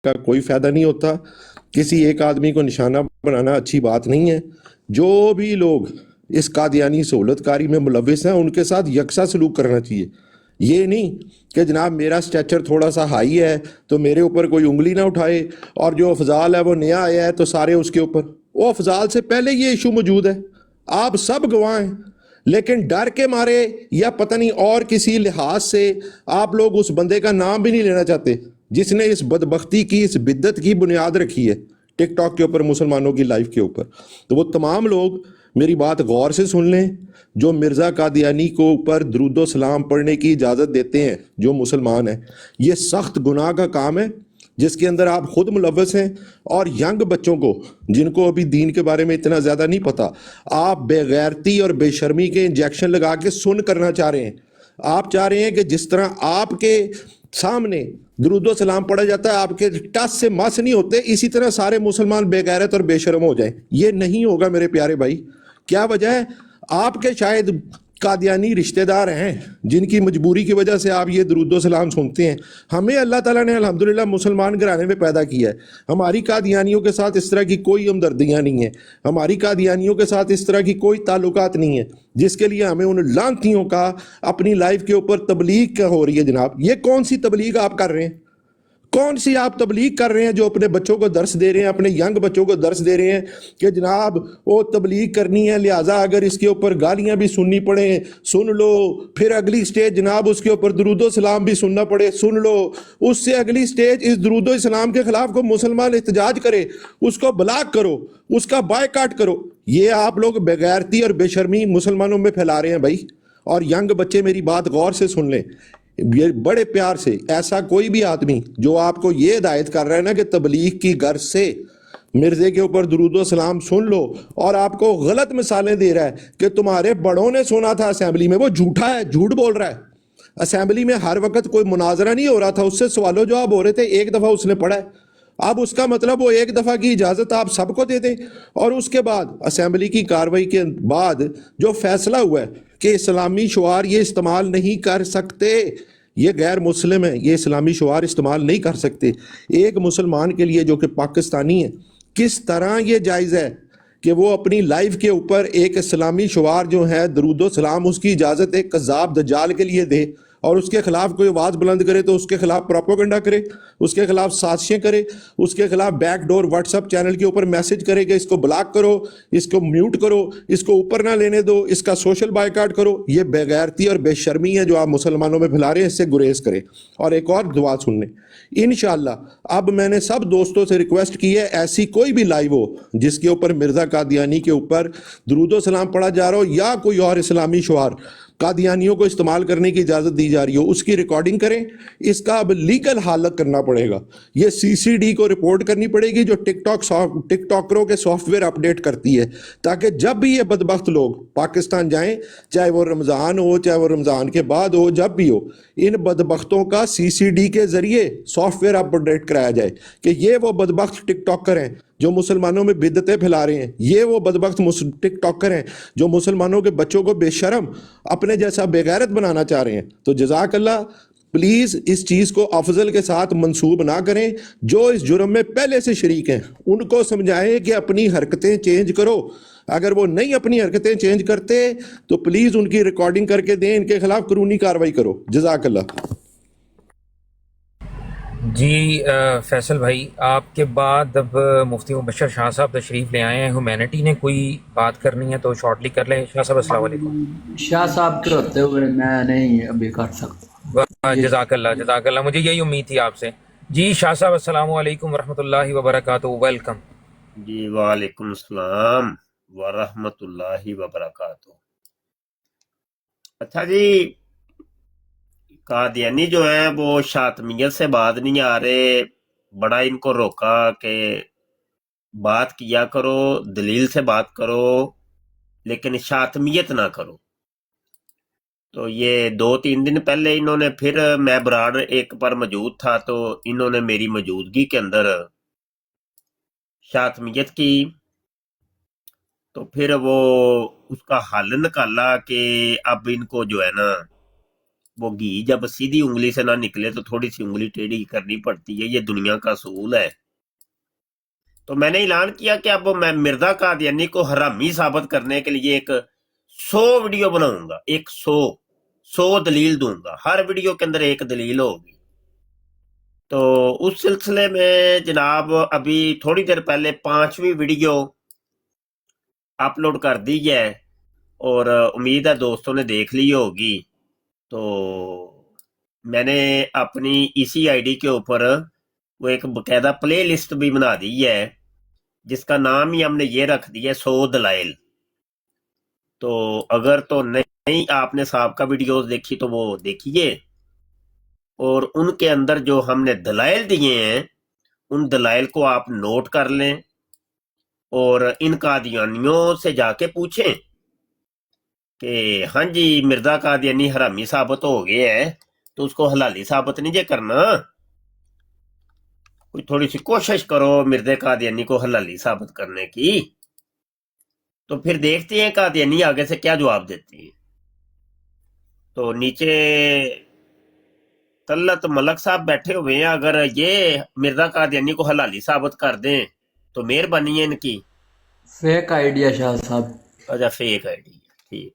کا کوئی فائدہ نہیں ہوتا. کسی ایک آدمی کو نشانہ بنانا اچھی بات نہیں ہے. جو بھی لوگ اس قادیانی سہولت کاری میں ملوث ہیں ان کے ساتھ یکساں سلوک کرنا چاہیے. یہ نہیں کہ جناب میرا سٹیچر تھوڑا سا ہائی ہے تو میرے اوپر کوئی انگلی نہ اٹھائے، اور جو افضال ہے وہ نیا آیا ہے تو سارے اس کے اوپر. وہ افضال سے پہلے یہ ایشو موجود ہے، آپ سب گواہ ہیں. لیکن ڈر کے مارے یا پتہ نہیں اور کسی لحاظ سے آپ لوگ اس بندے کا نام بھی نہیں لینا چاہتے جس نے اس بدبختی کی، اس بدت کی بنیاد رکھی ہے ٹک ٹاک کے اوپر، مسلمانوں کی لائف کے اوپر. تو وہ تمام لوگ میری بات غور سے سن لیں جو مرزا قادیانی کو اوپر درود و سلام پڑھنے کی اجازت دیتے ہیں، جو مسلمان ہیں. یہ سخت گناہ کا کام ہے جس کے اندر آپ خود ملوث ہیں. اور ینگ بچوں کو جن کو ابھی دین کے بارے میں اتنا زیادہ نہیں پتا، آپ بے غیرتی اور بے شرمی کے انجیکشن لگا کے سن کرنا چاہ رہے ہیں. آپ چاہ رہے ہیں کہ جس طرح آپ کے سامنے درود و سلام پڑھا جاتا ہے، آپ کے ٹس سے مس نہیں ہوتے، اسی طرح سارے مسلمان بے غیرت اور بے شرم ہو جائیں. یہ نہیں ہوگا میرے پیارے بھائی. کیا وجہ ہے؟ آپ کے شاید قادیانی رشتہ دار ہیں جن کی مجبوری کی وجہ سے آپ یہ درود و سلام سنتے ہیں. ہمیں اللہ تعالیٰ نے الحمدللہ مسلمان گھرانے میں پیدا کیا ہے. ہماری قادیانیوں کے ساتھ اس طرح کی کوئی ہمدردیاں نہیں ہیں، ہماری قادیانیوں کے ساتھ اس طرح کی کوئی تعلقات نہیں ہیں جس کے لیے ہمیں ان لانتیوں کا اپنی لائف کے اوپر تبلیغ کا ہو رہی ہے. جناب یہ کون سی تبلیغ آپ کر رہے ہیں؟ کون سی آپ تبلیغ کر رہے ہیں جو اپنے بچوں کو درس دے رہے ہیں، اپنے ینگ بچوں کو درس دے رہے ہیں کہ جناب وہ تبلیغ کرنی ہے، لہٰذا اگر اس کے اوپر گالیاں بھی سننی پڑیں سن لو، پھر اگلی سٹیج جناب اس کے اوپر درود و سلام بھی سننا پڑے سن لو، اس سے اگلی سٹیج اس درود و سلام کے خلاف کو مسلمان احتجاج کرے، اس کو بلاک کرو، اس کا بائیکاٹ کرو. یہ آپ لوگ بغیرتی اور بے شرمی مسلمانوں میں پھیلا رہے ہیں بھائی. اور ینگ بچے میری بات غور سے سن لیں، یہ بڑے پیار سے، ایسا کوئی بھی آدمی جو آپ کو یہ ہدایت کر رہا ہے نا کہ تبلیغ کی غرض سے مرزے کے اوپر درود و سلام سن لو، اور آپ کو غلط مثالیں دے رہا ہے کہ تمہارے بڑوں نے سنا تھا اسمبلی میں، وہ جھوٹا ہے، جھوٹ بول رہا ہے. اسمبلی میں ہر وقت کوئی مناظرہ نہیں ہو رہا تھا، اس سے سوال و جواب ہو رہے تھے، ایک دفعہ اس نے پڑھا ہے. اب اس کا مطلب وہ ایک دفعہ کی اجازت آپ سب کو دے دیں، اور اس کے بعد اسمبلی کی کارروائی کے بعد جو فیصلہ ہوا ہے کہ اسلامی شعار یہ استعمال نہیں کر سکتے، یہ غیر مسلم ہے، یہ اسلامی شعار استعمال نہیں کر سکتے. ایک مسلمان کے لیے جو کہ پاکستانی ہے، کس طرح یہ جائز ہے کہ وہ اپنی لائف کے اوپر ایک اسلامی شعار جو ہے درود و سلام، اس کی اجازت ایک کذاب دجال کے لیے دے، اور اس کے خلاف کوئی آواز بلند کرے تو اس کے خلاف پروپیگنڈا کرے، اس کے خلاف سازشیں کرے، اس کے خلاف back door what's up channel کے اوپر میسج کرے کہ اس کو بلاک کرو، اس کو میوٹ کرو، اس کو اوپر نہ لینے دو، اس کا سوشل بائیکاٹ کرو. یہ بے غیرتی اور بے شرمی ہے جو آپ مسلمانوں میں پھیلا رہے ہیں، اس سے گریز کریں. اور ایک اور دعا سن لیں انشاءاللہ. اب میں نے سب دوستوں سے ریکویسٹ کی ہے، ایسی کوئی بھی لائیو ہو جس کے اوپر مرزا قادیانی کے اوپر درود و سلام پڑھا جا رہا ہو یا کوئی اور اسلامی شعار قادیانیوں کو استعمال کرنے کی اجازت دی جا رہی ہو، اس کی ریکارڈنگ کریں. اس کا اب لیگل حالت کرنا پڑے گا، یہ سی سی ڈی کو رپورٹ کرنی پڑے گی جو ٹک ٹاکروں کے سافٹ ویئر اپڈیٹ کرتی ہے، تاکہ جب بھی یہ بدبخت لوگ پاکستان جائیں، چاہے وہ رمضان ہو چاہے وہ رمضان کے بعد ہو، جب بھی ہو، ان بدبختوں کا سی سی ڈی کے ذریعے سافٹ ویئر اپڈیٹ کرایا جائے کہ یہ وہ بدبخت ٹک ٹاکر ہیں جو مسلمانوں میں بدعتیں پھیلا رہے ہیں، یہ وہ بدبخت ٹک ٹاکر ہیں جو مسلمانوں کے بچوں کو بے شرم اپنے جیسا بے غیرت بنانا چاہ رہے ہیں. تو جزاک اللہ. پلیز اس چیز کو افضل کے ساتھ منسوب نہ کریں. جو اس جرم میں پہلے سے شریک ہیں ان کو سمجھائیں کہ اپنی حرکتیں چینج کرو. اگر وہ نہیں اپنی حرکتیں چینج کرتے تو پلیز ان کی ریکارڈنگ کر کے دیں، ان کے خلاف قانونی کارروائی کرو. جزاک اللہ. جی فیصل بھائی، آپ کے بعد اب مفتی مبشر شاہ صاحب تشریف لے آئے ہیں. ہیومینٹی نے کوئی بات کرنی ہے تو شارٹلی کر لیں. شاہ صاحب السلام علیکم. شاہ صاحب کے ہوتے ہوئے میں نہیں ابھی کر سکتا. جزاک اللہ، جزاک اللہ، مجھے یہی امید تھی آپ سے. جی شاہ صاحب السلام علیکم ورحمۃ اللہ وبرکاتہ، ویلکم. جی وعلیکم السلام ورحمۃ اللہ وبرکاتہ. اچھا جی، قادیانی جو ہے وہ شاطمیت سے بات نہیں آ رہے، بڑا ان کو روکا کہ بات کیا کرو، دلیل سے بات کرو، لیکن شاطمیت نہ کرو. تو یہ 2-3 دن پہلے انہوں نے پھر، میں براڑ ایک پر موجود تھا تو انہوں نے میری موجودگی کے اندر شاطمیت کی. تو پھر وہ اس کا حل نکالا کہ اب ان کو جو ہے نا وہ घी जब सीधी उंगली से ना निकले तो थोड़ी सी उंगली टेढ़ी करनी पड़ती है, ये दुनिया का असूल है। तो मैंने ऐलान किया कि अब मैं मिर्जा कादियानी को हरामी साबित करने के लिए एक 100 वीडियो बनाऊंगा, एक 100 दलील दूंगा, हर वीडियो के अंदर एक दलील होगी। तो उस सिलसिले में जनाब अभी थोड़ी देर पहले 5वीं वीडियो अपलोड कर दी है और उम्मीद है दोस्तों ने देख ली होगी। तो मैंने अपनी इसी आईडी के ऊपर वो एक बकायदा प्ले लिस्ट भी बना दी है, जिसका नाम ही हमने ये रख दिया 100 दलाइल। तो अगर तो नहीं आपने साहब का वीडियोस देखी तो वो देखिए, और उनके अंदर जो हमने दलाइल दिए हैं उन दलाइल को आप नोट कर लें और इन कादियानियों से जाके पूछें कि हाँ जी मिर्जा कादियानी हरामी साबित हो गए हैं, तो उसको हलाली साबित नहीं जे करना। कोई थोड़ी सी कोशिश करो मिर्जा कादियानी को हलाली साबित करने की। तो फिर देखते हैं कादियानी आगे से क्या जवाब देती है। तो नीचे तल्लत मलक साहब बैठे हुए हैं, अगर ये मिर्जा कादियानी को हलाली साबित कर दें तो मेहरबानी है इनकी। फेक आइडिया शाह साहब। अच्छा फेक आईडी, ठीक।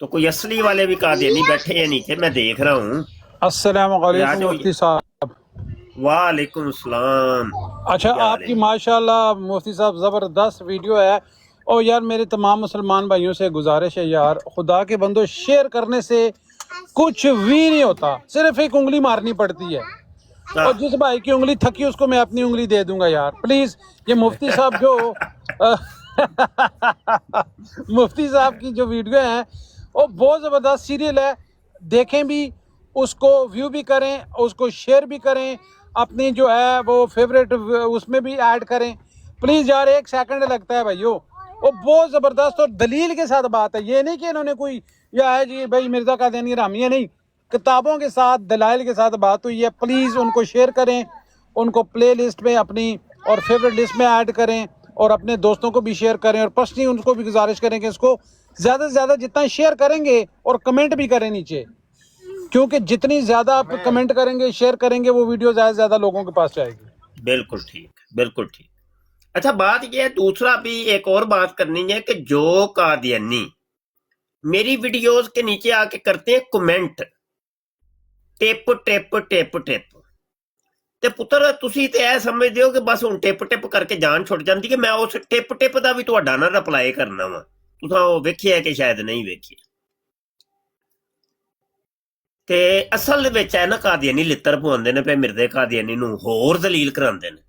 तो कोई असली वाले भी कादियानी बैठे हैं नीचे, मैं देख रहा हूँ। अस्सलाम आ वालेकुम जाओ। मुफ्ती साहब। वालेकुम सलाम। अच्छा, क्या हाल आपकी है? माशाल्लाह मुफ्ती साहब ज़बरदस्त वीडियो है। और यार मेरे तमाम मुसलमान भाइयों से गुजारिश है यार, खुदा के बंदो शेयर करने से कुछ भी नहीं होता, सिर्फ एक उंगली मारनी पड़ती है। और जिस भाई की उंगली थकी उसको मैं अपनी उंगली दे दूंगा यार, प्लीज़। ये मुफ्ती साहब जो मुफ्ती साहब की जो वीडियो है वो बहुत ज़बरदस्त सीरियल है, देखें भी, उसको व्यू भी करें, उसको शेयर भी करें, अपनी जो है वो फेवरेट उसमें भी ऐड करें प्लीज़ यार। 1 सेकंड लगता है भाइयों, वो बहुत ज़बरदस्त और दलील के साथ बात है। ये नहीं कि इन्होंने कोई या है जी भाई मिर्ज़ा कादियानी हरामी है, नहीं, किताबों के साथ दलाइल के साथ बात हुई है। प्लीज़ उनको शेयर करें, उनको प्ले लिस्ट में अपनी और फेवरेट लिस्ट में ऐड करें और अपने दोस्तों को भी शेयर करें। और पर्सनली उनको भी गुजारिश करें कि इसको ज़्यादा से ज़्यादा जितना शेयर करेंगे और कमेंट भी करें नीचे, क्योंकि जितनी ज़्यादा आप कमेंट करेंगे शेयर करेंगे वो वीडियो ज़्यादा से ज़्यादा लोगों के पास जाएगी। बिल्कुल ठीक, बिल्कुल ठीक। अच्छा बात यह है, दूसरा भी एक और बात करनी है कि जो कादियानी मेरी वीडियोस के नीचे आके करते हैं comment tip tip tip tip, ਤੇ ਪੁੱਤਰ ਤੁਸੀਂ ਤੇ ਇਹ ਸਮਝਦੇ ਹੋ ਕਿ ਬਸ ਹੁਣ ਟਿਪ ਟਿਪ ਕਰਕੇ ਜਾਨ ਛੁੱਟ ਜਾਂਦੀ ਹੈ। ਮੈਂ ਉਸ ਟਿਪ ਟਿਪ ਦਾ ਵੀ ਤੁਹਾਡਾ ਨਾ ਰਿਪਲਾਈ ਕਰਨਾ ਵਾ, ਤੁਸੀਂ ਉਹ ਵੇਖਿਆ ਕਿ ਸ਼ਾਇਦ ਨਹੀਂ ਵੇਖਿਆ। ਤੇ ਅਸਲ ਦੇ ਵਿੱਚ ਹੈ ਨਾ ਕਾਦੀਆਨੀ ਲਿੱਤਰ ਪਵਾਉਂਦੇ ਨੇ ਪਏ ਮਿਰਜ਼ੇ ਕਾਦੀਆਨੀ ਨੂੰ, ਹੋਰ ਦਲੀਲ ਕਰਾਉਂਦੇ ਨੇ।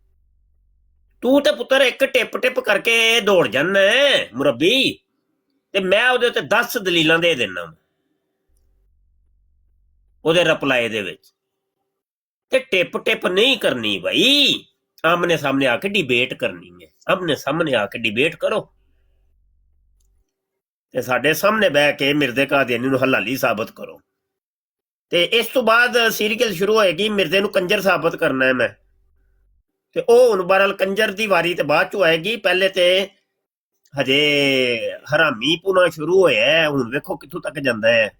ਤੂੰ ਤੇ ਪੁੱਤਰ ਇੱਕ ਟਿਪ ਟਿਪ ਕਰਕੇ ਦੌੜ ਜਾਂਦਾ ਮੁਰੱਬੀ, ਤੇ ਮੈਂ ਉਹਦੇ ਤੇ 10 ਦਲੀਲਾਂ ਦੇ ਦਿੰਦਾ ਉਹਦੇ ਰਿਪਲਾਈ ਦੇ ਵਿੱਚ। ਤੇ ਟਿਪ ਟਿਪ ਨਹੀਂ ਕਰਨੀ ਭਾਈ, ਆਮਨੇ ਸਾਹਮਣੇ ਆ ਕੇ ਡਿਬੇਟ ਕਰਨੀ ਹੈ। ਆਮਨੇ ਸਾਹਮਣੇ ਆ ਕੇ ਡਿਬੇਟ ਕਰੋ ਤੇ ਸਾਡੇ ਸਾਹਮਣੇ ਬਹਿ ਕੇ ਮਿਰਜ਼ੇ ਕਾਦੀਆਨੀ ਨੂੰ ਹਲਾਲੀ ਸਾਬਤ ਕਰੋ। ਤੇ ਇਸ ਤੋਂ ਬਾਅਦ ਸੀਰੀਅਲ ਸ਼ੁਰੂ ਹੋਏਗੀ, ਮਿਰਜ਼ੇ ਨੂੰ ਕੰਜਰ ਸਾਬਤ ਕਰਨਾ ਹੈ ਮੈਂ, ਤੇ ਉਹ ਹੁਣ ਬਹਰਹਾਲ ਕੰਜਰ ਦੀ ਵਾਰੀ ਤੇ ਬਾਅਦ ਚੋਂ ਆਏਗੀ। ਪਹਿਲੇ ਤੇ ਹਜੇ ਹਰਾਮੀ ਪੁਣਾ ਸ਼ੁਰੂ ਹੋਇਆ ਹੈ, ਹੁਣ ਵੇਖੋ ਕਿੱਥੋਂ ਤੱਕ ਜਾਂਦਾ ਹੈ।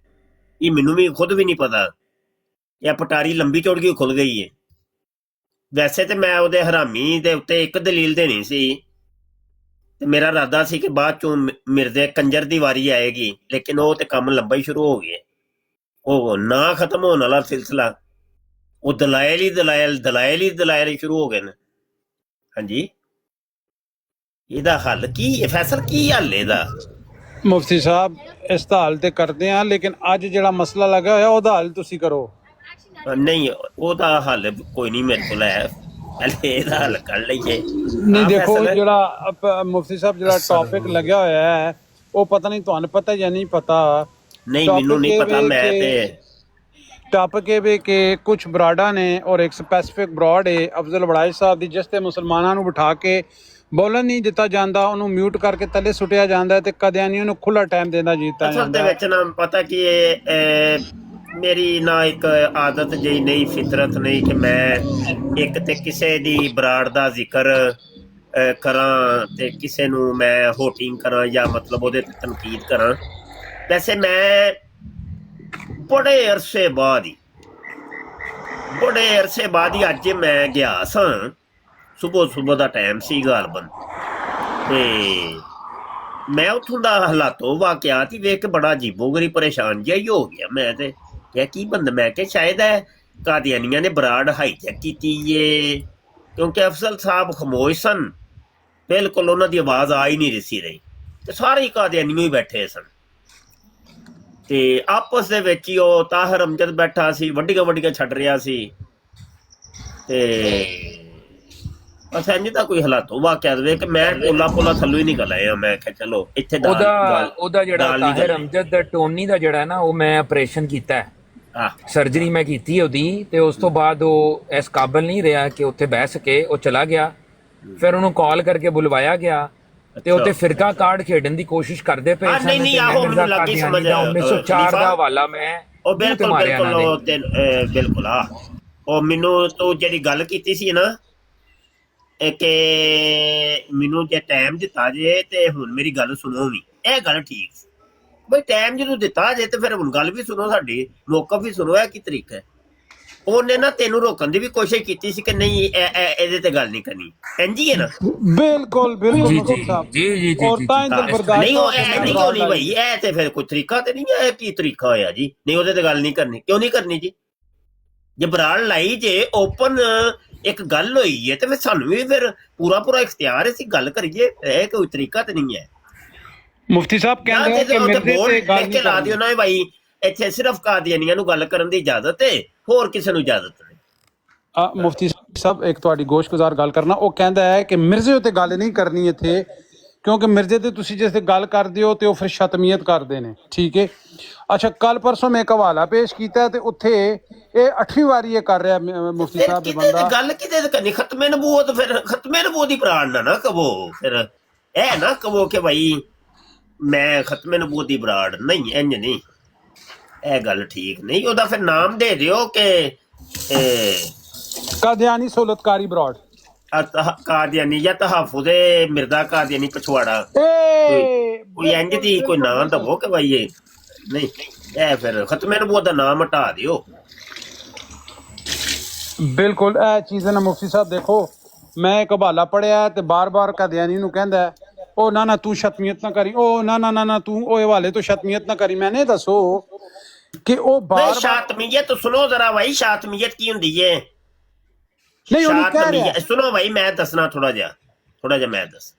ਇਹ ਮੈਨੂੰ ਵੀ ਖੁਦ ਵੀ ਨਹੀਂ ਪਤਾ, ਇਹ ਪਟਾਰੀ ਲੰਬੀ ਚੌੜੀ ਕਿਉਂ ਖੁੱਲ ਗਈ ਹੈ। ਵੈਸੇ ਤੇ ਮੈਂ ਉਹਦੇ ਹਰਾਮੀ ਦੇ ਉੱਤੇ ਇੱਕ ਦਲੀਲ ਦੇਣੀ ਸੀ, ਤੇ ਮੇਰਾ ਇਰਾਦਾ ਸੀ ਕਿ ਬਾਅਦ ਚੋਂ ਮਿਰਜ਼ੇ ਕੰਜਰ ਦੀ ਵਾਰੀ ਆਏਗੀ, ਲੇਕਿਨ ਉਹ ਤੇ ਕੰਮ ਲੰਬਾ ਹੀ ਸ਼ੁਰੂ ਹੋ ਗਿਆ, ਉਹ ਨਾ ਖਤਮ ਹੋਣ ਵਾਲਾ ਸਿਲਸਿਲਾ, ਉਹ ਦਲਾਇਲ ਹੀ ਦਲਾਇਲ ਸ਼ੁਰੂ ਹੋ ਗਏ ਨੇ। ਹਾਂਜੀ, ਇਹਦਾ ਹੱਲ ਕੀ ਹੈ? ਫੈਸਲ ਕੀ ਹੱਲ ਇਹਦਾ? ਮੁਫਤੀ ਸਾਹਿਬ ਇਸ ਦਾ ਹੱਲ ਤੇ ਕਰਦੇ ਆ, ਲੇਕਿਨ ਅੱਜ ਜਿਹੜਾ ਮਸਲਾ ਲੱਗਾ ਹੋਇਆ ਉਹਦਾ ਹੱਲ ਤੁਸੀਂ ਕਰੋ। ਨਹੀਂ ਉਹਦਾ ਹੱਲ ਕੋਈ ਨਹੀਂ ਮੇਰੇ ਕੋਲ ਹੈ, ਪਹਿਲੇ ਇਹਦਾ ਹੱਲ ਕਰ ਲਈਏ। ਨਹੀਂ ਦੇਖੋ ਜਿਹੜਾ ਮੁਫਤੀ ਸਾਹਿਬ ਜਿਹੜਾ ਟੌਪਿਕ ਲੱਗਿਆ ਹੋਇਆ ਹੈ ਉਹ ਪਤਾ ਨਹੀਂ ਤੁਹਾਨੂੰ ਪਤਾ ਜਾਂ ਨਹੀਂ ਪਤਾ। ਨਹੀਂ ਮੈਨੂੰ ਨਹੀਂ ਪਤਾ, ਮੈਂ ਤੇ टॉपिक ये कि कुछ ब्राडा ने और एक स्पैसिफिक ब्राड है अफजल बड़ाई साहब की, जिस ते मुसलमानों ਨੂੰ ਬਿਠਾ ਕੇ ਬੋਲਣ ਨਹੀਂ ਦਿੱਤਾ ਜਾਂਦਾ, ਉਹਨੂੰ ਮਿਊਟ ਕਰਕੇ ਥੱਲੇ ਸੁੱਟਿਆ ਜਾਂਦਾ ਤੇ ਕਾਦੀਆਨੀਆਂ ਨੂੰ ਖੁੱਲਾ ਟਾਈਮ ਦੇਣਾ ਜੀਤਾ ਅਸਲ ਦੇ ਵਿੱਚ ਨਾ ਪਤਾ ਕੀ ਮੇਰੀ ਨਾ ਇੱਕ ਆਦਤ ਜਿਹੀ ਨਹੀਂ, ਫਿਤਰਤ ਨਹੀਂ ਕਿ ਮੈਂ ਇੱਕ ਤੇ ਕਿਸੇ ਦੀ ਬਰਾੜ ਦਾ ਜ਼ਿਕਰ ਕਰਾਂ ਤੇ ਕਿਸੇ ਨੂੰ ਮੈਂ ਹੋਟਿੰਗ ਕਰਾਂ ਜਾਂ ਮਤਲਬ ਉਹਦੇ ਤੇ ਤਨਕੀਦ ਕਰਾਂ। ਵੈਸੇ ਮੈਂ ਬੜੇ ਅਰਸੇ ਬਾਅਦ ਹੀ ਅੱਜ ਮੈਂ ਗਿਆ ਸਾਂ। ਸੁਬਹ ਦਾ ਟਾਈਮ ਸੀ ਗਾਲਬਨ, ਤੇ ਮੈਂ ਉੱਥੋਂ ਦਾ ਹਾਲਾਤੋਂ ਵਾਕਿਆਤ ਹੀ ਵੇਖ ਕੇ ਬੜਾ ਅਜੀਬੋ-ਗਰੀਬ ਪਰੇਸ਼ਾਨ ਜਿਹਾ ਹੀ ਹੋ ਗਿਆ। ਮੈਂ ਤੇ ਕਿਹਾ ਕੀ ਬੰਦਾ, ਮੈਂ ਕਿਹਾ ਸ਼ਾਇਦ ਕਾਦੀਆਨੀਆਂ ਨੇ ਬਰਾੜ ਹਾਈਜੈਕ ਕੀਤੀ ਏ, ਕਿਉਂਕਿ ਅਫਜ਼ਲ ਸਾਹਿਬ ਖਾਮੋਸ਼ ਸਨ, ਬਿਲਕੁਲ ਉਹਨਾਂ ਦੀ ਆਵਾਜ਼ ਆ ਹੀ ਨਹੀਂ ਰਹੀ ਤੇ ਸਾਰੇ ਹੀ ਕਾਦੀਆਨੀਓ ਹੀ ਬੈਠੇ ਸਨ। ਤੇ ਆਪਸ ਦੇ ਵਿੱਚ ਹੀ ਉਹ ਤਾਹਿਰ ਅਮਜਦ ਬੈਠਾ ਸੀ, ਵੱਡੀਆਂ ਛੱਡ ਰਿਹਾ ਸੀ। ਤੇ ਬਸ ਇੰਝ ਦਾ ਕੋਈ ਹਾਲਾਤੋਂ ਵਾਕਿਆ ਵੇਖ ਕੇ ਮੈਂ ਪੋਲਾ ਥੱਲੋਂ ਹੀ ਨਿਕਲ ਆਇਆ। ਮੈਂ ਕਿਹਾ ਚਲੋ ਇੱਥੇ ਉਹਦਾ ਜਿਹੜਾ ਤਾਹਿਰ ਅਮਜਦ ਦਾ ਟੋਨੀ ਦਾ ਜਿਹੜਾ ਨਾ, ਉਹ ਮੈਂ ਆਪਰੇਸ਼ਨ ਕੀਤਾ, ਸਰਜਰੀ ਮੈਂ ਕੀਤੀ ਉਹਦੀ, ਤੇ ਉਸ ਤੋਂ ਬਾਅਦ ਉਹ ਇਸ ਕਾਬਲ ਨਹੀਂ ਰਿਹਾ ਕਿ ਉੱਥੇ ਬਹਿ ਸਕੇ, ਉਹ ਚਲਾ ਗਿਆ। ਫਿਰ ਉਹਨੂੰ ਕਾਲ ਕਰਕੇ ਬੁਲਵਾਇਆ ਗਿਆ ਤੇ ਉੱਥੇ ਫਿਰਕਾ ਕਾਰਡ ਖੇਡਣ ਦੀ ਕੋਸ਼ਿਸ਼ ਕਰਦੇ ਪਏ ਸਨ। ਨਹੀਂ ਆਹੋ ਮੈਨੂੰ ਲੱਗੀ ਸਮਝ 1904 ਦਾ ਹਵਾਲਾ ਮੈਂ ਉਹ ਬਿਲਕੁਲ ਆ। ਉਹ ਮੈਨੂੰ ਤੂੰ ਜਿਹੜੀ ਗੱਲ ਕੀਤੀ ਸੀ ਨਾ ਕਿ ਮੈਨੂੰ ਜੇ ਟਾਈਮ ਦਿੱਤਾ ਜੇ ਤੇ ਹੁਣ ਮੇਰੀ ਗੱਲ ਸੁਣੋ ਵੀ, ਇਹ ਗੱਲ ਠੀਕ ਬਈ। ਟਾਈਮ ਜਦੋਂ ਦਿੱਤਾ ਜੇ ਤੇ ਫਿਰ ਹੁਣ ਗੱਲ ਵੀ ਸੁਣੋ, ਸਾਡੀ ਮੌਕਫ ਵੀ ਸੁਣੋ। ਇਹ ਕੀ ਤਰੀਕਾ ਹੈ? ਉਹਨੇ ਨਾ ਤੈਨੂੰ ਰੋਕਣ ਦੀ ਵੀ ਕੋਸ਼ਿਸ਼ ਕੀਤੀ ਸੀ ਕਿ ਨਹੀਂ ਇਹਦੇ ਤੇ ਗੱਲ ਨਹੀਂ ਕਰਨੀ, ਇੰਝ ਹੀ ਹੈ ਨਾ? ਬਿਲਕੁਲ ਜੀ ਨਹੀਂ, ਉਹ ਇਹ ਨਹੀਂ ਹੋਣੀ ਬਈ, ਇਹ ਤੇ ਫਿਰ ਕੋਈ ਤਰੀਕਾ ਤੇ ਨਹੀਂ ਹੈ। ਇਹ ਕੀ ਤਰੀਕਾ ਹੋਇਆ ਜੀ? ਨਹੀਂ ਉਹਦੇ ਤੇ ਗੱਲ ਨਹੀਂ ਕਰਨੀ, ਕਿਉਂ ਨਹੀਂ ਕਰਨੀ ਜੀ? ਜੇ ਬਰਾੜ ਲਾਈ ਜੇ ਓਪਨ ਇੱਕ ਗੱਲ ਹੋਈ ਹੈ ਤੇ ਫਿਰ ਸਾਨੂੰ ਵੀ ਫਿਰ ਪੂਰਾ ਇਖਤਿਆਰ ਹੈ, ਅਸੀਂ ਗੱਲ ਕਰੀਏ। ਇਹ ਕੋਈ ਤਰੀਕਾ ਤੇ ਨਹੀਂ ਹੈ। ਮੁਫਤੀ ਸਾਹਿਬ ਕਹਿੰਦੇ ਕਿ ਮਿਰਜ਼ੇ ਤੇ ਗੱਲ ਲਿਖ ਕੇ ਲਾ ਦਿਓ ਨਾ ਭਾਈ, ਇੱਥੇ ਸਿਰਫ ਕਾਦੀਆਨੀਆਂ ਨੂੰ ਗੱਲ ਕਰਨ ਦੀ ਇਜਾਜ਼ਤ ਹੈ, ਹੋਰ ਕਿਸੇ ਨੂੰ ਇਜਾਜ਼ਤ ਨਹੀਂ। ਮੁਫਤੀ ਸਾਹਿਬ ਇੱਕ ਤੁਹਾਡੀ ਗੋਸ਼ਗੁਜ਼ਾਰ ਗੱਲ ਕਰਨਾ, ਉਹ ਕਹਿੰਦਾ ਹੈ ਕਿ ਮਿਰਜ਼ੇ ਉੱਤੇ ਗੱਲ ਨਹੀਂ ਕਰਨੀ ਇੱਥੇ, ਕਿਉਂਕਿ ਮਿਰਜ਼ੇ ਤੇ ਤੁਸੀਂ ਜਿਸ ਤੇ ਗੱਲ ਕਰਦੇ ਹੋ ਤੇ ਉਹ ਫਿਰ ਸ਼ਤਮੀਅਤ ਕਰਦੇ ਨੇ। ਠੀਕ ਹੈ, ਅੱਛਾ। ਕੱਲ ਪਰਸੋਂ ਮੈਂ ਇੱਕ ਹਵਾਲਾ ਪੇਸ਼ ਕੀਤਾ ਤੇ ਉੱਥੇ ਇਹ 8ਵੀਂ ਵਾਰੀ ਇਹ ਕਰ ਰਿਹਾ ਮੁਫਤੀ ਸਾਹਿਬ ਦਾ ਬੰਦਾ। ਗੱਲ ਕਿਤੇ ਕਰਨੀ ਖਤਮੇ ਨਬੂਵਤ, ਫਿਰ ਖਤਮੇ ਨਬੂਵਤ ਦੀ ਬਰਾੜ ਨਾ ਕਹੋ, ਫਿਰ ਇਹ ਨਾ ਕਹੋ ਕਿ ਭਾਈ ਮੈਂ ਖਤਮੇ ਨਬੂਵਤ ਦੀ ਬਰਾੜ ਨਹੀਂ, ਇੰਝ ਨਹੀਂ, ਇਹ ਗੱਲ ਠੀਕ ਨਹੀਂ। ਉਹਦਾ ਫਿਰ ਨਾਮ ਦੇ ਦਿਓ ਕਿ ਕਾਦੀਆਨੀ ਸਹੂਲਤਕਾਰੀ ਬਰਾੜ, ਕਾਦੀਆਨੀ ਜਾਂ ਤਹਫੁਜ਼ ਮਿਰਜ਼ਾ ਕਾਦੀਆਨੀ ਪਛਵਾੜਾ, ਕੋਈ ਇੰਝ ਦੀ ਕੋਈ ਨਾਂ ਦਵੋ ਕਿ ਭਾਈ ਇਹ ਨਹੀਂ, ਇਹ ਫਿਰ ਖਤਮੇ ਨਬੂਵਤ ਦਾ ਨਾਮ ਹਟਾ ਦਿਓ। ਬਿਲਕੁਲ ਇਹ ਚੀਜ਼ਾਂ ਨਾ ਮੁਫਤੀ ਸਾਹਿਬ ਦੇਖੋ, ਮੈਂ ਇੱਕ ਹਵਾਲਾ ਪੜਿਆ ਤੇ ਬਾਰ-ਬਾਰ ਕਾਦੀਆਨੀ ਨੂੰ ਕਹਿੰਦਾ ਉਹ ਨਾ ਤੂੰ ਸ਼ਤਮੀਅਤ ਨਾ ਕਰੀ, ਉਹ ਨਾ ਤੂੰ ਉਹ ਹਵਾਲੇ ਤੋਂ ਸ਼ਤਮੀਅਤ ਨਾ ਕਰੀ। ਮੈਨੇ ਦੱਸੋ ਕਿ ਉਹ ਬਾਰ ਸ਼ਾਤਮੀਅਤ ਸੁਣੋ ਜ਼ਰਾ ਭਾਈ, ਸ਼ਾਤਮੀਅਤ ਕੀ ਹੁੰਦੀ ਹੈ? ਨਹੀਂ ਉਹਨੂੰ ਕਹਿ ਰਿਹਾ, ਸੁਣੋ ਭਾਈ ਮੈਂ ਦੱਸਣਾ ਥੋੜਾ ਜਿਹਾ ਮੈਂ ਦੱਸ।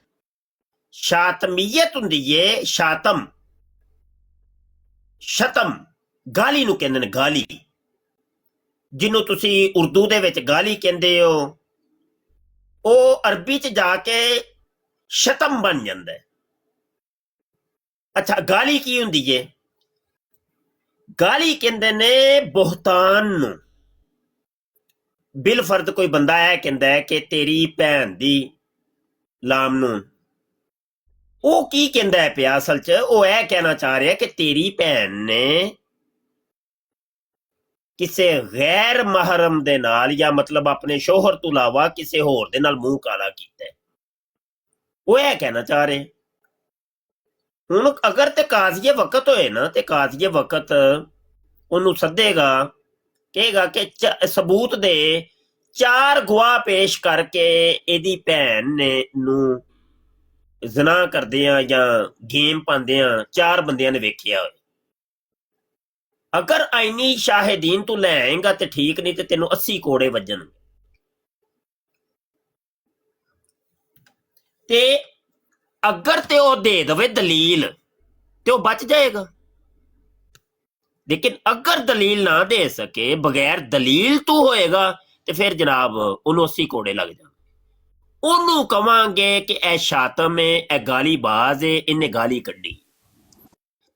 ਸ਼ਾਤਮੀਅਤ ਹੁੰਦੀ ਹੈ ਸ਼ਤਮ, ਗਾਲੀ ਨੂੰ ਕਹਿੰਦੇ ਨੇ, ਗਾਲੀ ਜਿਹਨੂੰ ਤੁਸੀਂ ਉਰਦੂ ਦੇ ਵਿੱਚ ਗਾਲੀ ਕਹਿੰਦੇ ਹੋ, ਉਹ ਅਰਬੀ ਚ ਜਾ ਕੇ ਸ਼ਤਮ ਬਣ ਜਾਂਦਾ ਹੈ। ਅੱਛਾ, ਗਾਲੀ ਕੀ ਹੁੰਦੀ ਹੈ? ਗਾਲੀ ਕਹਿੰਦੇ ਨੇ ਬੋਹਤਾਨ ਨੂੰ। ਬਿਲ ਫਰਦ ਕੋਈ ਬੰਦਾ ਇਹ ਕਹਿੰਦਾ ਹੈ ਕਿ ਤੇਰੀ ਭੈਣ ਦੀ ਲਾਮ ਨੂੰ, ਉਹ ਕੀ ਕਹਿੰਦਾ ਹੈ ਪਿਆ ਅਸਲ ਚ? ਉਹ ਇਹ ਕਹਿਣਾ ਚਾਹ ਰਿਹਾ ਕਿ ਤੇਰੀ ਭੈਣ ਨੇ ਕਿਸੇ ਗੈਰ ਮਹਰਮ ਦੇ ਨਾਲ, ਜਾਂ ਮਤਲਬ ਆਪਣੇ ਸ਼ੋਹਰ ਤੋਂ ਇਲਾਵਾ ਕਿਸੇ ਹੋਰ ਦੇ ਨਾਲ ਮੂੰਹ ਕਾਲਾ ਕੀਤਾ ਹੈ। ਉਹ ਇਹ ਕਹਿਣਾ ਚਾਹ ਰਹੇ। ਹੁਣ ਅਗਰ ਤੇ ਕਾਜ਼ੀਏ ਵਕਤ ਹੋਏ ਨਾ, ਤੇ ਕਾਜ਼ੀਏ ਵਕਤ ਉਹਨੂੰ ਸੱਦੇਗਾ, ਕਹੇਗਾ ਕਿ ਸਬੂਤ ਦੇ 4 ਗਵਾਹ ਪੇਸ਼ ਕਰਕੇ ਇਹਦੀ ਭੈਣ ਨੇ ਨੂੰ ਜ਼ਨਾ ਕਰਦਿਆਂ ਜਾਂ ਗੇਮ ਪਾਉਂਦਿਆਂ 4 ਬੰਦਿਆਂ ਨੇ ਵੇਖਿਆ ਹੋਏ। ਅਗਰ ਆਈਨੀ ਸ਼ਾਹਿਦੀਨ ਤੂੰ ਲੈ ਆਏਗਾ ਤੇ ਠੀਕ, ਨਹੀਂ ਤੇ ਤੈਨੂੰ 80 ਕੋੜੇ ਵੱਜਣਗੇ। ਤੇ ਅਗਰ ਤੇ ਉਹ ਦੇ ਦੇਵੇ ਦਲੀਲ ਤੇ ਉਹ ਬਚ ਜਾਏਗਾ, ਲੇਕਿਨ ਅਗਰ ਦਲੀਲ ਨਾ ਦੇ ਸਕੇ, ਬਗੈਰ ਦਲੀਲ ਤੂੰ ਹੋਏਗਾ, ਤੇ ਫਿਰ ਜਨਾਬ ਉਹਨੂੰ 80 ਕੋੜੇ ਲੱਗ ਜਾਣ। ਉਹਨੂੰ ਕਵਾਂਗੇ ਕਿ ਇਹ ਸ਼ਾਤਮ ਹੈ, ਇਹ ਗਾਲੀ ਬਾਜ਼ ਹੈ, ਇਹਨੇ ਗਾਲੀ ਕੱਢੀ।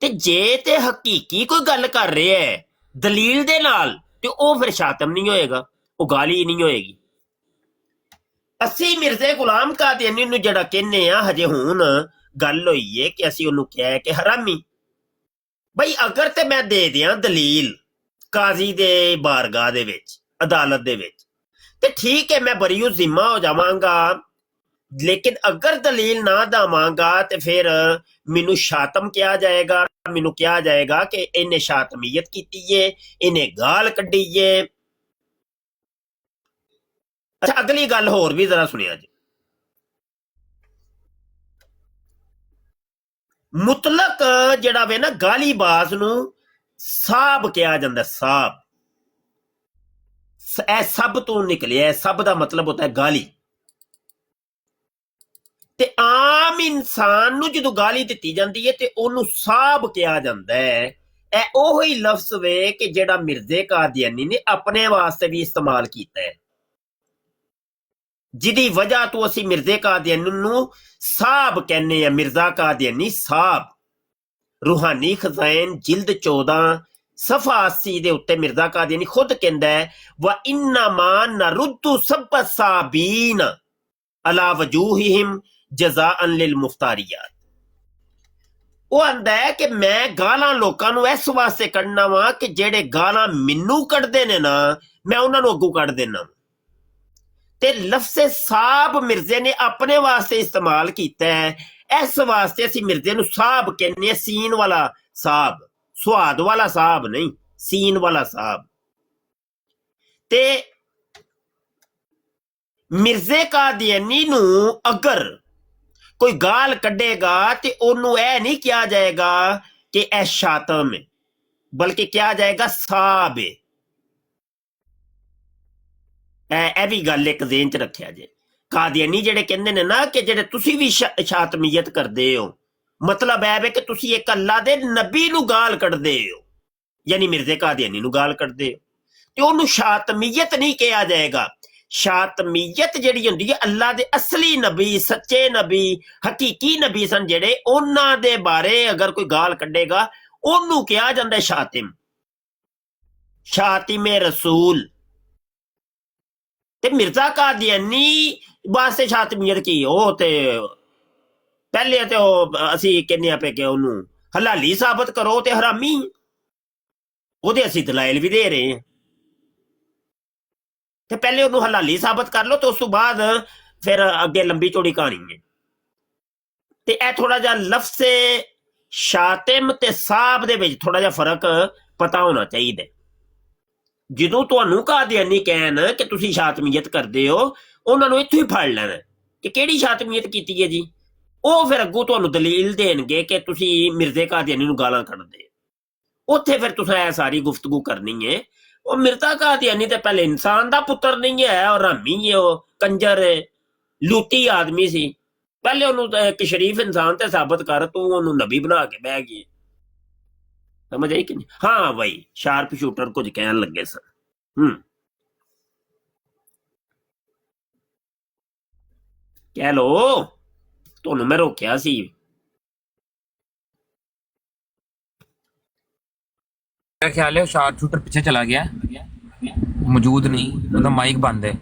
ਤੇ ਜੇ ਤੇ ਹਕੀਕੀ ਕੋਈ ਗੱਲ ਕਰ ਰਿਹਾ ਹੈ ਦਲੀਲ ਦੇ ਨਾਲ, ਤੇ ਉਹ ਫਿਰ ਸ਼ਾਤਮ ਨਹੀਂ ਹੋਏਗਾ, ਉਹ ਗਾਲੀ ਨਹੀਂ ਹੋਏਗੀ। ਅਸੀਂ ਮਿਰਜ਼ੇ ਗੁਲਾਮ ਕਾਦੀਆਨੀ ਨੂੰ ਜਿਹੜਾ ਕਹਿੰਦੇ ਆ, ਹਜੇ ਹੁਣ ਗੱਲ ਹੋਈ ਏ ਕਿ ਅਸੀਂ ਉਹਨੂੰ ਕਿਹਾ ਕਿ ਹਰਾਮੀ। ਬਈ ਅਗਰ ਤੇ ਮੈਂ ਦੇ ਦਿਆਂ ਦਲੀਲ ਕਾਜ਼ੀ ਦੇ ਬਾਰਗਾਹ ਦੇ ਵਿੱਚ, ਅਦਾਲਤ ਦੇ ਵਿੱਚ, ਤੇ ਠੀਕ ਹੈ, ਮੈਂ ਬਰੀਉ ਜ਼ਿੰਮਾ ਹੋ ਜਾਵਾਂਗਾ। ਲੇਕਿਨ ਅਗਰ ਦਲੀਲ ਨਾ ਦਵਾਂਗਾ ਤੇ ਫਿਰ ਮੈਨੂੰ ਸ਼ਾਤਮ ਕਿਹਾ ਜਾਏਗਾ, ਮੈਨੂੰ ਕਿਹਾ ਜਾਏਗਾ ਕਿ ਇਹਨੇ ਸ਼ਾਤਮੀਅਤ ਕੀਤੀ ਏ, ਇਹਨੇ ਗਾਲ ਕੱਢੀ ਏ। ਅੱਛਾ, ਅਗਲੀ ਗੱਲ ਹੋਰ ਵੀ ਜ਼ਰਾ ਸੁਣਿਆ ਜੀ। ਮੁਤਲਕ ਜਿਹੜਾ ਵੇ ਨਾ ਗਾਲੀਬਾਜ਼ ਨੂੰ ਸਾਬ ਕਿਹਾ ਜਾਂਦਾ, ਸਾਬ। ਇਹ ਸਭ ਤੋਂ ਨਿਕਲਿਆ, ਸਭ ਦਾ ਮਤਲਬ ਹੁੰਦਾ ਹੈ ਗਾਲੀ। ਤੇ ਆਮ ਇਨਸਾਨ ਨੂੰ ਜਦੋਂ ਗਾਲੀ ਦਿੱਤੀ ਜਾਂਦੀ ਹੈ ਤੇ ਉਹਨੂੰ ਸਾਬ ਕਿਹਾ ਜਾਂਦਾ ਹੈ। ਇਹ ਉਹੀ ਲਫ਼ਜ਼ ਵੇ ਕਿ ਜਿਹੜਾ ਮਿਰਜ਼ੇ ਕਾਦੀਆਨੀ ਨੇ ਆਪਣੇ ਵਾਸਤੇ ਵੀ ਇਸਤੇਮਾਲ ਕੀਤਾ ਹੈ, ਜਿਹਦੀ ਵਜ੍ਹਾ ਤੋਂ ਅਸੀਂ ਮਿਰਜ਼ੇ ਕਾਦੀਆਨੀ ਨੂੰ ਸਾਬ ਕਹਿੰਦੇ ਆ। ਮਿਰਜ਼ਾ ਕਾਦੀਆਨੀ ਸਾਬ। ਰੂਹਾਨੀ ਖਜ਼ਾਇਨ ਜਿਲਦ 14 ਸਫਾ 80 ਦੇ ਉੱਤੇ ਮਿਰਜ਼ਾ ਕਾਦੀਆਨੀ ਖੁਦ ਕਹਿੰਦਾ ਹੈ व इन्नमा नरुद्दु सब साबीन अला वजूहिहिम जज़ाअन लिल मुफ्तारियात। ਉਹ ਆਂਦਾ ਹੈ ਕਿ ਮੈਂ ਗਾਲਾਂ ਲੋਕਾਂ ਨੂੰ ਇਸ ਵਾਸਤੇ ਕੱਢਣਾ ਵਾ ਕਿ ਜਿਹੜੇ ਗਾਲਾਂ ਮੈਨੂੰ ਕੱਢਦੇ ਨੇ ਨਾ, ਮੈਂ ਉਹਨਾਂ ਨੂੰ ਅੱਗੋਂ ਕੱਢ ਦੇਣਾ। ਤੇ ਲਫ਼ਜ਼ ਸਾਬ ਮਿਰਜ਼ੇ ਨੇ ਆਪਣੇ ਵਾਸਤੇ ਇਸਤੇਮਾਲ ਕੀਤਾ ਹੈ। ਇਸ ਵਾਸਤੇ ਅਸੀਂ ਮਿਰਜ਼ੇ ਨੂੰ ਸਾਬ ਕਹਿੰਦੇ ਹਾਂ, ਸੀਨ ਵਾਲਾ ਸਾਬ, ਸੁਆਦ ਵਾਲਾ ਸਾਬ ਨਹੀਂ, ਸੀਨ ਵਾਲਾ ਸਾਬ। ਤੇ ਮਿਰਜ਼ੇ ਕਾਦੀਆਨੀ ਨੂੰ ਅਗਰ ਕੋਈ ਗਾਲ ਕੱਢੇਗਾ ਤੇ ਉਹਨੂੰ ਇਹ ਨਹੀਂ ਕਿਹਾ ਜਾਏਗਾ ਕਿ ਇਹ ਸ਼ਾਤਮ ਹੈ, ਬਲਕਿ ਕਿਹਾ ਜਾਏਗਾ ਸਾਬ ਹੈ। ਇਹ ਵੀ ਗੱਲ ਇੱਕ ਜ਼ੇਨ ਚ ਰੱਖਿਆ ਜੇ। ਕਾਦੀਆਨੀ ਜਿਹੜੇ ਕਹਿੰਦੇ ਨੇ ਨਾ ਕਿ ਜਿਹੜੇ ਤੁਸੀਂ ਵੀ ਸ਼ਾਤਮੀਅਤ ਕਰਦੇ ਹੋ, ਮਤਲਬ ਇਹ ਵੇ ਕਿ ਤੁਸੀਂ ਇੱਕ ਅੱਲਾ ਦੇ ਨਬੀ ਨੂੰ ਗਾਲ ਕੱਢਦੇ ਹੋ, ਯਾਨੀ ਮਿਰਜ਼ੇ ਕਾਦੀਆਨੀ ਨੂੰ ਗਾਲ ਕੱਢਦੇ ਹੋ, ਤੇ ਉਹਨੂੰ ਸ਼ਾਤਮੀਅਤ ਨਹੀਂ ਕਿਹਾ ਜਾਏਗਾ। ਸ਼ਾਤਮੀਅਤ ਜਿਹੜੀ ਹੁੰਦੀ ਹੈ ਅੱਲਾ ਦੇ ਅਸਲੀ ਨਬੀ, ਸੱਚੇ ਨਬੀ, ਹਕੀਕੀ ਨਬੀ ਸਨ ਜਿਹੜੇ, ਉਹਨਾਂ ਦੇ ਬਾਰੇ ਅਗਰ ਕੋਈ ਗਾਲ ਕੱਢੇਗਾ ਉਹਨੂੰ ਕਿਹਾ ਜਾਂਦਾ ਸ਼ਾਤਿਮ, ਸ਼ਾਤਿਮੇ ਰਸੂਲ। ਤੇ ਮਿਰਜ਼ਾ ਕਾਦੀਆਨੀ ਵਾਸਤੇ ਸ਼ਾਤਮੀਅਤ ਕੀ? ਉਹ ਤੇ ਪਹਿਲੇ ਤੇ ਉਹ ਅਸੀਂ ਕਹਿੰਦੇ ਆ ਪਏ ਕਿ ਉਹਨੂੰ ਹਲਾਲੀ ਸਾਬਤ ਕਰੋ ਤੇ ਹਰਾਮੀ, ਉਹਦੇ ਅਸੀਂ ਦਲਾਇਲ ਵੀ ਦੇ ਰਹੇ ਹਾਂ। ਤੇ ਪਹਿਲੇ ਉਹਨੂੰ ਹਲਾਲੀ ਸਾਬਤ ਕਰ ਲਓ ਤੇ ਉਸ ਤੋਂ ਬਾਅਦ ਫਿਰ ਅੱਗੇ ਲੰਬੀ ਚੌੜੀ ਕਹਾਣੀ ਹੈ। ਤੇ ਇਹ ਥੋੜਾ ਜਿਹਾ ਲਫ਼ਜ਼ ਸ਼ਾਤਿਮ ਤੇ ਸਾਬ ਦੇ ਵਿੱਚ ਥੋੜਾ ਜਿਹਾ ਫਰਕ ਪਤਾ ਹੋਣਾ ਚਾਹੀਦਾ। ਜਦੋਂ ਤੁਹਾਨੂੰ ਕਾਦੀਆਨੀ ਕਹਿਣ ਕਿ ਤੁਸੀਂ ਸ਼ਾਤਮੀਅਤ ਕਰਦੇ ਹੋ, ਉਹਨਾਂ ਨੂੰ ਇੱਥੋਂ ਹੀ ਫੜ ਲੈਣਾ ਕਿ ਕਿਹੜੀ ਸ਼ਾਤਮੀਅਤ ਕੀਤੀ ਹੈ ਜੀ। ਉਹ ਫਿਰ ਅੱਗੋਂ ਤੁਹਾਨੂੰ ਦਲੀਲ ਦੇਣਗੇ ਕਿ ਤੁਸੀਂ ਮਿਰਜ਼ੇ ਕਾਦੀਆਨੀ ਨੂੰ ਗਾਲਾਂ ਕੱਢਦੇ, ਉੱਥੇ ਫਿਰ ਤੁਸੀਂ ਇਹ ਸਾਰੀ ਗੁਫ਼ਤਗੂ ਕਰਨੀ ਹੈ। ਉਹ ਮਿਰਜ਼ਾ ਕਾਦੀਆਨੀ ਤੇ ਪਹਿਲੇ ਇਨਸਾਨ ਦਾ ਪੁੱਤਰ ਨਹੀਂ ਹੈ, ਔਰ ਹਰਾਮੀ ਹੈ, ਉਹ ਕੰਜਰ ਹੈ, ਲੂਤੀ ਆਦਮੀ ਸੀ। ਪਹਿਲੇ ਉਹਨੂੰ ਇੱਕ ਸ਼ਰੀਫ ਇਨਸਾਨ ਤੇ ਸਾਬਤ ਕਰ, ਤੂੰ ਉਹਨੂੰ ਨਬੀ ਬਣਾ ਕੇ ਬਹਿ ਗਈ। ਸਮਝ ਆਈ ਕਿ ਨਹੀਂ? ਹਾਂ ਬਾਈ, ਸ਼ਾਰਪ ਸ਼ੂਟਰ ਕੁਝ ਕਹਿਣ ਲੱਗੇ ਸਨ। ਕਹਿ ਲੋ, ਤੁਹਾਨੂੰ ਮੈਂ ਰੋਕਿਆ ਸੀ। मेरा ख्याल है शार्प शूटर पीछे चला गया, मौजूद नहीं, मतलब माइक बंद है।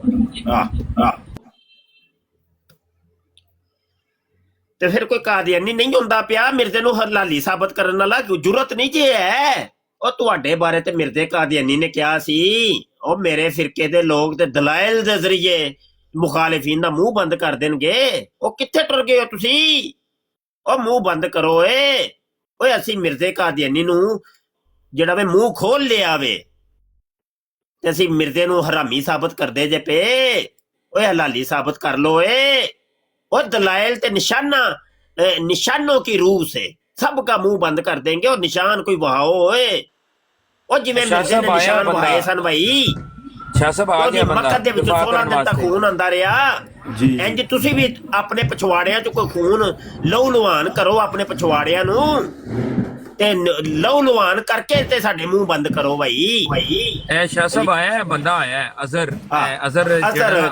ਤੇ ਫਿਰ ਕੋਈ ਕਾਦੀਆਨੀ ਨਹੀਂ ਹੁੰਦਾ ਪਿਆ ਮਿਰਜ਼ੇ ਨੂੰ ਹਲਾਲੀ ਸਾਬਤ ਕਰਨ ਵਾਲਾ? ਜੁਰਤ ਨਹੀਂ ਜੇ ਹੈ। ਉਹ ਤੁਹਾਡੇ ਬਾਰੇ ਤੇ ਮਿਰਜ਼ੇ ਕਾਦੀਆਨੀ ਨੇ ਕਿਹਾ ਸੀ, ਉਹ ਮੇਰੇ ਫਿਰਕੇ ਦੇ ਲੋਕ ਤੇ ਦਲਾਇਲ ਦੇ ਜ਼ਰੀਏ ਮੁਖਾਲਿਫੀਨ ਦਾ ਮੂੰਹ ਬੰਦ ਕਰ ਦੇਣਗੇ। ਉਹ ਕਿੱਥੇ ਟੁਰ ਗਏ ਹੋ ਤੁਸੀਂ? ਉਹ ਮੂੰਹ ਬੰਦ ਕਰੋ ਓਏ। ਅਸੀਂ ਮਿਰਜ਼ੇ ਕਾਦੀਆਨੀ ਨੂੰ ਜਿਹੜਾ ਵੇ ਮੂੰਹ ਖੋਲ ਲਿਆ ਵੇ, ਤੇ ਅਸੀਂ ਮਿਰਜ਼ੇ ਨੂੰ ਹਰਾਮੀ ਸਾਬਤ ਕਰਦੇ ਜੇ ਪੇ। ਓਏ ਹਲਾਲੀ ਸਾਬਤ ਕਰ ਲੋ ਏ। और दलाइल ते निशानों की रूह से सबका मुंह बंद कर देंगे और निशान कोई वहाओ ओए। और जिवें मिर्जे ने निशान वहाए सन भाई, मक्कद दे विच 16 दिन तक खून आंदा रहा। इंज तुसी भी अपने पछवाड़ियां च कोई खून लहू लुहान करो, अपने पछवाड़ियां नू ते लहू लुहान करके ते साडे मुंह बंद करो भाई। ए शाह साहब आया है, बंदा आया है, अजहर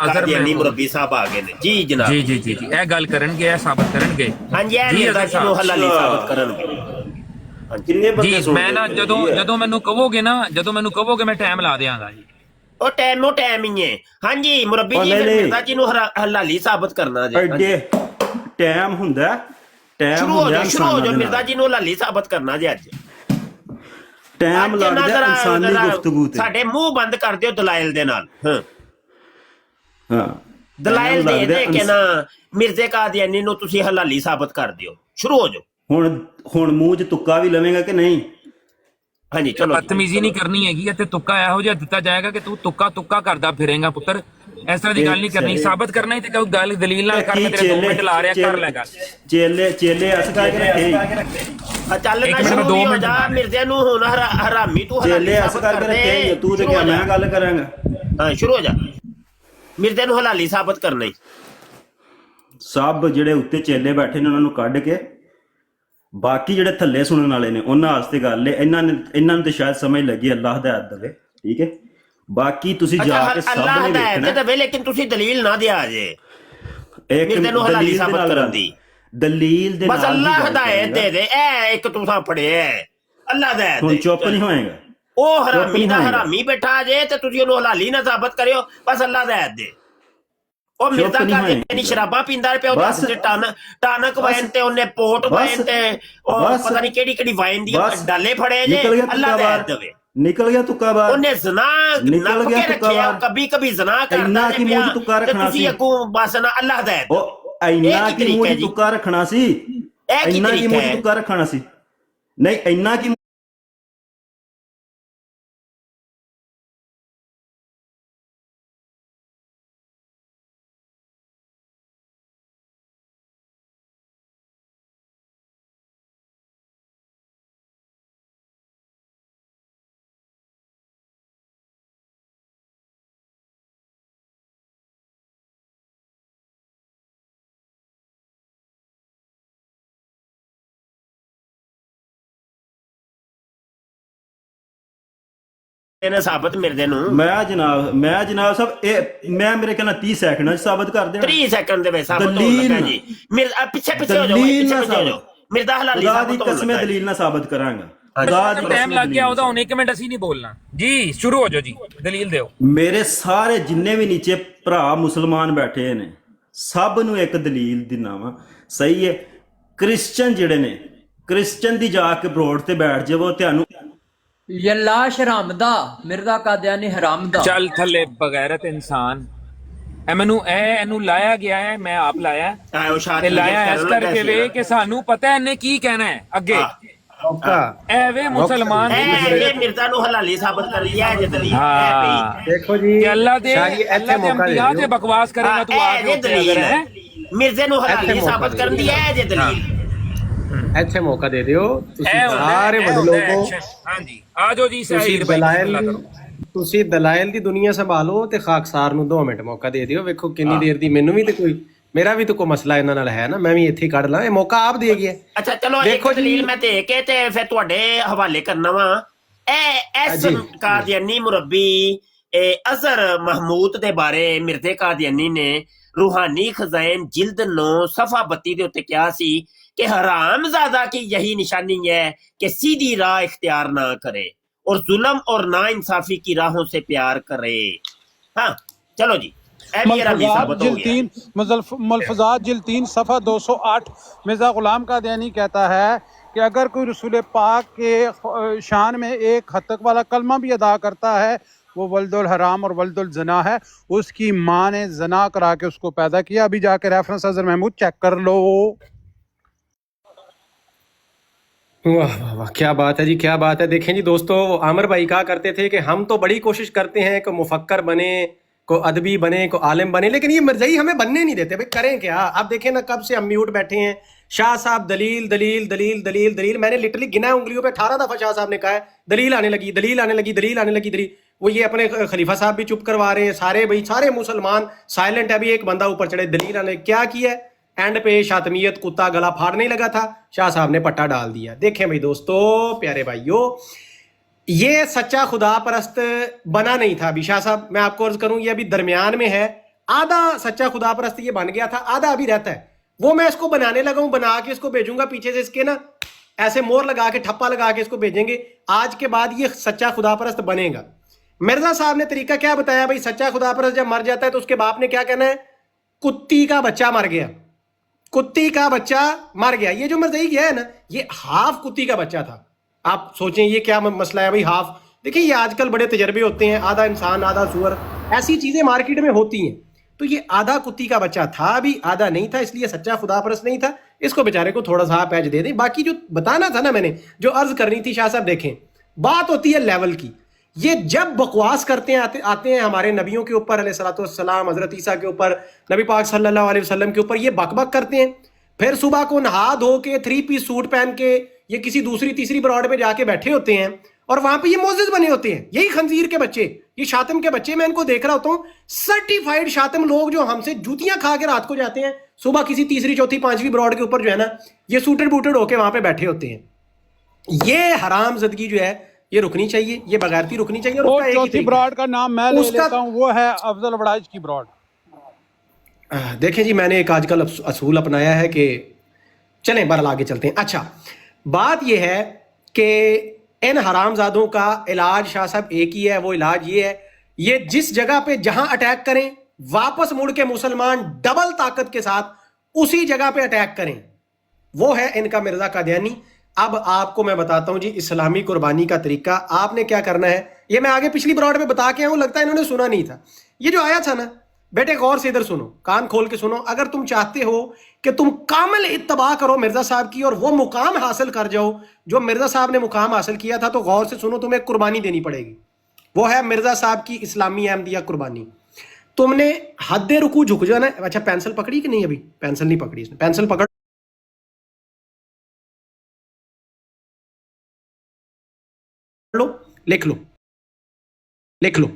कादियानी मुरब्बी साहब आ गए ने जी जनाब। जी जी जी जी ए गल करनगे, ए साबित करनगे। हां जी, ए मिर्जा जी नु हलाली साबित करनगे। किन्ने बंदे जी मैं ना ਜਦੋਂ ਮੈਨੂੰ ਕਹੋਗੇ ਮੈਂ ਟਾਈਮ ਲਾ ਦਿਆਂਗਾ ਜੀ। ਉਹ ਟਾਈਮ ਹੀ ਹੈ। ਹਾਂਜੀ ਮੁਰੱਬੀ ਜੀ, ਮਿਰਜ਼ਾ ਜੀ ਨੂੰ ਹਲਾਲੀ ਸਾਬਤ ਕਰਨਾ ਜੀ। ਐਡੇ ਟਾਈਮ ਹੁੰਦਾ, ਸ਼ੁਰੂ ਹੋ ਜਾ ਮਿਰਜ਼ਾ ਜੀ ਨੂੰ ਹਲਾਲੀ ਸਾਬਤ ਕਰਨਾ ਜੀ। ਅੱਜ ਟਾਈਮ ਲੱਗਦਾ ਇਨਸਾਨੀ ਗੁਫ਼ਤਗੂ ਤੇ। ਸਾਡੇ ਮੂੰਹ ਬੰਦ ਕਰ ਦਿਓ ਦਲਾਇਲ ਦੇ ਨਾਲ। ਹਾਂ ਦਲਾਇਲ ਦੇ ਦੇ ਕੇ ਨਾ ਮਿਰਜ਼ੇ ਕਾਦੀਆਨੀ ਨੂੰ ਤੁਸੀਂ ਹਲਾਲੀ ਸਾਬਤ ਕਰ ਦਿਓ, ਸ਼ੁਰੂ ਹੋ ਜਾਓ। ਹੁਣ ਮੂੰਹ 'ਚ ਤੁੱਕਾ ਵੀ ਲਵੇਂਗਾ ਕਿ ਨਹੀਂ? ਹਾਂਜੀ ਚਲੋ। ਬਦਤਮੀਜ਼ੀ ਨਹੀਂ ਕਰਨੀ ਹੈਗੀ ਤੇ ਤੁੱਕਾ ਇਹੋ ਜਿਹਾ ਦਿੱਤਾ ਜਾਏਗਾ ਕਿ ਤੂੰ ਤੁੱਕਾ ਕਰਦਾ ਫਿਰੇਗਾ ਪੁੱਤਰ। ਇਸ ਤਰ੍ਹਾਂ ਦੀ ਗੱਲ ਨਹੀਂ ਕਰਨੀ, ਸਾਬਤ ਕਰਨਾ ਹੀ ਤੇ ਕੋਈ ਗੱਲ ਦਲੀਲ ਨਾਲ ਕਰ, ਮੈਂ ਤੇਰੇ 2 ਮਿੰਟ ਲਾ ਰਿਹਾ, ਕਰ ਲੈ ਗੱਲ। ਚੇਲੇ ਅਸ ਕਰਕੇ ਰੱਖੇ ਚੱਲ ਨਾ ਸ਼ੁਰੂ ਹੋ ਜਾ। ਮਿਰਜ਼ੇ ਨੂੰ ਹੁਣ ਹਰਾਮੀ ਤੂੰ ਚੇਲੇ ਅਸ ਕਰਕੇ ਰੱਖੇ, ਤੂੰ ਤੇ ਕਿਹਾ ਮੈਂ ਗੱਲ ਕਰਾਂਗਾ। ਹਾਂ ਸ਼ੁਰੂ ਹੋ ਜਾ। ਮਿਰਜ਼ੇ ਨੂੰ ਹਲਾਲੀ ਸਾਬਤ ਕਰਨਾ ਹੀ। ਸਭ ਜਿਹੜੇ ਉੱਤੇ ਚੇਲੇ ਬੈਠੇ ਨੇ ਉਹਨਾਂ ਨੂੰ ਕੱਢ ਕੇ, ਬਾਕੀ ਜਿਹੜੇ ਥੱਲੇ ਸੁਣਨ ਵਾਲੇ ਨੇ ਉਹਨਾਂ ਵਾਸਤੇ ਗੱਲ ਹੈ। ਇਹਨਾਂ ਨੂੰ ਤੇ ਸ਼ਾਇਦ ਸਮਝ ਲੱਗੀ, ਅੱਲਾਹ ਹਦਾਇਤ ਦੇਵੇ, ਠੀਕ ਹੈ। ਬਾਕੀ ਤੁਸੀਂ ਜਾ ਕੇ ਸਭ ਨੇ ਦੇਖਣਾ ਦੇਵੇ, ਲੇਕਿਨ ਤੁਸੀਂ ਦਲੀਲ ਨਾ ਦਿਆ ਜੇ ਇੱਕ ਮਿਰਜ਼ੇ ਨੂੰ ਹਲਾਲੀ ਸਾਬਤ ਕਰਨ ਦੀ। ਦਲੀਲ ਦੇ ਨਾਲ ਬਸ ਅੱਲਾਹ ਹਦਾਇਤ ਦੇ ਦੇ। ਇਹ ਇੱਕ ਤੂੰ ਪੜਿਆ ਅੱਲਾਹ ਹਦਾਇਤ। ਹੁਣ ਚੁੱਪ ਨਹੀਂ ਹੋਏਗਾ। ਉਹ ਹਰਾਮੀ ਦਾ ਹਰਾਮੀ ਬੈਠਾ ਜੇ ਤੇ ਤੁਸੀਂ ਉਹਨੂੰ ਹਲਾਲੀ ਨਾ ਸਾਬਤ ਕਰਿਓ, ਬਸ ਅੱਲਾਹ ਹਦਾਇਤ ਦੇ। ਉਹ ਮਿਰਜ਼ਾ ਕਾਦੀਆਨੀ ਸ਼ਰਾਬਾਂ ਪੀਂਦਾ ਪਿਆ, ਉਹਦੇ ਟਾਨਕ ਵਾਈਨ ਤੇ ਉਹਨੇ ਪੋਟ ਵਾਈਨ ਤੇ ਉਹ ਪਤਾ ਨਹੀਂ ਕਿਹੜੀ ਵਾਈਨ ਦੀ ਡਾਲੇ ਫੜੇ ਜੇ। ਅੱਲਾਹ ਹਦਾਇਤ ਦੇਵੇ। ਨਿਕਲ ਗਿਆ ਤੁੱਕਾ ਬਾਹਰ, ਉਹਨੇ ਜ਼ਨਾ ਨਿਕਲ ਗਿਆ ਤੁੱਕਾ ਬਾਹਰ। ਕभी ਜ਼ਨਾ ਕਰਦਾ ਕੀ ਮੂੰਹ 'ਚ ਤੁੱਕਾ ਰੱਖਣਾ ਸੀ? ਤੁਸੀਂ ਅੱਗੋਂ ਬਸ ਨਾ ਅੱਲਾਹ ਹਦਾਇਤ। ਉਹ ਇੰਨਾ ਕੀ ਮੂੰਹ 'ਚ ਤੁੱਕਾ ਰੱਖਣਾ ਸੀ? ਇੰਨਾ ਕੀ ਮੂੰਹ 'ਚ ਤੁੱਕਾ ਰੱਖਣਾ ਸੀ? ਨਹੀਂ ਇੰਨਾ ਕੀ ਇਹਨੇ ਸਾਬਤ ਮਿਰਜ਼ੇ ਨੂੰ ਮੈਂ ਜਨਾਬ ਸਾਹਿਬ ਇਹ ਮੈਂ ਮੇਰੇ ਖਿਆਲ ਨਾਲ 30 ਸੈਕਿੰਡਾਂ 'ਚ ਸਾਬਤ ਕਰ ਦੇਣਾ। 30 ਸੈਕਿੰਡ ਦੇ ਵਿੱਚ ਸਾਬਤ ਹੋ ਲੱਗਾ ਜੀ। ਮਿਰਜ਼ਾ ਪਿੱਛੇ ਹੋ ਜਾਓ, ਮਿਰਜ਼ਾ ਹਲਾਲੀ ਸਾਬਤ ਦੀ ਕਸਮ ਦਲੀਲ ਨਾਲ ਸਾਬਤ ਕਰਾਂਗਾ। ਟਾਈਮ ਲੱਗ ਗਿਆ ਉਹਦਾ, ਹੁਣ 1 ਮਿੰਟ ਅਸੀਂ ਨਹੀਂ ਬੋਲਣਾ ਜੀ। ਸ਼ੁਰੂ ਹੋ ਜਾਓ ਜੀ, ਦਲੀਲ ਦਿਓ। ਮੇਰੇ ਸਾਰੇ ਜਿੰਨੇ ਵੀ ਨੀਚੇ ਭਰਾ ਮੁਸਲਮਾਨ ਬੈਠੇ ਨੇ ਸਭ ਨੂੰ ਇੱਕ ਦਲੀਲ ਦਿਨਾ ਵਾ, ਸਹੀ ਹੈ। ਕ੍ਰਿਸਚਨ ਜਿਹੜੇ ਨੇ, ਕ੍ਰਿਸਚਨ ਦੀ ਜਾ ਕੇ ਬਰੋਡ ਤੇ ਬੈਠ ਜਾਵੋ, ਤੁਹਾਨੂੰ ਯੱਲਾ ਸ਼ਰਾਮ ਦਾ ਮਿਰਜ਼ਾ ਕਾਦੀਆਨੀ ਹਰਾਮ ਦਾ। ਚੱਲ ਥੱਲੇ ਬਗੈਰਤ ਇਨਸਾਨ। ਇਹਨੂੰ ਲਾਇਆ ਗਿਆ ਹੈ, ਮੈਂ ਆਪ ਲਾਇਆ ਤੇ ਲਾਇਆ ਇਸ ਕਰਕੇ ਵੇ ਕਿ ਸਾਨੂੰ ਪਤਾ ਇਹਨੇ ਕੀ ਕਹਿਣਾ ਹੈ ਅੱਗੇ। ਐਵੇਂ ਮੁਸਲਮਾਨ ਇਹ ਮਿਰਜ਼ਾ ਨੂੰ ਹਲਾਲੀ ਸਾਬਤ ਕਰ ਲਿਆ ਜੇ ਦਲੀਲ। ਹਾਂ ਦੇਖੋ ਜੀ, ਅੱਲਾ ਦੇ ਅੰਬੀਆ ਤੇ ਬਕਵਾਸ ਕਰੇਗਾ ਤੂੰ ਆ ਕੇ ਦਲੀਲ ਹੈ। ਮਿਰਜ਼ੇ ਨੂੰ ਹਲਾਲੀ ਸਾਬਤ ਕਰਨ ਦੀ ਹੈ ਜੇ ਦਲੀਲ। ਇੱਥੇ ਮੌਕਾ ਦੇ ਦਿਓ ਤੁਸੀਂ ਸਾਰੇ ਬਦਲੋ ਕੋ। ਹਾਂਜੀ ਆ ਜਾਓ ਜੀ ਸਾਹੀਰ ਭਾਈ, ਤੁਸੀਂ ਦਲਾਇਲ ਦੀ ਦੁਨੀਆ ਸੰਭਾਲੋ ਤੇ ਖਾਕਸਾਰ ਨੂੰ 2 ਮਿੰਟ ਮੌਕਾ ਦੇ ਦਿਓ। ਵੇਖੋ ਕਿੰਨੀ ਦੇਰ ਦੀ, ਮੈਨੂੰ ਵੀ ਤੇ ਕੋਈ ਮੇਰਾ ਵੀ ਤਾਂ ਕੋਈ ਮਸਲਾ ਇਹਨਾਂ ਨਾਲ ਹੈ ਨਾ, ਮੈਂ ਵੀ ਇੱਥੇ ਕੱਢ ਲਾਂ। ਇਹ ਮੌਕਾ ਆਪ ਦੇ ਗਿਆ। ਅੱਛਾ ਚਲੋ ਦੇਖੋ ਦਲੀਲ ਮੈਂ ਦੇ ਕੇ ਤੇ ਫਿਰ ਤੁਹਾਡੇ ਹਵਾਲੇ ਕਰਨਾ ਵਾ। ਐਸ ਕਾਦੀਆਨੀ ਮੁਰੱਬੀ ਅਜ਼ਹਰ ਮਹਿਮੂਦ ਦੇ ਬਾਰੇ ਮਿਰਜ਼ੇ ਕਾਦੀਆਨੀ ਨੇ रूहानी खजाइन जिल्द 9 सफा 32 ਦੇ ਉੱਤੇ ਕਿਹਾ ਸੀ कि हरामजादा की यही निशानी है कि सीधी राह इख्तियार ना करे और जुल्म और नाइंसाफी की राहों से प्यार करे। हाँ चलो जी, मलफूजात जिल्द 3 सफ़ा 208 मिर्ज़ा ग़ुलाम कादियानी कहता है कि अगर कोई रसूल पाक के शान में एक हद तक वाला कलमा भी अदा करता है वो वल्दुल हराम और वल्दुल जना है। उसकी माँ ने जना करा के उसको पैदा किया। अभी जाके रेफरेंस अज़हर महमूद चेक कर लो। वाह वाह वाह, क्या बात है जी, क्या बात है। देखें जी दोस्तों, आमिर भाई कहा करते थे कि हम तो बड़ी कोशिश करते हैं कि मुफक्कर बने, को अदबी बने, को आलिम बने, लेकिन ये मिर्ज़ाई हमें बनने नहीं देते। भाई करें क्या? अब देखें ना, कब से हम म्यूट बैठे हैं। शाह साहब दलील दलील दलील दलील दलील, मैंने लिटरली गिना उंगलियों पे 18 दफा शाह साहब ने कहा है दलील आने लगी, दलील आने लगी, दलील आने लगी, दलील। वो ये अपने खलीफा साहब भी चुप करवा रहे हैं, सारे भाई सारे मुसलमान साइलेंट है। अभी एक बंदा ऊपर चढ़े, दलील आने क्या किया है? एंड पे शातमियत कुत्ता गला फाड़ने लगा था, शाह साहब ने पट्टा डाल दिया। देखें भाई दोस्तों, प्यारे भाइयों, ये सच्चा खुदा परस्त बना नहीं था अभी शाह साहब। मैं आपको अर्ज करूं, ये अभी दरमियान में है। आधा सच्चा खुदा परस्त ये बन गया था, आधा अभी रहता है। वो मैं इसको बनाने लगा हूं, बना के इसको भेजूंगा पीछे से इसके ना ऐसे मोर लगा के, ठप्पा लगा के इसको भेजेंगे। आज के बाद ये सच्चा खुदा परस्त बनेगा। मिर्जा साहब ने तरीका क्या बताया भाई? सच्चा खुदा परस्त जब मर जाता है तो उसके बाप ने क्या कहना है? कुत्ती का बच्चा मर गया, कुत्ती का बच्चा मर गया। ये जो मर्ज़ई गया है ना, ये हाफ कुत्ती का बच्चा था। आप सोचें ये क्या मसला है भाई, हाफ। देखिए ये आजकल बड़े तजर्बे होते हैं, आधा इंसान आधा सूअर, ऐसी चीजें मार्केट में होती हैं। تو یہ آدھا کتی کا بچہ تھا بھی، آدھا نہیں تھا، اس لیے سچا خدا پرست نہیں تھا. اس کو بیچارے کو تھوڑا سا پیج دے دیں. باقی جو بتانا تھا نا میں نے، جو عرض کرنی تھی، شاہ صاحب دیکھیں بات ہوتی ہے لیول کی. یہ جب بکواس کرتے ہیں آتے ہیں ہمارے نبیوں کے اوپر علیہ الصلوۃ والسلام، حضرت عیسیٰ کے اوپر، نبی پاک صلی اللہ علیہ وسلم کے اوپر، یہ بک بک کرتے ہیں. پھر صبح کو نہا دھو کے 3 پیس سوٹ پہن کے یہ کسی دوسری تیسری براڈ پہ جا کے بیٹھے ہوتے ہیں اور وہاں پہ یہ معزز بنے ہوتے ہیں. یہی خنزیر کے بچے، یہ شاتم کے بچے، میں ان کو دیکھ رہا ہوتا ہوں، سرٹیفائیڈ شاتم لوگ جو ہم سے جوتیاں کھا کے رات کو جاتے ہیں، صبح کسی تیسری چوتھی پانچویں براڈ کے اوپر جو ہے نا یہ سوٹڈ بوٹڈ ہو کے وہاں پہ بیٹھے ہوتے ہیں. یہ حرام زدگی جو ہے یہ رکنی چاہیے، یہ بغیرتی رکنی چاہیے. اور اس اور کا ایک ہی چوتھی طریقہ براڈ کا نام میں ہے، لے اس کا لیتا ہوں، وہ ہے افضل بڑائج کی براڈ. دیکھیں جی، میں نے ایک آج کل اصول اپنایا ہے کہ چلیں بہرحال آگے چلتے ہیں. اچھا بات یہ ہے کہ ان حرام زادوں کا علاج شاہ صاحب ایک ہی ہے. وہ علاج یہ ہے، یہ جس جگہ پہ جہاں اٹیک کریں واپس مڑ کے مسلمان ڈبل طاقت کے ساتھ اسی جگہ پہ اٹیک کریں. وہ ہے ان کا مرزا قادیانی. اب آپ کو میں بتاتا ہوں جی اسلامی قربانی کا طریقہ. آپ نے کیا کرنا ہے، یہ میں آگے پچھلی براڈ میں بتا کے ہوں، لگتا ہے انہوں نے سنا نہیں تھا. یہ جو آیا تھا نا بیٹے، غور سے ادھر سنو، کان کھول کے سنو. اگر تم چاہتے ہو کہ تم کامل اتباع کرو مرزا صاحب کی اور وہ مقام حاصل کر جاؤ جو مرزا صاحب نے مقام حاصل کیا تھا، تو غور سے سنو، تمہیں ایک قربانی دینی پڑے گی. وہ ہے مرزا صاحب کی اسلامی احمدیہ قربانی. تم نے حد رکوع جھک جانا ہے. اچھا پینسل پکڑی کہ نہیں؟ ابھی پینسل نہیں پکڑی اس نے. پینسل پکڑ لو، لکھ لو، لکھ لو.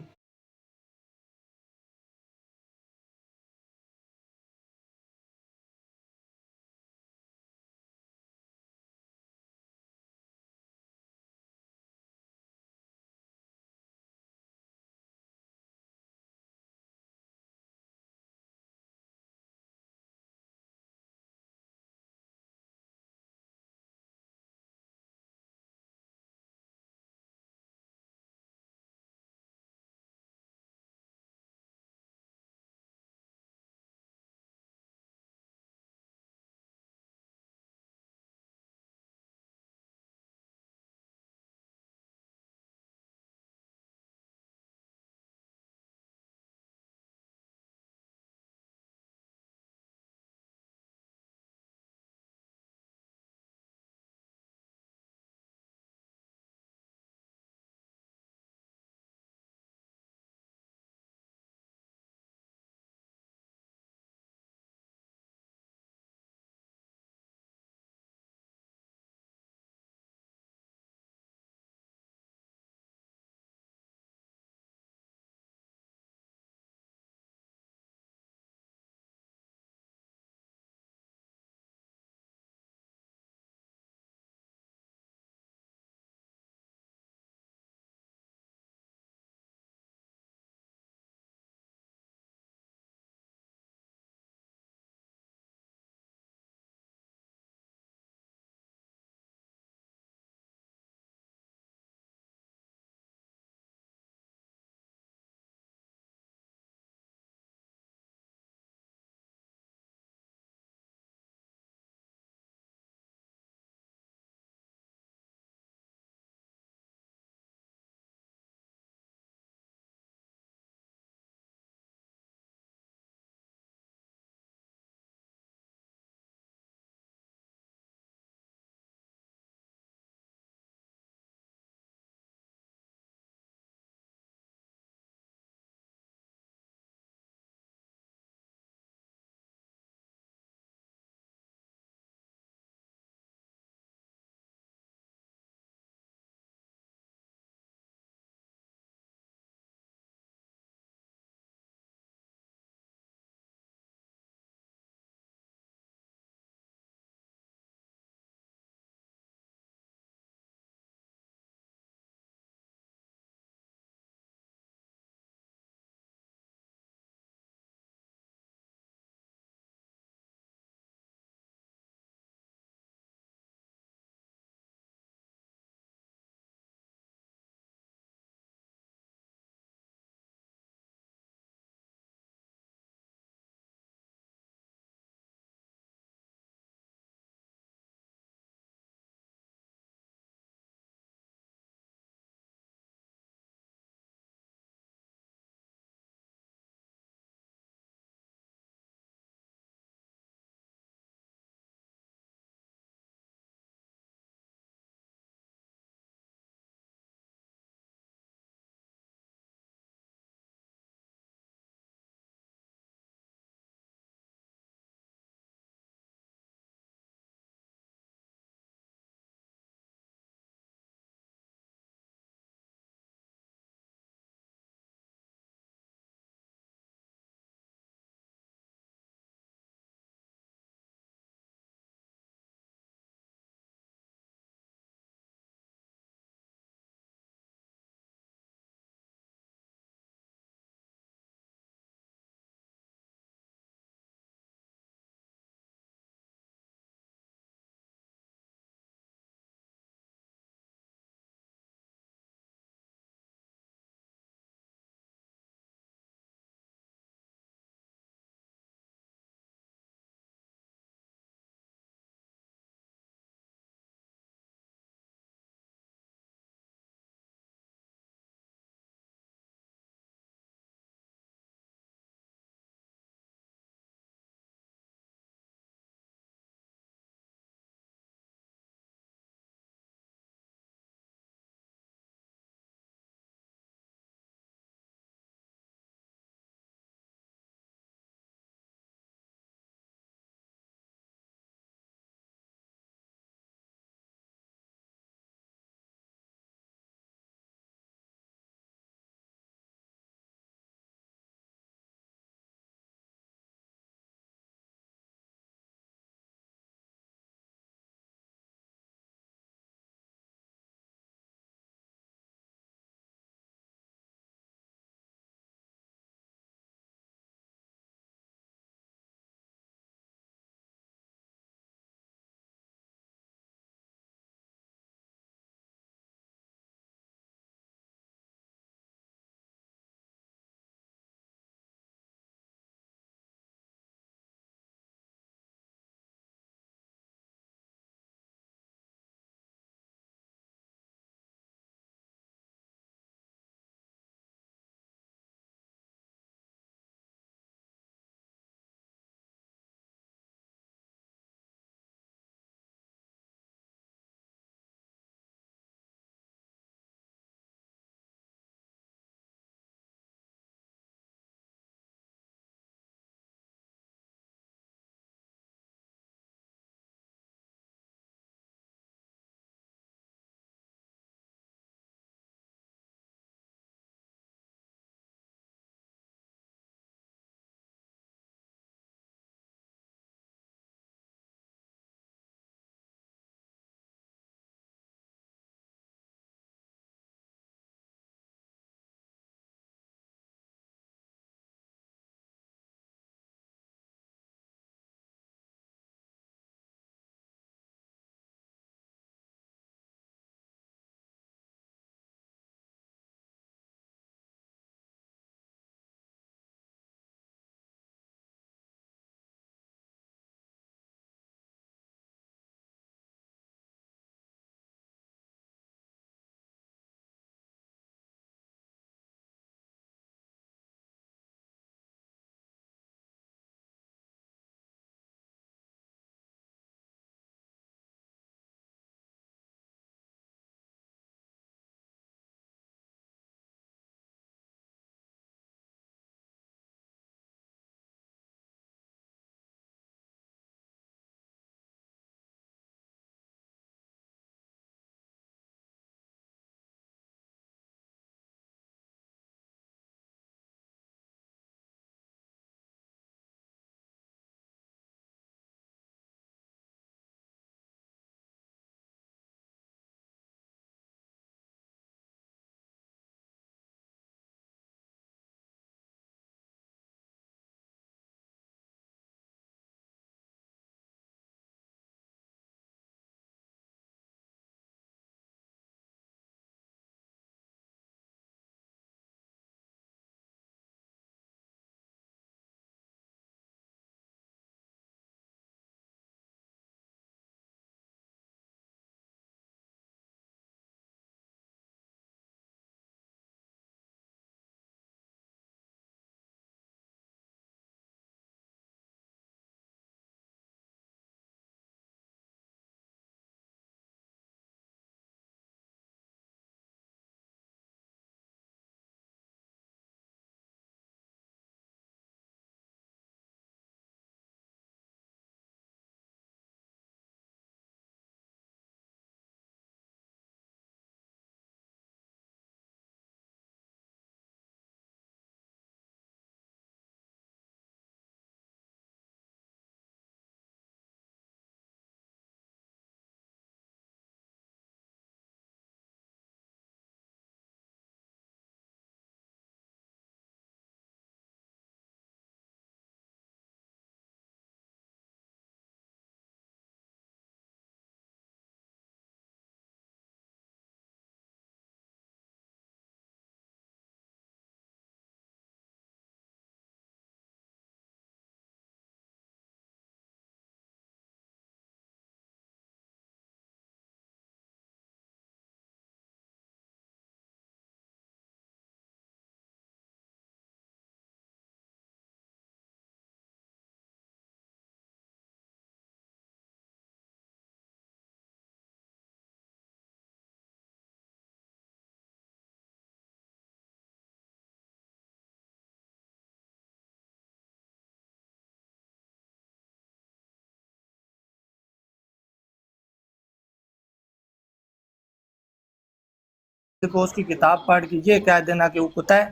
کو اس کی کتاب پڑھ کے یہ کہہ دینا کہ وہ کتا ہے،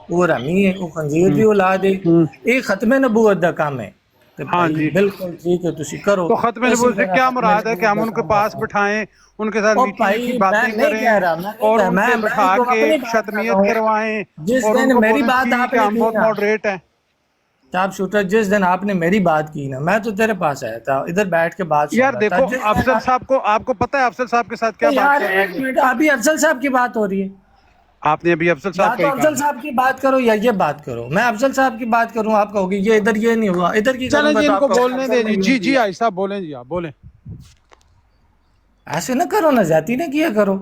وہ رمی ہے، وہ خنزیر دی اولاد ہے، یہ ختم نبوت دا کام ہے۔ ہاں جی بالکل ٹھیک ہے، تسی کرو۔ تو ختم نبوت سے کیا مراد ہے کہ ہم ان کے پاس بٹھائیں، ان کے ساتھ میٹھی میٹھی باتیں کریں اور ان سے بٹھا کے شتمیت کروائیں اور ان کو بولیں کہ ہم بہت ماڈریٹ ہیں؟ ٹاپ شوٹر، جس دن آپ نے میری بات کی نا، میں تو تیرے پاس آیا تھا ادھر بیٹھ کے بات یار دیکھو افضل صاحب کو، آپ کو پتہ ہے افضل صاحب کے ساتھ کیا بات کر رہے ایک منٹ، ابھی افضل صاحب کی بات ہو رہی ہے، آپ نے ابھی افضل یا صاحب تو کا افضل صاحب کی بات کرو یا یہ بات کرو۔ میں افضل صاحب کی بات کروں، آپ کہو گے یہ ادھر یہ نہیں ہوا، ادھر کی چلیں جی ان کو بولنے دیں جی۔ جی جی آئی صاحب بولیں جی، آپ بولیں۔ ایسے نہ کرو نا، زیادتی نہ کیا کرو،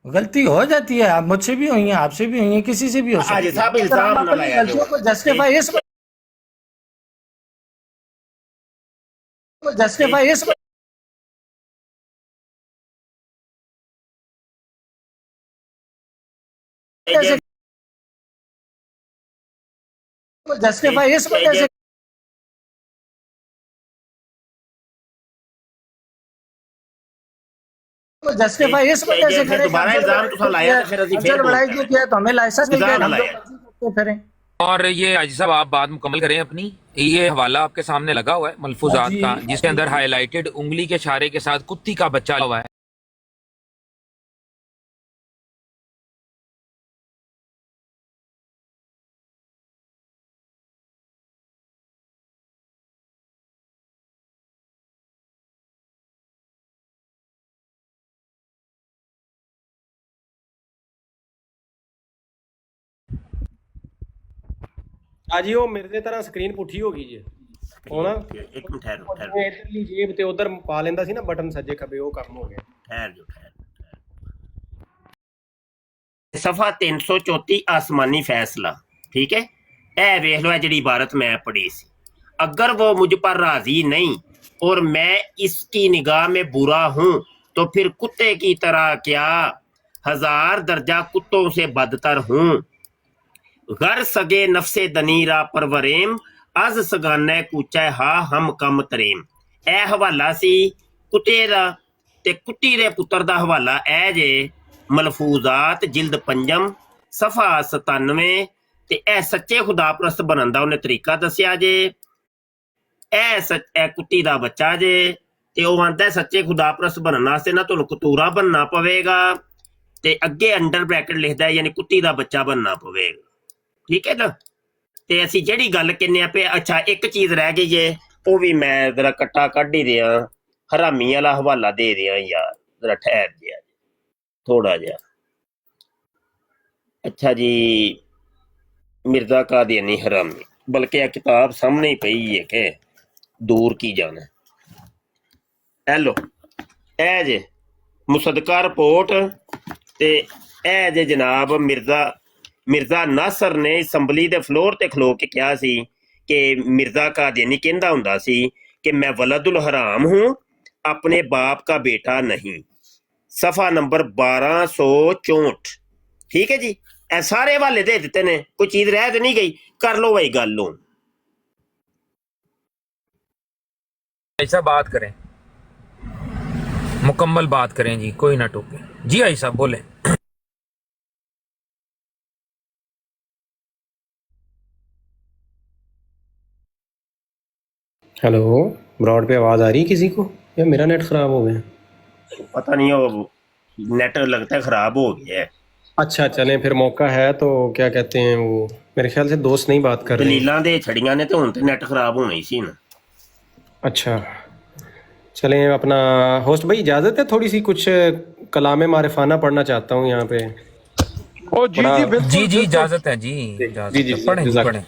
غلطی ہو جاتی ہے، آپ مجھ سے بھی ہوئی ہیں، آپ سے بھی ہوئی ہیں، کسی سے بھی ہو سکتی ہے۔ صاحب الزام نہ لایا کرو۔ غلطیوں کو جسٹیفائی اس وجہ سے جسٹیفائی اس وجہ سے کرے دوبارہ الزام تو لایا تو پھر اسی پھر لڑائی جو کیا تو ہمیں لائسنس نہیں دیا، ہم تو پھریں۔ اور یہ حاجی صاحب آپ بات مکمل کریں اپنی۔ یہ حوالہ آپ کے سامنے لگا ہوا ہے ملفوظات کا، جس کے اندر ہائی لائٹڈ انگلی کے اشارے کے ساتھ کتی کا بچہ ہوا ہے۔ جی وہ میرے طرح سکرین پٹھی ہو گئی جی ہونا، ایک منٹ ٹھہرو ادھرلی جیب تے ادھر پا لیندا سی نا بٹن سجے کھبے، وہ کم ہو گیا۔ ٹھہر جو صفحہ 334 آسمانی فیصلہ، ٹھیک ہے، اے ویکھ لو جڑی عبارت میں پڑھی سی، اگر وہ مجھ پر راضی نہیں اور میں اس کی نگاہ میں برا ہوں تو پھر کتے کی طرح کیا 1000 درجہ کتوں سے بدتر ہوں۔ غر سگے نفس دنی را پروریم از سگانے کوچے ہا ہم کم تریم۔ اے حوالہ سی کتے دا تے کٹی دے پتر دا حوالہ اے جے ملفوظات جلد 5 صفحہ 97 تے اے سچے خدا پرست بنن دا انہیں طریقہ دسیا جے۔ اے کٹی دا بچہ جے تے او آندا ہے سچے خدا پرست بنن واسطے نہ تانوں کتورا بننا پوے گا تے اگے انڈر بریکٹ لکھدا ہے یعنی کٹی دا بچہ بننا پوے گا، ٹھیک ہے نا۔ تے اسی جڑی گل کہنے پہ، اچھا ایک چیز رہ گئی ہے، وہ بھی میں ذرا کٹا کڈ ہی دیا، حرامی والا حوالہ دے دیا یار، ذرا ٹھہر دیا تھوڑا جہا۔ اچھا جی، مرزا قادیانی حرامی، بلکہ یہ کتاب سامنے ہی پئی ہے کہ دور کی جانا۔ ایلو اے جے مصدقہ رپورٹ تے اے جے جناب مرزا ناصر نے اسمبلی دے فلور تے کھلو کے کیا سی کہ مرزا قادیانی کہندا ہوندا سی کہ میں ولد الحرام ہوں، اپنے باپ کا بیٹا نہیں، صفحہ نمبر 1264، ٹھیک ہے جی۔ اے سارے حوالے دے دیتے نے، کوئی چیز رہ تو نہیں گئی، کر لو وہی گل لو۔ ایسا بات کریں، مکمل بات کریں جی، کوئی نہ ٹوکے جی۔ آئی صاحب بولیں۔ ہیلو، براڈ پہ آواز آ رہی ہے کسی کو یا میرا نیٹ خراب ہو گیا؟ پتہ نہیں وہ نیٹ لگتا ہے خراب ہو گیا ہے۔ اچھا چلیں پھر موقع ہے تو کیا کہتے ہیں، وہ میرے خیال سے دوست نہیں بات کر رہے ہیں۔ دلیلاں دے چھڑیاں نے تو ہن تے نیٹ خراب ہونا ہی سی نا۔ اچھا چلیں، اپنا ہوسٹ بھائی اجازت ہے تھوڑی سی کچھ کلام معرفانہ پڑھنا چاہتا ہوں یہاں پہ؟ او جی جی بالکل جی جی اجازت ہے جی، اجازت ہے، پڑھیں جی پڑھیں،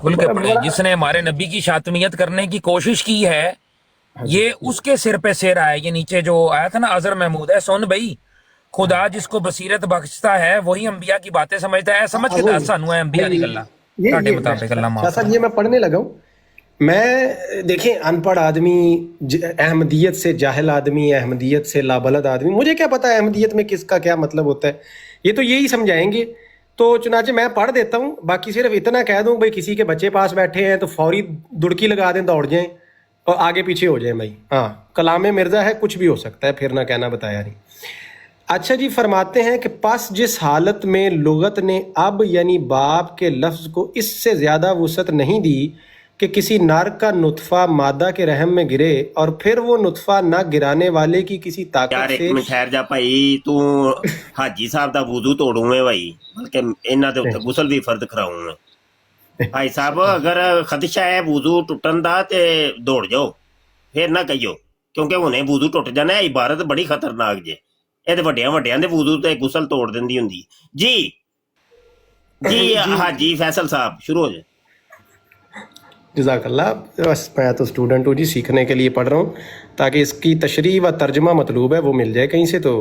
کھل کے پڑھیں۔ جس نے ہمارے نبی کی شاتمیت کرنے کی کوشش کی ہے یہ اس کے سر پہ سیر آئے۔ یہ نیچے جو آیا تھا نا اظہر محمود ہے، سن بھائی، خدا جس کو بصیرت بخشتا ہے وہی انبیاء کی باتیں سمجھتا ہے، سمجھ کے دس سانو ہے انبیاء دی گلاں تہاڈے مطابق اللہ معاف صاحب یہ میں پڑھنے لگا ہوں۔ میں دیکھیں ان پڑھ آدمی، احمدیت سے جاہل آدمی، احمدیت سے لابلد آدمی، مجھے کیا پتا ہے احمدیت میں کس کا کیا مطلب ہوتا ہے، یہ تو یہی سمجھائیں گے۔ تو چنانچہ میں پڑھ دیتا ہوں، باقی صرف اتنا کہہ دوں بھائی کسی کے بچے پاس بیٹھے ہیں تو فوری دڑکی لگا دیں، دوڑ جائیں اور آگے پیچھے ہو جائیں بھائی۔ ہاں کلام مرزا ہے، کچھ بھی ہو سکتا ہے، پھر نہ کہنا بتایا نہیں۔ अच्छा जी, फरमाते हैं कि पस जिस हालत में लुगत ने अब यानी बाप के लफ्ज़ को इससे ज़्यादा वुसअत नहीं दी कि किसी नर का नुतफ़ा मादा के रहम में गिरे और फिर वो नुतफ़ा ना गिराने वाले की किसी यार ताकत एक से। ਮਿੰਟ ਠਹਿਰ ਜਾ ਭਾਈ, ਤੂੰ ਹਾਜੀ ਸਾਹਿਬ ਦਾ ਵੁਜ਼ੂ ਤੋੜੂ ਹੈ ਭਾਈ, ਬਲਕਿ ਇਹਨਾਂ ਦੇ ਉੱਤੇ ਗੁਸਲ ਵੀ ਫਰਜ਼ ਕਰਾਉਂ ਮੈਂ। ਭਾਈ ਸਾਹਿਬ ਅਗਰ ਖਦਸ਼ਾ ਹੈ ਵੁਜ਼ੂ ਟੁੱਟਣ ਦਾ ਤੇ ਦੌੜ ਜਾਓ, ਫਿਰ ਨਾ ਕਹੀਓ, ਕਿਉਂਕਿ ਹੁਣੇ ਵੁਜ਼ੂ ਟੁੱਟ ਜਾਣਾ। ਇਹ ਇਬਾਰਤ ਬੜੀ ਖਤਰਨਾਕ ਜੇ, ਇਹ ਤੇ ਵੱਡਿਆਂ ਵੱਡਿਆਂ ਦੇ ਵੁਜ਼ੂ ਤੇ ਗੁਸਲ ਤੋੜ ਦਿੰਦੀ ਹੁੰਦੀ ਜੀ। ਜੀ ਹਾਜੀ फैसल साहब शुरू हो जाए। जज़ाकल्लाह। बस मैं तो स्टूडेंट हूँ जी, सीखने के लिए पढ़ रहा हूँ, ताकि इसकी तशरीह व तर्जमा मतलूब है वो मिल जाए कहीं से, तो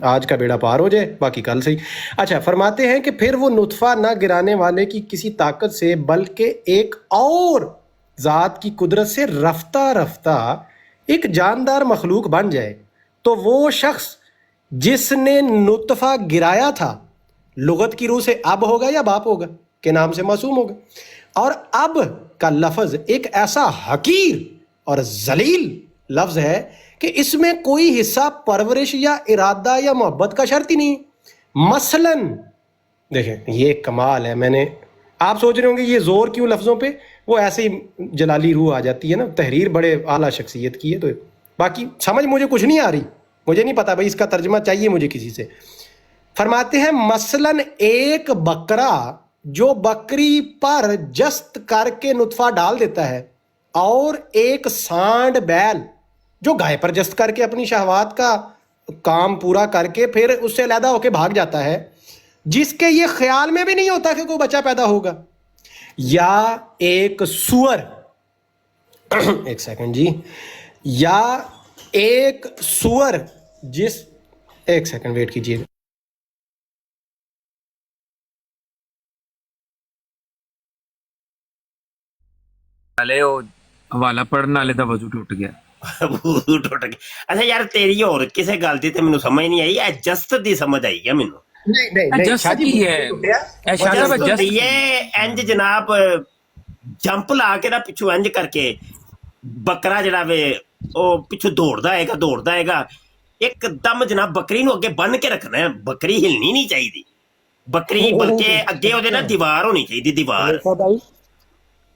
आज का बेड़ा पार हो जाए, बाकी कल सही। अच्छा, फरमाते हैं कि फिर वो नुतफ़ा ना गिराने वाले की किसी ताकत से बल्कि एक और ज़ात की कुदरत से रफ्ता रफ्ता एक जानदार मखलूक बन जाए, तो वो शख्स जिसने नुतफ़ा गिराया था लुगत की रूह से अब होगा या बाप होगा के नाम से मासूम होगा। और अब का लफ्ज़ एक ऐसा हकीर और जलील लफ्ज़ है कि इसमें कोई हिस्सा परवरिश या इरादा या मोहब्बत का शर्त ही नहीं। मसलन देखें, ये कमाल है। मैंने, आप सोच रहे होंगे ये ज़ोर क्यों लफ्ज़ों पे, वो ऐसे ही जलाली रूह आ जाती है ना, तहरीर बड़े आला शख्सियत की है, तो बाकी समझ मुझे कुछ नहीं आ रही, मुझे नहीं पता भाई, इसका तर्जमा चाहिए मुझे किसी से। फरमाते हैं मसलन एक बकरा जो बकरी पर जस्त करके नुतफ़ा डाल देता है, और एक सांड बैल जो गाय पर जस्त करके अपनी शहवात का काम पूरा करके फिर उससे अलहदा होकर भाग जाता है, जिसके ये ख्याल में भी नहीं होता कि कोई बच्चा पैदा होगा। या एक सुअर एक सेकंड जी, या एक सुअर जिस, एक सेकंड वेट कीजिएगा। ਵਾਲੇ ਉਹ ਹਵਾਲਾ ਪੜਨ ਵਾਲੇ ਦਾ ਵਜ਼ੂ ਟੁੱਟ ਗਿਆ। ਵੁਜ਼ੂ ਟੁੱਟ ਗਿਆ। ਅੱਛਾ ਯਾਰ, ਤੇਰੀ ਹੋਰ ਕਿਸੇ ਗੱਲ ਦੀ ਤੇ ਮੈਨੂੰ ਸਮਝ ਨਹੀਂ ਆਈ, ਇਹ ਜਸਤ ਦੀ ਸਮਝ ਆਈ ਹੈ ਮੈਨੂੰ। नहीं ਜਸਟ ਕੀ ਹੈ ਇਹ ਸ਼ਾਹਜ਼ਾਦਾ ਜਸਟ ਇਹ ਇੰਜ ਜਨਾਬ ਜੰਪ ਲਾ ਕੇ ਨਾ ਪਿੱਛੋਂ ਇੰਜ ਕਰਕੇ ਬੱਕਰਾ ਜਿਹੜਾ ਵੇ ਉਹ ਪਿੱਛੋਂ ਦੌੜਦਾ ਹੈਗਾ ਇੱਕਦਮ ਜਨਾਬ ਬੱਕਰੀ ਨੂੰ ਅੱਗੇ ਬੰਨ ਕੇ ਰੱਖਣਾ ਹੈ, ਬੱਕਰੀ ਹਿਲਣੀ ਨਹੀਂ ਚਾਹੀਦੀ ਬੱਕਰੀ, ਬਲਕਿ ਅੱਗੇ ਉਹਦੇ ਨਾਲ ਦੀਵਾਰ ਹੋਣੀ ਚਾਹੀਦੀ, ਦੀਵਾਰ।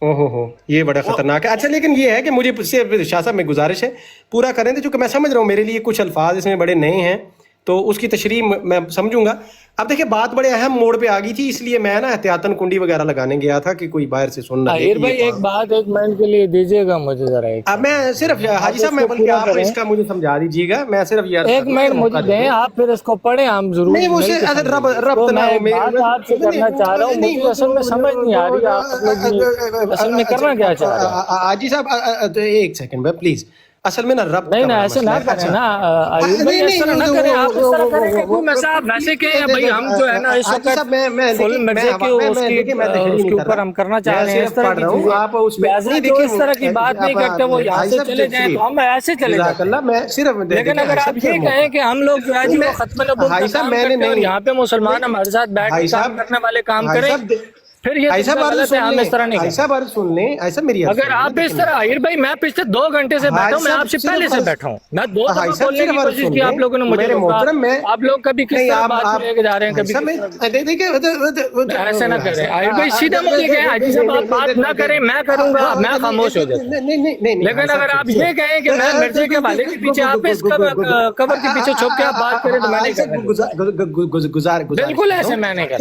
ओहो हो, ये बड़ा खतरनाक है। अच्छा, लेकिन ये है कि मुझे उससे शाह साहब में गुजारिश है पूरा करें, तो चूंकि मैं समझ रहा हूँ मेरे लिए कुछ अल्फाज इसमें बड़े नए हैं, तो उसकी तशरीह मैं समझूंगा। अब देखिए, बात बड़े अहम मोड़ पे आ गई थी, इसलिए मैं ना एहतियातन कुंडी वगैरह लगाने गया था कि कोई बाहर से सुन ना ले। भाई एक बात एक मिनट के लिए दीजिएगा मुझे जरा। अब मैं सिर्फ हाजी साहब, मैं बल्कि आप इसका मुझे समझा दीजिएगा, मैं सिर्फ यार एक मिनट मुझे दें, आप फिर इसको पढ़ें, हम जरूर नहीं, वो रब ना हो, मैं आपसे करना चाह रहा हूँ, मुझे असल में समझ नहीं आ रही आप लोग असल में करना क्या चाह रहे हैं। हाजी साहब एक सेकंड में प्लीज, असल में ना रब नहीं ना ऐसे ना करें ना, ऐसा ना करें आप, इस तरह करें कि मैं साहब वैसे के भाई हम जो है ना इस वक्त फुल मिर्जे के उसके ऊपर हम करना चाह रहे हैं, इस तरह की चीजें आप उस पे नहीं देखिए, इस तरह की बात नहीं करते, वो यहाँ से चले जाएं तो हम ऐसे चले जाते। मैं सिर्फ, लेकिन अगर आप ये कहें कि हम लोग जो है जी वो खत्म नबूवत का काम करते हैं और यहाँ पे मुसलमान हमारे साथ बैठ के काम करने वाले काम करें, फिर ये ऐसा गलत है, हम इस तरह नहीं ऐसा बात सुन लें, ऐसा मेरी अगर आप इस तरह आहिर भाई, मैं पिछले 2 घंटे से बैठा हूँ, मैं आपसे पहले से बैठा हूँ, मैं 2 दफा बोलने की कोशिश की, आप लोगों ने मुझे रोका। आप लोग कभी किस तरह बात लेके जा रहे हैं, कभी ऐसे ना करें आहिर भाई, सीधा मुझे कहें हाजी साहब आप बात ना करें, मैं करूंगा, मैं खामोश हो जाऊंगा। लेकिन अगर आप ये कहें कि मैं मिर्जे के वाले के पीछे, आप इस कवर के पीछे छुप के आप बात करें, तो मैं नहीं करूंगा, बिल्कुल ऐसे मैं नहीं कर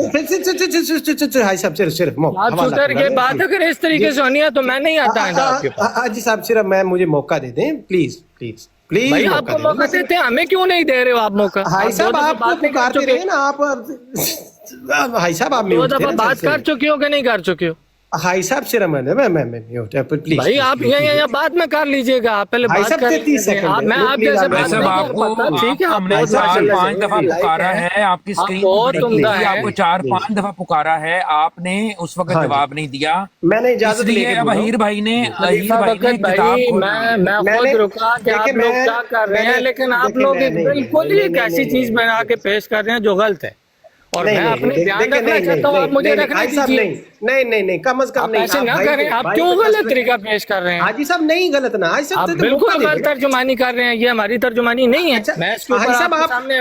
सर ये बात अगर इस तरीके से होनी है तो मैं नहीं आता है आपके पास। हाजी साहब सिर्फ मैं, मुझे मौका दे दें प्लीज प्लीज प्लीज। भाई आपको मौका देते हैं, हमें क्यों नहीं दे रहे हो आप मौका? हाई साहब आप पुकारते रहे ना, आप हाई साहब आप 2 दफा बात कर चुके हो कि नहीं कर चुके हो? हाई साहब सिर्फ मैं प्लीज भाई आप यहाँ बात में कर लीजिएगा, आप पहले बात कर लीजिए, मैं आप जैसे बात नहीं कर पाता, ठीक है? हमने 4-5 दफा पुकारा है, आपकी स्क्रीन आपको 4-5 दफा पुकारा है, आपने उस वक्त जवाब नहीं दिया। मैंने इजाजत ली है, अहीर भाई ने भाई मैं खुद रुका कि आप लोग क्या कर रहे हैं, लेकिन आप लोग बिल्कुल ही एक ऐसी चीज बना के पेश कर रहे हैं जो गलत है, और मैं अपने ध्यान रखना चाहता हूँ, आप मुझे रखना दीजिए। नहीं नहीं नहीं, कम अज कम आप नहीं। ऐसे ना भाई- करें, आप भाई क्यों को गलत ट्रस्ट तरीका पेश कर रहे हैं? हाजी साहब नहीं गलत ना, हाजी आप साहब बिल्कुल गलत तर्जुमानी कर रहे हैं, ये हमारी तर्जुमानी नहीं है। अच्छा, मैं इसके ऊपर हाजी साहब,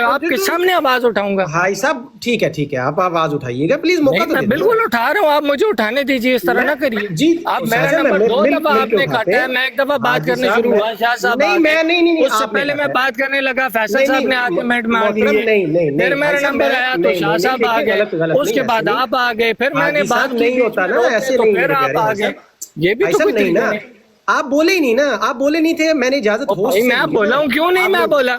आपके सामने आवाज उठाऊंगा। भाई साहब ठीक है, आप आवाज उठाइएगा प्लीज, मौका तो मैं दे बिल्कुल उठा रहा हूँ, आप मुझे उठाने दीजिए, इस तरह ना करिए जी। आप मेरा नंबर 2 दफा आपने काटा है, मैं एक दफा बात करने शुरू हुआ, शाह साहब नहीं मैं नहीं उससे पहले मैं बात करने लगा, फैसल साहब ने आके मिनट मार नहीं दिए, नहीं फिर मेरा नंबर आया तो शाह साहब आ गए, उसके बाद आप आ गए, फिर मैंने बात नहीं होता ना ऐसे, तो नहीं फिर आप आ गए। ये भी तो ऐसा कोई नहीं ना, तरीका नहीं। आप बोले ही नहीं ना, आप बोले नहीं थे, मैंने इजाजत भाई मैं बोला हूँ, क्यों नहीं मैं बोला?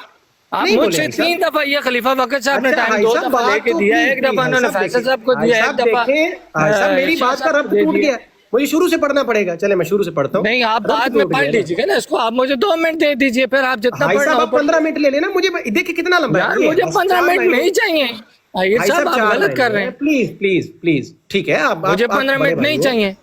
आप नहीं बोले मुझसे हैं, 3 दफा ये खलीफा वक्त साहब ने अच्छा, टाइम भाई 2 साहब, दफा बात लेके तो दिया, प्लीज, एक दफा भाई उन्होंने साहब फैसल देखिए, साहब को भाई दिया, साहब एक दफा देखें, भाई साहब मेरी शाह बात का साहब रब्त दे टूट दिया। गया, मुझे शुरू से पढ़ना पड़ेगा। चले मैं शुरू से पढ़ता हूँ। नहीं आप रब्त बाद में टूट पढ़ गया ना। लीजिएगा ना इसको, आप मुझे 2 मिनट दे दीजिए, फिर आप जितना भाई पढ़ना साहब हो आप 15 मिनट ले लेना, मुझे देखिए कितना लंबा यार है, मुझे 15 मिनट नहीं चाहिए। ये साहब आप गलत कर रहे हैं, प्लीज प्लीज प्लीज, ठीक है आप मुझे 15 मिनट नहीं चाहिए,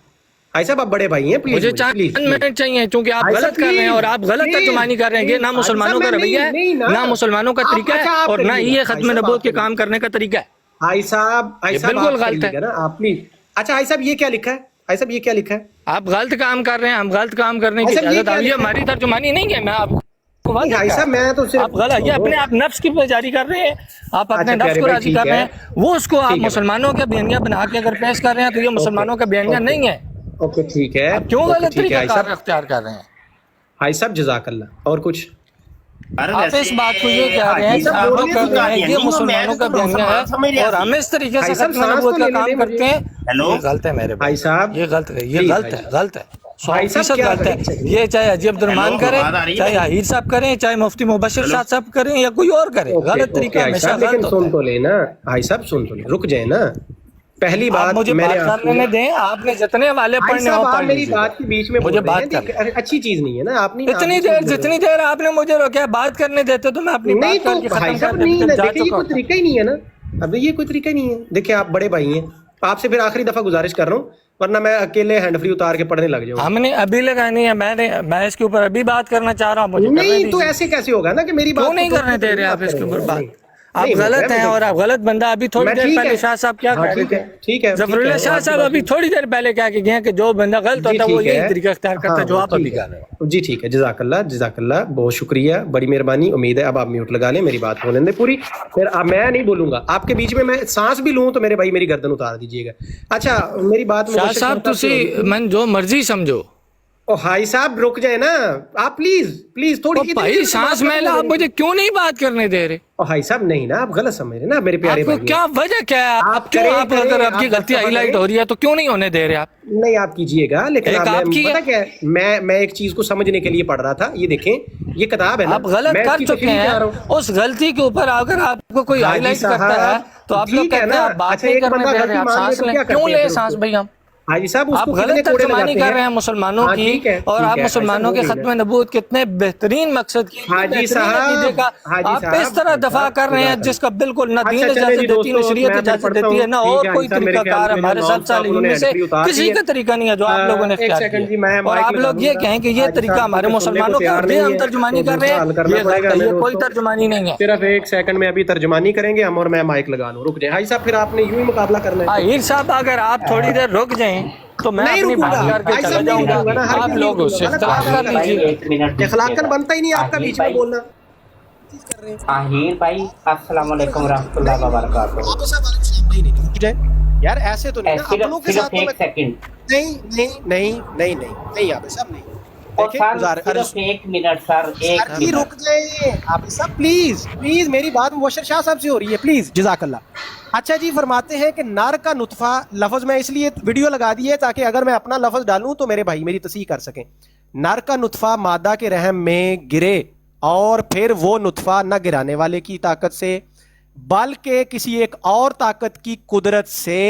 भाई साहब आप बड़े भाई हैं, प्लीज मुझे 4 मिनट चाहिए, क्योंकि आप भाई साहब, गलत कर रहे हैं और आप गलत प्लीज, तर्जुमानी कर रहे हैं। ये ना प्लीज, मुसलमानों का भाई साहब, रवैया नहीं, है, ना। ना मुसलमानों का तरीका अच्छा, है, आप और ना करिएगा, ये भाई खत्म साहब, नबूवत आप के काम करने का तरीका है। भाई साहब बिल्कुल गलत है ना, आप प्लीज। अच्छा भाई साहब ये क्या लिखा है, भाई साहब ये क्या लिखा है? आप गलत काम कर रहे हैं, हम गलत काम करने की अच्छा, ये इजाजत, क्या ये लिखा है? हमारी तर्जुमानी नहीं है। मैं आपको भाई साहब मैं तो सिर्फ आप गलत, ये अपने आप नफ्स की जारी कर रहे हैं, आप अपने अच्छा, नफ्स प्यारे को भाई, राजी ठीक कर रहे है। हैं, वो उसको आप ठीक है। मुसलमानों का बयानिया बना के अगर पेश कर रहे हैं तो ये मुसलमानों का बयानिया नहीं है। ओके ठीक है, आप क्यों ओके, गलत ठीक है, तरीका भाई साहब, अख्तियार कर रहे हैं? भाई साहब जज़ाकल्लाह। और कुछ आप इस बात को ये कह रहे हैं कि आप लोग कर रहे हैं, ये मुसलमानों का बयानिया है और हम इस तरीके से भाई साहब, खत्म सांस नबूवत तो का लेने काम दें करते हैं। हेलो? ये गलत है मेरे भाई साहब, ये गलत है, ये प्लीज गलत भाई है, साहब। गलत है, भाई साहब, 100% क्या गलत है। करें? ये चाहे हाजी अब्दुर्रहमान हेलो, करे, आवाज आ रही है? चाहे आहिर साहब करें, चाहे मुफ्ती मुबशिर शाह साहब करें या कोई और करे, ओके, गलत ओके, तरीका भाई हमेशा साहब, गलत लेकिन होता सुन है। तो लेना भाई साहब, सुन तो ले, रुक जाए ना। पहली आप बात मुझे मैंने बात करने दें, आपने जितने वाले भाई पढ़ने हो साहब आप पढ़ मेरी लीजिएगा। बात के बीच में मुझे बोल रहे बात हैं, करने अच्छी चीज नहीं है ना, आप नहीं जितनी देर आपने मुझे रोका, बात करने देते तो मैं अपनी नहीं बात तो करके खत्म भाई कर साहब नहीं, देता, जा देखिए ये चुका कोई हूं। तरीका ही नहीं है ना, अब ये कोई तरीका ही नहीं है। देखिए आप बड़े भाई हैं, आपसे फिर आखिरी दफा गुजारिश कर रहा हूँ, वरना मैं अकेले हैंड फ्री उतार के पढ़ने लग जाऊंगा। हमने अभी लगानी है, मैं इसके ऊपर अभी बात करना चाह रहा हूँ, मुझे करने नहीं तो दीजिए। ऐसे कैसे होगा ना कि मेरी बात क्यों नहीं को करने दे रहे आप बात इसके ऊपर करेंगे? बात? नहीं, आप नहीं, गलत मैं हैं तो- और आप गलत बंदा। अभी थोड़ी मैं देर ठीक पहले है। शाह साहब क्या हाँ, कह रहे ठीक है, थे? ठीक है, जफरुल्लाह ठीक है, शाह आपकी साहब बात अभी थोड़ी देर पहले क्या गए कि जो बंदा गलत होता है वो ठीक है। यही तरीका अख्तियार करता है जो हाँ, आप अभी ठीक कर रहे हो। जी ठीक है, जज़ाकल्लाह जज़ाकल्लाह, बहुत शुक्रिया, बड़ी मेहरबानी। उम्मीद है अब आप म्यूट लगा लें, मेरी बात होने दें पूरी, फिर मैं नहीं बोलूंगा आपके बीच में। मैं सांस भी लूं तो मेरे भाई मेरी गर्दन उतार दीजिएगा। अच्छा मेरी बात शाह साहब तुसी मन जो मर्जी समझो। ओ भाई साहब रुक जाए ना आप, प्लीज प्लीज थोड़ी ओ भाई सांस मैला, आप मुझे क्यों नहीं बात करने दे रहे? ओ भाई साहब नहीं ना, आप गलत समझ रहे ना मेरे प्यारे आपको भाई। क्या वजह क्या है? आप क्यों, करें, आप अगर आपकी आप गलती इस्तीफा हाईलाइट करें। हो रही है तो क्यों नहीं होने दे रहे आप? नहीं आप कीजिएगा, लेकिन एक आपकी पता है। क्या है, मैं एक चीज को समझने के लिए पढ़ रहा था। ये देखें, ये किताब है ना, आप गलत मैं कर इसकी चुके तशरीह हैं, कर रहा हूं। उस गलती के ऊपर अगर आपको कोई हाजी हाईलाइट साहब, करता है तो आप लोग ठीक है कहते हैं ना। आप बात अच्छा, नहीं एक करने बंदा दे रहे, गलती आप मान ले सांस तो लें, क्या क्यों करते हैं ले फिर सांस उसको? भाई? हम हाजी साहब आप उसको गलत कितने कोड़े तर्जुमानी लगाते कर हैं? रहे हैं मुसलमानों हाँ, की, ठीक है, और ठीक आप है, मुसलमानों के ऐसा खत्म नबूवत कितने बेहतरीन मकसद की हाजी बेहतरीन साहब, नतीजे का हाजी आप साहब, इस तरह दफा कर रहे हैं जिसका बिल्कुल ना दीन अच्छा, चलें इजाजत जी देती है, ना दोस्तों, शरीयत मैं इजाजत पढ़ता देती है, ना हूँ। और ठीक है, कोई हाजी साहब, मेरे तरीकाकार ख्याल में हमारे नौम साथ साहब उन्होंने में से एंट्री उतार किसी दी है। का तरीका नहीं है जो आप लोगों ने एक इख्तियार सेकंड जी, किया। मैं और माइक आप लगा लोग ये दूंगा। कहें कि ये हाजी तरीका साहब हमारे मुझे सुनने को मुसलमानों का, तैयार ये नहीं हम है, तर्जुमानी तो कर रहे मुझसे हल हैं, करना ये पड़ेगा गलत है, ये मेरे कोई दोस्तों। तर्जुमानी नहीं है। सिर्फ एक सेकंड में अभी तर्जुमानी करेंगे हम, और मैं माइक लगा लूं। रुक जाए हाजी साहब, फिर आपने यूं ही मुकाबला करना है। आहिर साहब अगर आप थोड़ी देर रुक जाएं तो मैं नहीं अपनी रुकूंगा, बात करके भाई चला साहब नहीं जाऊंगा, रुकूंगा ना, हर आप किसी लोग को उससे गलत इख्तिलाफ कर बात लीजिए। एक मिनट इखलाकन बनता ही नहीं आपका बीच में बोलना। आहिर भाई अस्सलाम वालेकुम रहमतुल्लाहि व बरकातहू। रुक जाए यार, ऐसे तो नहीं ना, अपनों के साथ सिर्फ तो एक मैं- सेकंड नहीं नहीं नहीं नहीं नहीं नहीं आप सब नहीं और देखें, सर गुजार- सिर्फ एक मिनट सर, एक सर जी रुक जाइए आप सब, प्लीज प्लीज, मेरी बात मुबशर शाह साहब से हो रही है, प्लीज जज़ाकल्लाह। अच्छा जी, फरमाते हैं कि नार का नुतफा लफ्ज, मैं इसलिए वीडियो लगा दी है ताकि अगर मैं अपना लफ्ज डालूं तो मेरे भाई मेरी तस्हीह कर सकें। नार का नुतफा मादा के रहम में गिरे और फिर वो नुतफा न गिराने वाले की ताकत से बल्कि किसी एक और ताकत की कुदरत से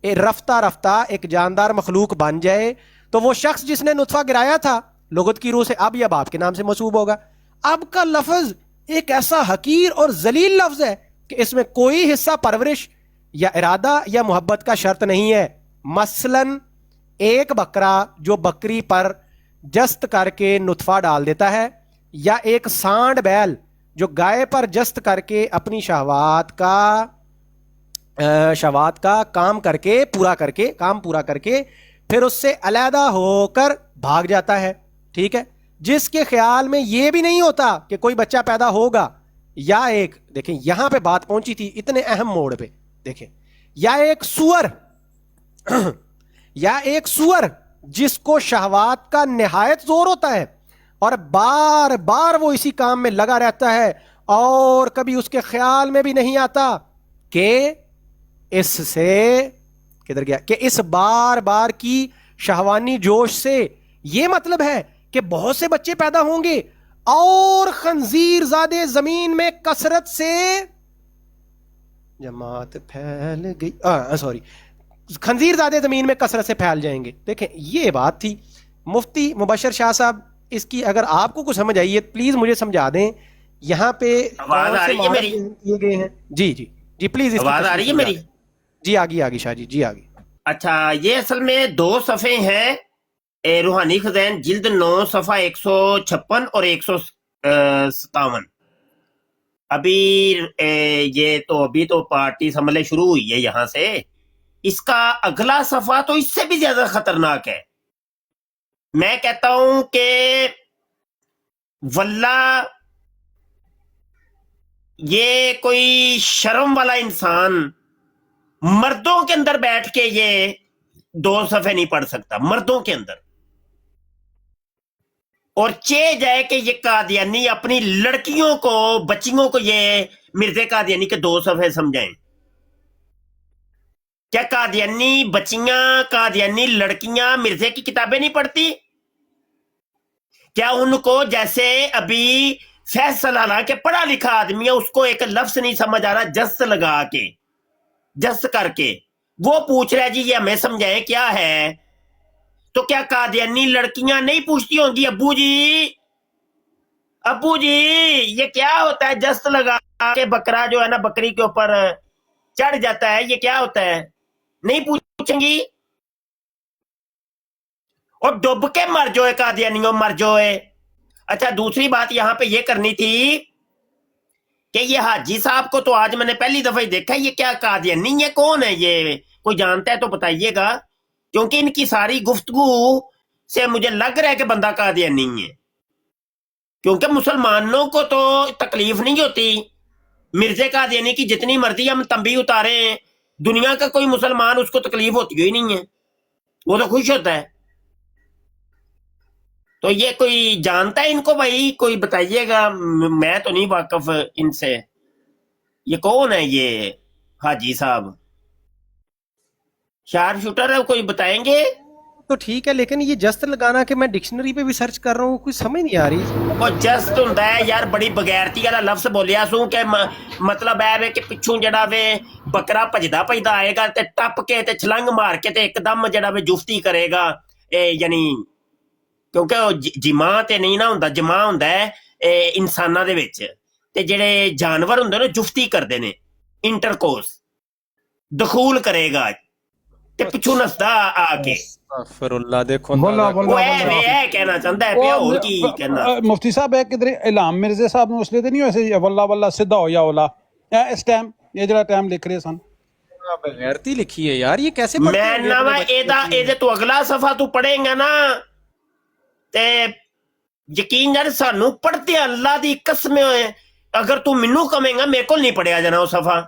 रफ्ता रफ्ता एक जानदार मखलूक बन जाए, तो वो शख्स जिसने नुतफा गिराया था लुगत की रूह से अब या बाप के नाम से मसूब होगा। अब का लफ्ज एक ऐसा हकीर और जलील लफ्ज है कि इसमें कोई हिस्सा परवरिश या इरादा या मोहब्बत का शर्त नहीं है। मसलन एक बकरा जो बकरी पर जस्त करके नुतफा डाल देता है, या एक सांड बैल जो गाय पर जस्त करके अपनी शहवात का शवात का काम करके काम पूरा करके फिर उससे अलहदा होकर भाग जाता है, ठीक है, जिसके ख्याल में ये भी नहीं होता कि कोई बच्चा पैदा होगा, या एक, देखें यहां पे बात पहुंची थी इतने अहम मोड़ पे, देखें, या एक सुअर जिसको शहवात का निहायत जोर होता है और बार बार वो इसी काम में लगा रहता है और कभी उसके ख्याल में भी नहीं आता कि इससे किधर गया, कि इस बार बार की शहवानी जोश से ये मतलब है कि बहुत से बच्चे पैदा होंगे और खंजीर ज़ादे जमीन में कसरत से जमात फैल गई, सॉरी, खंजीर ज़ादे जमीन में कसरत से फैल जाएंगे। देखें ये बात थी। मुफ्ती मुबशर शाह साहब, इसकी अगर आपको कुछ समझ आई है प्लीज मुझे समझा दें। यहाँ पे आवाज आ रही है मेरी? किए गए हैं जी जी जी, प्लीज आवाज आ रही है मेरी? जी आगे शाह जी, जी आगे। अच्छा, ये असल में 2 सफ़े हैं रूहानी खज़ैन जिल्द 9 सफ़ा 156 और 157। अभी ये तो अभी तो पार्टी समझ शुरू हुई है यहाँ से। इसका अगला सफ़ा तो इससे भी ज्यादा खतरनाक है। मैं कहता हूं कि वल्ला ये कोई शर्म वाला इंसान मर्दों के अंदर बैठ के ये 2 सफ़े नहीं पढ़ सकता, मर्दों के अंदर, और चे जाए कि ये कादियानी अपनी लड़कियों को, बच्चियों को ये मिर्जे कादियानी के 2 सफ़े समझाएं। क्या कादियानी बच्चियां, कादियानी लड़कियां मिर्जे की किताबें नहीं पढ़ती? क्या उनको जैसे अभी फैसल हालांकि पढ़ा लिखा आदमी है, उसको एक लफ्ज नहीं समझ आ रहा, जस्त लगा के, जस्त करके वो पूछ रहा है जी ये हमें समझाएं क्या है, तो क्या कादियानी लड़कियां नहीं पूछती होंगी अब्बू जी ये क्या होता है, जस्त लगा के बकरा जो है ना बकरी के ऊपर चढ़ जाता है, ये क्या होता है? नहीं पूछेंगी? और डुब के मर जाए कादियानियों, मर जाए। अच्छा, दूसरी बात यहां पे ये करनी थी कि ये हाजी साहब को तो आज मैंने पहली दफा ही देखा, ये क्या कादियानी है, कौन है ये? कोई जानता है तो बताइएगा, क्योंकि इनकी सारी गुफ्तगू से मुझे लग रहा है कि बंदा कादियानी है। क्योंकि मुसलमानों को तो तकलीफ नहीं होती, मिर्जे कादियानी की जितनी मर्जी हम तंबी उतारे, दुनिया का कोई मुसलमान उसको तकलीफ होती ही नहीं है, वो तो खुश होता है। तो ये कोई जानता है इनको भाई? कोई बताइएगा, मैं तो नहीं वाकिफ इनसे। ये कौन है ये हाजी साहब? शार्प शूटर है, कोई बताएंगे? तो ठीक है, लेकिन ये जस्त लगाना कि मैं डिक्शनरी पे भी सर्च कर रहा हूँ, कुछ समझ नहीं आ रही। वो जस्त हुंदा है यार, बड़ी बगैरती वाला लफ्ज बोलिया सू कि मतलब है वे कि पिछू जड़ा वे बकरा भजदा भजदा आएगा ते टप के ते छलंग मार के ते एकदम जड़ा वे जुफ्ती करेगा, यानी क्योंकि जिमा ते नहीं ना हुंदा, जमा हुंदा है इंसानां दे विच, ते जेड़े जानवर हुंदे ने जुफ्ती करदे ने, इंटरकोर्स दखूल करेगा ते पिछू नसदा आके। अस्तगफिरुल्लाह, देखो वो कहना चाहता है पिया, और की कहना। मुफ्ती साहब है किधर इल्हाम मिर्जे साहब ने उसले ते नहीं वैसे वल्ला वल्ला सीधा हो या ओला इस टाइम ये जरा टाइम लिख रहे सन बगैरती लिखी है यार, ये कैसे मैं नवा एदा तो अगला सफा तू पढ़ेगा ना ते यकीन यार सानू पढ़ते अल्लाह दी कसम, अगर तू मैनू कहेगा मेरे को नहीं पढ़िया जाना वो सफा।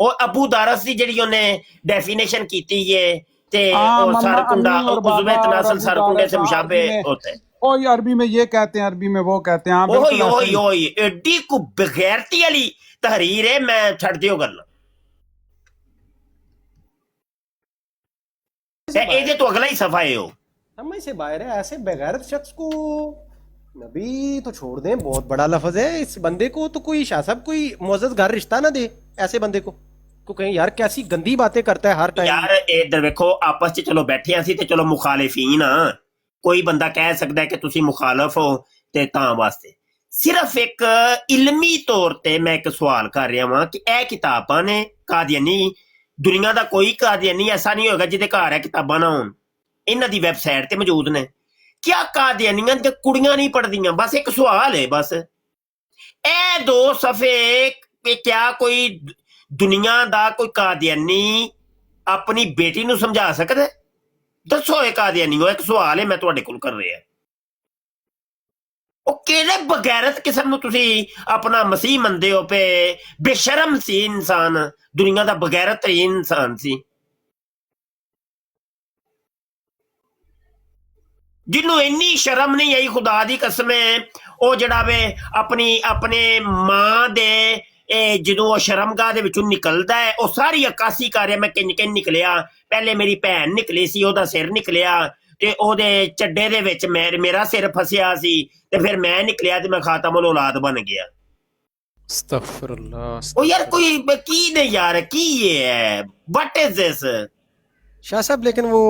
और अबू दारस दी जेड़ी ओने डेफिनेशन कीती है ते और सरकुंडा और उज़्वे तनासल सरकुंडे से मुशाबे होते हैं। ओ ये अरबी में ये कहते हैं, अरबी में वो कहते हैं। ओए एडी को बगैरती वाली तहरीर है, मैं छड़ दियो गल्ला। ए तो अगला ही सफा है हो, समझ से बाहर है। ऐसे बेगैरत शख्स को नबी तो छोड़ दें, बहुत बड़ा लफ्ज है। इस बंदे को तो कोई शाह साहब कोई मुअज़्ज़ज़ घर रिश्ता ना दे ऐसे बंदे को कहें यार कैसी गंदी बातें करता है हर टाइम। यार इधर देखो, आपस च चलो बैठे हैं ते चलो मुखालिफीन हाँ, कोई बंदा कह सकता है कि तुसी मुखालफ हो ते तां वास्ते। सिर्फ एक इल्मी तौर ते मैं एक सवाल कर रहा वां कि ए किताबां ने कादियानी, दुनिया दा कोई कादियानी ऐसा नहीं होगा जिहदे घर है किताबां ना होण, इन्हां दी वैबसाइट ते मौजूद ने। क्या कादियानियां ते कुड़ियां नहीं पढ़दियां? बस एक सवाल है, बस ए 2 सफे क्या कोई ਦੁਨੀਆ ਦਾ ਕੋਈ ਕਾਦੀਆਨੀ ਆਪਣੀ ਬੇਟੀ ਨੂੰ ਸਮਝਾ ਸਕਦਾ? ਦੱਸੋ ਇਹ ਕਾਦੀਆਨੀ ਹੋ। ਇੱਕ ਸਵਾਲ ਹੈ ਮੈਂ ਤੁਹਾਡੇ ਕੋਲ ਕਰ ਰਿਹਾ। ਉਹ ਕਿਹੜੇ ਬਗੈਰਤ ਕਿਸਮ ਨੂੰ ਤੁਸੀਂ ਆਪਣਾ ਮਸੀਹ ਮੰਨਦੇ ਹੋ ਪਏ? ਬੇਸ਼ਰਮ ਸੀ ਇਨਸਾਨ, ਦੁਨੀਆ ਦਾ ਬਗੈਰਤ ਇਨਸਾਨ ਸੀ, ਜਿਹਨੂੰ ਇੰਨੀ ਸ਼ਰਮ ਨਹੀਂ ਆਈ ਖੁਦਾ ਦੀ ਕਸਮ ਹੈ। ਉਹ ਜਿਹੜਾ ਵੇ ਆਪਣੇ ਮਾਂ ਦੇ ਜਦੋਂ ਉਹ ਸ਼ਰਮਗਾਹ ਦੇ ਵਿੱਚੋਂ ਨਿਕਲਦਾ ਹੈ, ਉਹ ਸਾਰੀ ਅਕਾਸੀ ਕਰ ਰਿਹਾ, ਮੈਂ ਕਿੰਨ ਨਿਕਲਿਆ। ਪਹਿਲੇ ਮੇਰੀ ਭੈਣ ਨਿਕਲੀ ਸੀ, ਉਹਦਾ ਸਿਰ ਨਿਕਲਿਆ, ਤੇ ਉਹਦੇ ਚੱਡੇ ਦੇ ਵਿੱਚ ਮੇਰਾ ਸਿਰ ਫਸਿਆ ਸੀ, ਤੇ ਫਿਰ ਮੈਂ ਨਿਕਲਿਆ ਤੇ ਮੈਂ ਖਾਤਮੁਲ ਔਲਾਦ ਬਣ ਗਿਆ। अस्तगफुरुल्लाह। ਉਹ ਯਾਰ ਕੋਈ ਕੀ ਨੇ ਯਾਰ, ਕੀ ਇਹ है? What is this? शाह साहब लेकिन वो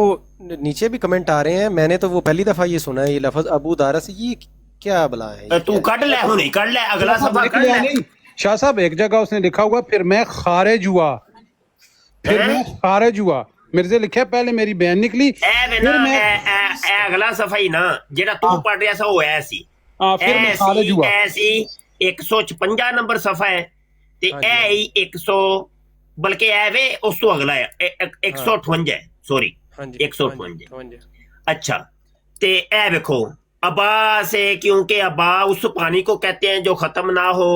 नीचे भी कमेंट आ रहे हैं, मैंने तो वो पहली दफा ये सुना है ये लफ्ज अबू दारस, ये क्या बला है? तू कट ले, हुने कट ले, अगला सफा कट ले। शाह साहब एक जगह उसने लिखा हुआ फिर मैं खारिज हुआ, फिर मैं खारिज हुआ, मेरे से लिखा पहले मेरी बहन निकली फिर मैं अगला सफा ही ना जेड़ा तू पढ़ रहा सा वो ऐसी फिर मैं खारिज हुआ। ऐसी 156 नंबर सफा है ते ऐ ही 100 बल्कि ऐ वे उस तो अगला है 158 है, सॉरी 158। अच्छा ते ऐ देखो अबा से, क्योंकि अबा उस पानी को कहते हैं जो खत्म ना हो,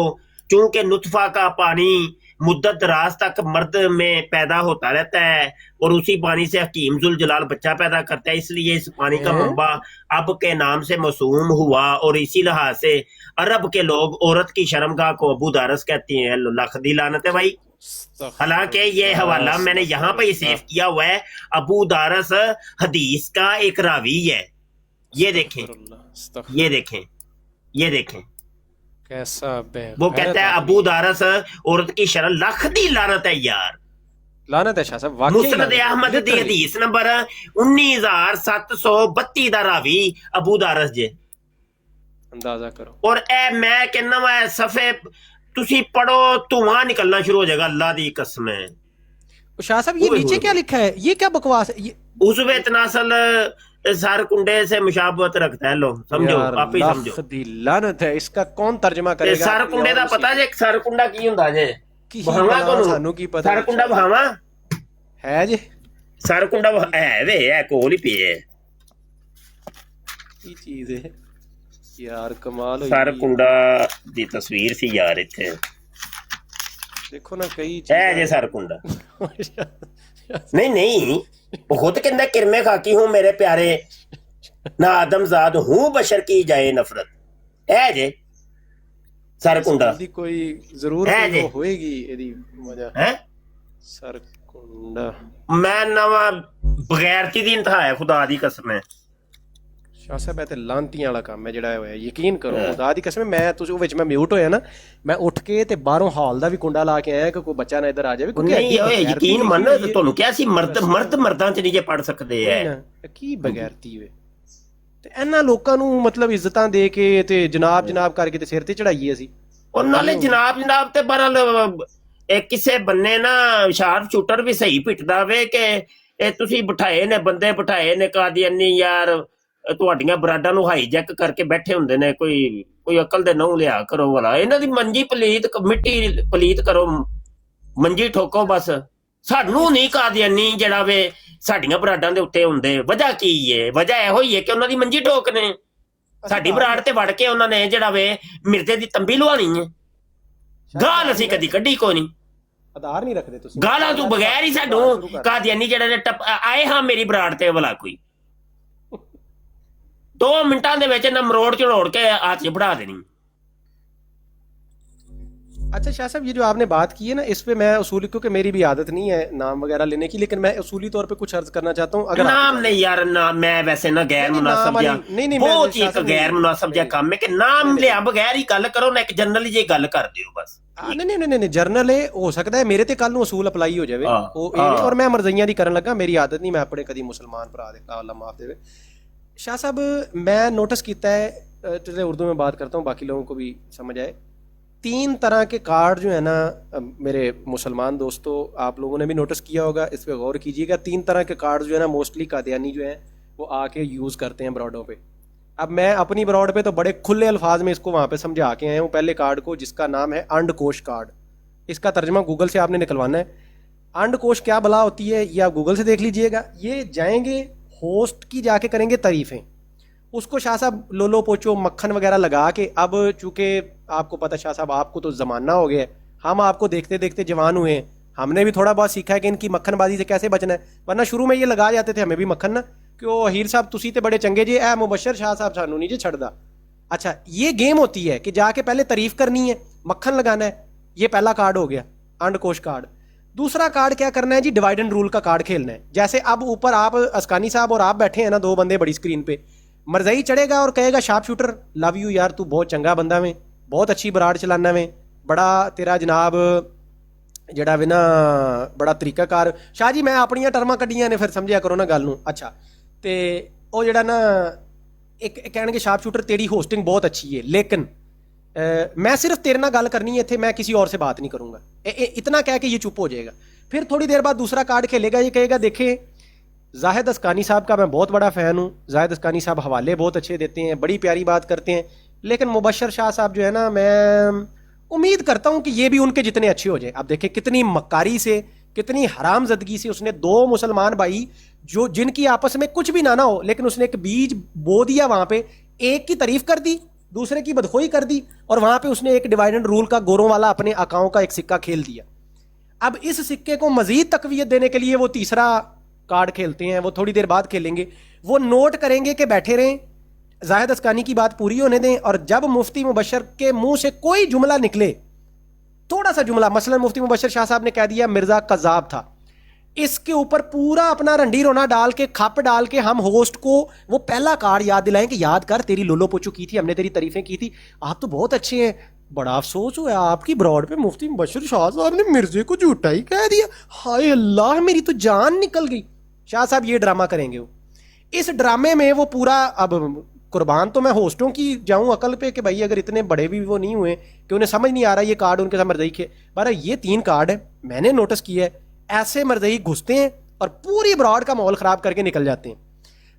चूंकि नुतफा का पानी मुद्दत दराज तक मर्द में पैदा होता रहता है और उसी पानी से हकीम जुल जलाल बच्चा पैदा करता है, इसलिए इस पानी का मंबा अब के नाम से मसूम हुआ। और इसी लिहाज से अरब के लोग औरत की शर्मगाह को अबू दारस कहते हैं। लख दी लानत है भाई। हालांकि ये हवाला मैंने यहाँ पे सेव किया हुआ है, अबू दारस हदीस का एक रावी है। ये देखें, ये देखें, ये देखें, कैसा वो कहता है अबू दारस औरत की शर्म। लख दी लानत है यार, लानत है शाह साहब, वाकई मुस्नद अहमद दी हदीस नंबर 19732 दा रावी अबू दारस जे, अंदाजा करो। और ए मैं कहना वा सफे तुसी पढ़ो, धुआं निकलना शुरू हो जाएगा, अल्लाह दी कसम है। शाह साहब ये नीचे क्या लिखा है, ये क्या बकवास है? उसवे तनासल सर कुंडे से मुशाबत रखता है। लो समझो, आप ही समझो। लानत है, इसका कौन तर्जमा करेगा? सर कुंडे दा पता जे सर कुंडा की हुंदा जे? भावा को सानू की पता? सर कुंडा भावा है जे, सर कुंडा है वे है कोल ही पे है। की चीज है यार, कमाल हो। सर कुंडा दी तस्वीर सी यार इत्थे देखो ना, कई है जे सर कुंडा। नहीं नहीं, खुद कहता किरमे खाकी हूँ मेरे प्यारे, ना आदमजाद हूँ बशर की जाए नफरत। है जे सर कुंडा कोई जरूर है होएगी एदी वजह है। सर कुंडा मैं नवा बगैरती दी इंतहा है, खुदा दी कसम है। शाह साहब ते लांतियां वाला काम है ਜਿਹੜਾ ਹੋਇਆ, ਯਕੀਨ ਕਰੋ ਖੁਦਾ ਦੀ ਕਸਮ। ਮੈਂ ਤੁਸੀਂ ਉਹ ਵਿੱਚ ਮੈਂ ਮਿਊਟ ਹੋਇਆ ਨਾ, ਮੈਂ ਉੱਠ ਕੇ ਤੇ ਬਾਹਰੋਂ ਹਾਲ ਦਾ ਵੀ ਕੁੰਡਾ ਲਾ ਕੇ ਆਇਆ ਕਿ ਕੋਈ ਬੱਚਾ ਨਾ ਇੱਧਰ ਆ ਜਾਵੇ। ਨਹੀਂ ਓਏ ਯਕੀਨ ਮੰਨ, ਤੁਹਾਨੂੰ ਕਿਹਾ ਸੀ ਮਰਦ ਮਰਦਾਂ ਚ ਨਹੀਂ ਜੇ ਪੜ ਸਕਦੇ ਐ। ਕੀ ਬਗੈਰਤੀ ਵੇ। ਤੇ ਇਹਨਾਂ ਲੋਕਾਂ ਨੂੰ ਮਤਲਬ ਇੱਜ਼ਤਾਂ ਦੇ ਕੇ ਤੇ ਜਨਾਬ ਜਨਾਬ ਕਰਕੇ ਤੇ ਸਿਰ ਤੇ ਚੜਾਈਏ ਅਸੀਂ। ਔਰ ਨਾਲੇ ਜਨਾਬ ਜਨਾਬ ਤੇ ਬਰਲ ਕਿਸੇ ਬੰਨੇ ਨਾ ਸ਼ਾਰਪ ਸ਼ੂਟਰ ਵੀ ਸਹੀ ਪਿੱਟਦਾ ਵੇ ਕਿ ਇਹ ਤੁਸੀਂ ਬਿਠਾਏ ਨੇ ਬੰਦੇ, ਬਿਠਾਏ ਨੇ ਕਾਦੀਆਨੀ ਯਾਰ, ਤੁਹਾਡੀਆਂ ਬਰਾਡਾਂ ਨੂੰ ਹਾਈਜੈਕ ਕਰਕੇ ਬੈਠੇ ਹੁੰਦੇ ਨੇ। ਕੋਈ ਅਕਲ ਦੇ ਨਹੁੰ ਲਿਆ ਕਰੋ ਵਾਲਾ। ਇਹਨਾਂ ਦੀ ਮੰਜੀ ਪਲੀਤ, ਮਿੱਟੀ ਪਲੀਤ ਕਰੋ, ਮੰਜੀ ਠੋਕੋ ਬਸ। ਸਾਨੂੰ ਨਹੀਂ ਕਾਦੀਆਨੀ ਜਿਹੜਾ ਵੇ ਸਾਡੀਆਂ ਬਰਾਡਾਂ ਦੇ ਉੱਤੇ ਹੁੰਦੇ। ਵਜ੍ਹਾ ਕੀ ਏ? ਵਜ੍ਹਾ ਇਹੋ ਹੀ ਹੈ ਕਿ ਉਹਨਾਂ ਦੀ ਮੰਜੀ ਠੋਕ ਨੇ। ਸਾਡੀ ਬਰਾਡ ਤੇ ਵੜ ਕੇ ਉਹਨਾਂ ਨੇ ਜਿਹੜਾ ਵੇ ਮਿਰਜ਼ੇ ਦੀ ਤੰਬੀ ਲਵਾਣੀ ਹੈ। ਗਾਲ ਅਸੀਂ ਕਦੀ ਕੱਢੀ ਕੋਈ ਨਹੀਂ। ਆਧਾਰ ਨਹੀਂ ਰੱਖਦੇ ਤੁਸੀਂ, ਗਾਲਾਂ ਤੂੰ ਬਗੈਰ ਹੀ ਸਾਨੂੰ ਕਾਦੀਆਨੀ ਜਿਹੜੇ ਆਏ ਹਾਂ ਮੇਰੀ ਬਰਾਡ ਤੇ ਵਾਲਾ ਕੋਈ 2 ਮਿੰਟਾਂ ਦੇ ਵਿੱਚ ਨਾ ਮਰੋੜ ਝੜੋੜ ਕੇ ਹੱਥ 'ਚ बढ़ा देनी। अच्छा शाह साहब, ये जो आपने बात की है ना, इस पे मैं उसूली, क्योंकि मेरी भी आदत नहीं है नाम वगैरह लेने की, लेकिन मैं उसूली तौर पे कुछ अर्ज करना चाहता हूँ। अगर नाम नहीं यार, ना मैं वैसे ना गैर मुनासिब या बहुत ही एक गैर मुनासिब या काम है कि नाम लिया बगैर ही गल करो ना, एक जनरल जी गल कर दियो बस। नहीं नहीं नहीं, जर्नल हो सकता है मेरे ते कल नूं असूल अप्लाई हो जाए और मैं मरज़इयां दी करन लगा। मेरी आदत नहीं, मैं अपने कदी मुसलमान भरा दे अल्लाह माफ देवे। शाह साहब मैं नोटिस किया है, जैसे उर्दू में बात करता हूँ बाकी लोगों को भी समझ आए, 3 तरह के कार्ड जो है ना मेरे मुसलमान दोस्तों, आप लोगों ने भी नोटिस किया होगा, इस पर गौर कीजिएगा। 3 तरह के कार्ड जो है ना मोस्टली कादियानी जो है वो आके यूज़ करते हैं ब्रॉडों पे। अब मैं अपनी ब्रॉड पे तो बड़े खुले अल्फाज में इसको वहाँ पे समझा के आया हूँ। पहले कार्ड को, जिसका नाम है अंडकोश कार्ड, इसका तर्जमा गूगल से आपने निकलवाना है। अंडकोश क्या बला होती है ये आप गूगल से देख लीजिएगा। ये जाएंगे होस्ट की, जाके करेंगे तारीफ़ें, उसको शाह साहब लोलो पोचो मक्खन वगैरह लगा के, अब चूंकि आपको पता शाह साहब आपको तो ज़माना हो गया है, हम आपको देखते देखते जवान हुए हैं, हमने भी थोड़ा बहुत सीखा है कि इनकी मक्खनबाजी से कैसे बचना है, वरना शुरू में ये लगा जाते थे हमें भी मक्खन ना कि ओ हीर साहब तुसी ते बड़े चंगे जी, ए मुबशर शाह साहब सानू नहीं जी छड़दा। अच्छा ये गेम होती है कि जाके पहले तारीफ करनी है, मक्खन लगाना है, ये पहला कार्ड हो गया अंडकोश कार्ड। दूसरा कार्ड क्या करना है जी, डिवाइड एंड रूल का कार्ड खेलना है। जैसे अब ऊपर आप अस्कानी साहब और आप बैठे हैं ना, दो बंदे बड़ी स्क्रीन पे, मरजई चढ़ेगा और कहेगा शार्प शूटर लव यू यार, तू बहुत चंगा बंदा में, बहुत अच्छी बराड़ चलाना में, बड़ा तेरा जनाब ਜਿਹੜਾ ਵੇ ਨਾ ਬੜਾ ਤਰੀਕਾਕਾਰ। ਸ਼ਾਹ ਜੀ ਮੈਂ ਆਪਣੀਆਂ ਟਰਮਾਂ ਕੱਢੀਆਂ ਨੇ, ਫਿਰ ਸਮਝਿਆ ਕਰੋ ਨਾ ਗੱਲ ਨੂੰ। ਅੱਛਾ ਤੇ ਉਹ ਜਿਹੜਾ ਨਾ ਇੱਕ ਕਹਿਣਗੇ ਸ਼ਾਰਪ ਸ਼ੂਟਰ ਤੇਰੀ ਹੋਸਟਿੰਗ ਬਹੁਤ ਅੱਛੀ ਹੈ, लेकिन मैं सिर्फ तेरे नाल गल करनी है इत्थे, मैं किसी और से बात नहीं करूँगा, इतना कह के ये चुप हो जाएगा। फिर थोड़ी देर बाद दूसरा कार्ड खेलेगा, ये कहेगा देखे जाहिद अस्कानी साहब का मैं बहुत बड़ा फ़ैन हूँ, जाहिद अस्कानी साहब हवाले बहुत अच्छे देते हैं, बड़ी प्यारी बात करते हैं, लेकिन मुबशर शाह साहब जो है ना, मैं उम्मीद करता हूँ कि ये भी उनके जितने अच्छे हो जाए। अब देखें कितनी मक्कारी से, कितनी हरामजदगी से उसने दो मुसलमान भाई जो जिनकी आपस में कुछ भी ना हो, लेकिन उसने एक बीज बो दिया वहाँ पे, एक की तारीफ कर दी, दूसरे की बदखोई कर दी, और वहाँ पे उसने एक डिवाइड एंड रूल का गोरों वाला अपने आकाओं का एक सिक्का खेल दिया। अब इस सिक्के को मजीद तकवीत देने के लिए वो तीसरा कार्ड खेलते हैं, वो थोड़ी देर बाद खेलेंगे। वो नोट करेंगे कि बैठे रहें, जाहिद अस्कानी की बात पूरी होने दें, और जब मुफ्ती मुबशर के मुंह से कोई जुमला निकले, थोड़ा सा जुमला, मसलन मुफ्ती मुबशर शाह साहब ने कह दिया मिर्जा कज़ाब था, इसके ऊपर पूरा अपना रंडी रोना डाल के, खप डाल के हम होस्ट को वो पहला कार्ड याद दिलाएं कि याद कर तेरी लोलो पोचो की थी, हमने तेरी तारीफें की थी, आप तो बहुत अच्छे हैं, बड़ा अफसोस हुआ आपकी ब्रॉड पे मुफ्ती मुबशर शाह साहब ने मिर्जे को झूठा ही कह दिया, हाय अल्लाह मेरी तो जान निकल गई। शाह साहब ये ड्रामा करेंगे। वो इस ड्रामे में वो पूरा, अब कुर्बान तो मैं होस्टों की जाऊं अकल पे कि भाई अगर इतने बड़े भी वो नहीं हुए कि उन्हें समझ नहीं आ रहा ये कार्ड उनके साथ मर्दई के, बारह ये 3 कार्ड है मैंने नोटिस किया है, ऐसे मर्दई घुसते हैं और पूरी ब्रॉड का माहौल ख़राब करके निकल जाते हैं।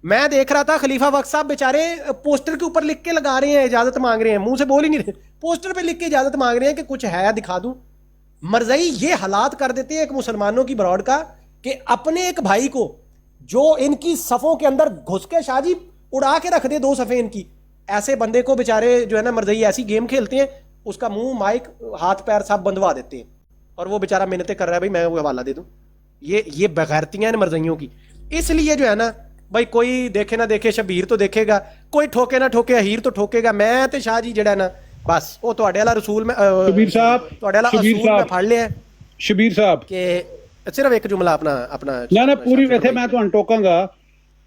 मैं देख रहा था खलीफा वक्त साहब बेचारे पोस्टर के ऊपर लिख के लगा रहे हैं, इजाज़त मांग रहे हैं, मुंह से बोल ही नहीं रहे, पोस्टर पे लिख के इजाज़त मांग रहे हैं कि कुछ है दिखा दूं। मर्जई ये हालात कर देते हैं एक मुसलमानों की ब्रॉड का कि अपने एक भाई को जो इनकी सफ़ों के अंदर घुस के शाहजी उड़ा के रख दे 2 सफ़े इनकी, ऐसे बंदे को बेचारे जो है ना मर्जई ऐसी गेम खेलते हैं, उसका मुंह माइक हाथ पैर सब बंधवा देते हैं, और वो बेचारा मिन्नतें कर रहा है भाई मैं वो हवाला दे दूं। ये बेगैरतियां हैं मर्जइयों की। इसलिए जो है ना भाई कोई देखे ना देखे शबीर तो देखेगा, कोई ठोके ना ठोके हीर तो ठोकेगा। मैं ते शाह जी जड़ा ना बस वो तुहाडे वाला रसूल में शबीर साहब, तुहाडे वाला रसूल में फड़ लिया शबीर साहब कि सिर्फ एक जुमला अपना अपना ना पूरी इत्थे मैं तुहानू टोकांगा,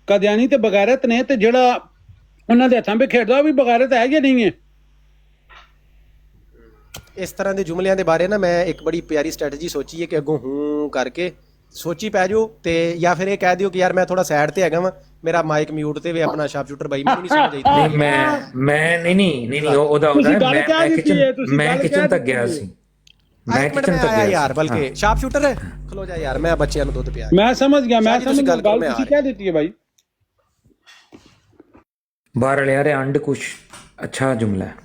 कादियानी ते बगैरत ने ते जेड़ा उन्हां दे हत्थां पे खेडदा भी बगैरत है या नहीं है। इस तरह के जुमलियां दे बारे ना मैं एक बड़ी प्यारी स्ट्रैटेजी सोची है कि अगों हूं करके सोची पै जाओ, ते या फिर ये कह दियो कि यार मैं थोड़ा सैड ते हैगा वा, मेरा माइक म्यूट ते वे अपना शार्प शूटर भाई मैनूं नहीं समझ आई। नहीं मैं नहीं ਉਹਦਾ ਮੈਂ ਕਿਚਨ ਤੱਕ ਗਿਆ ਸੀ, मैं किचन तक गया यार, बल्कि शार्प शूटर है खलो जा यार, मैं बच्चों ਨੂੰ ਦੁੱਧ ਪਿਆ। मैं समझ गया गल तुसी कह देती है भाई। बाहर वाले यार अंड कुछ अच्छा जुमला है।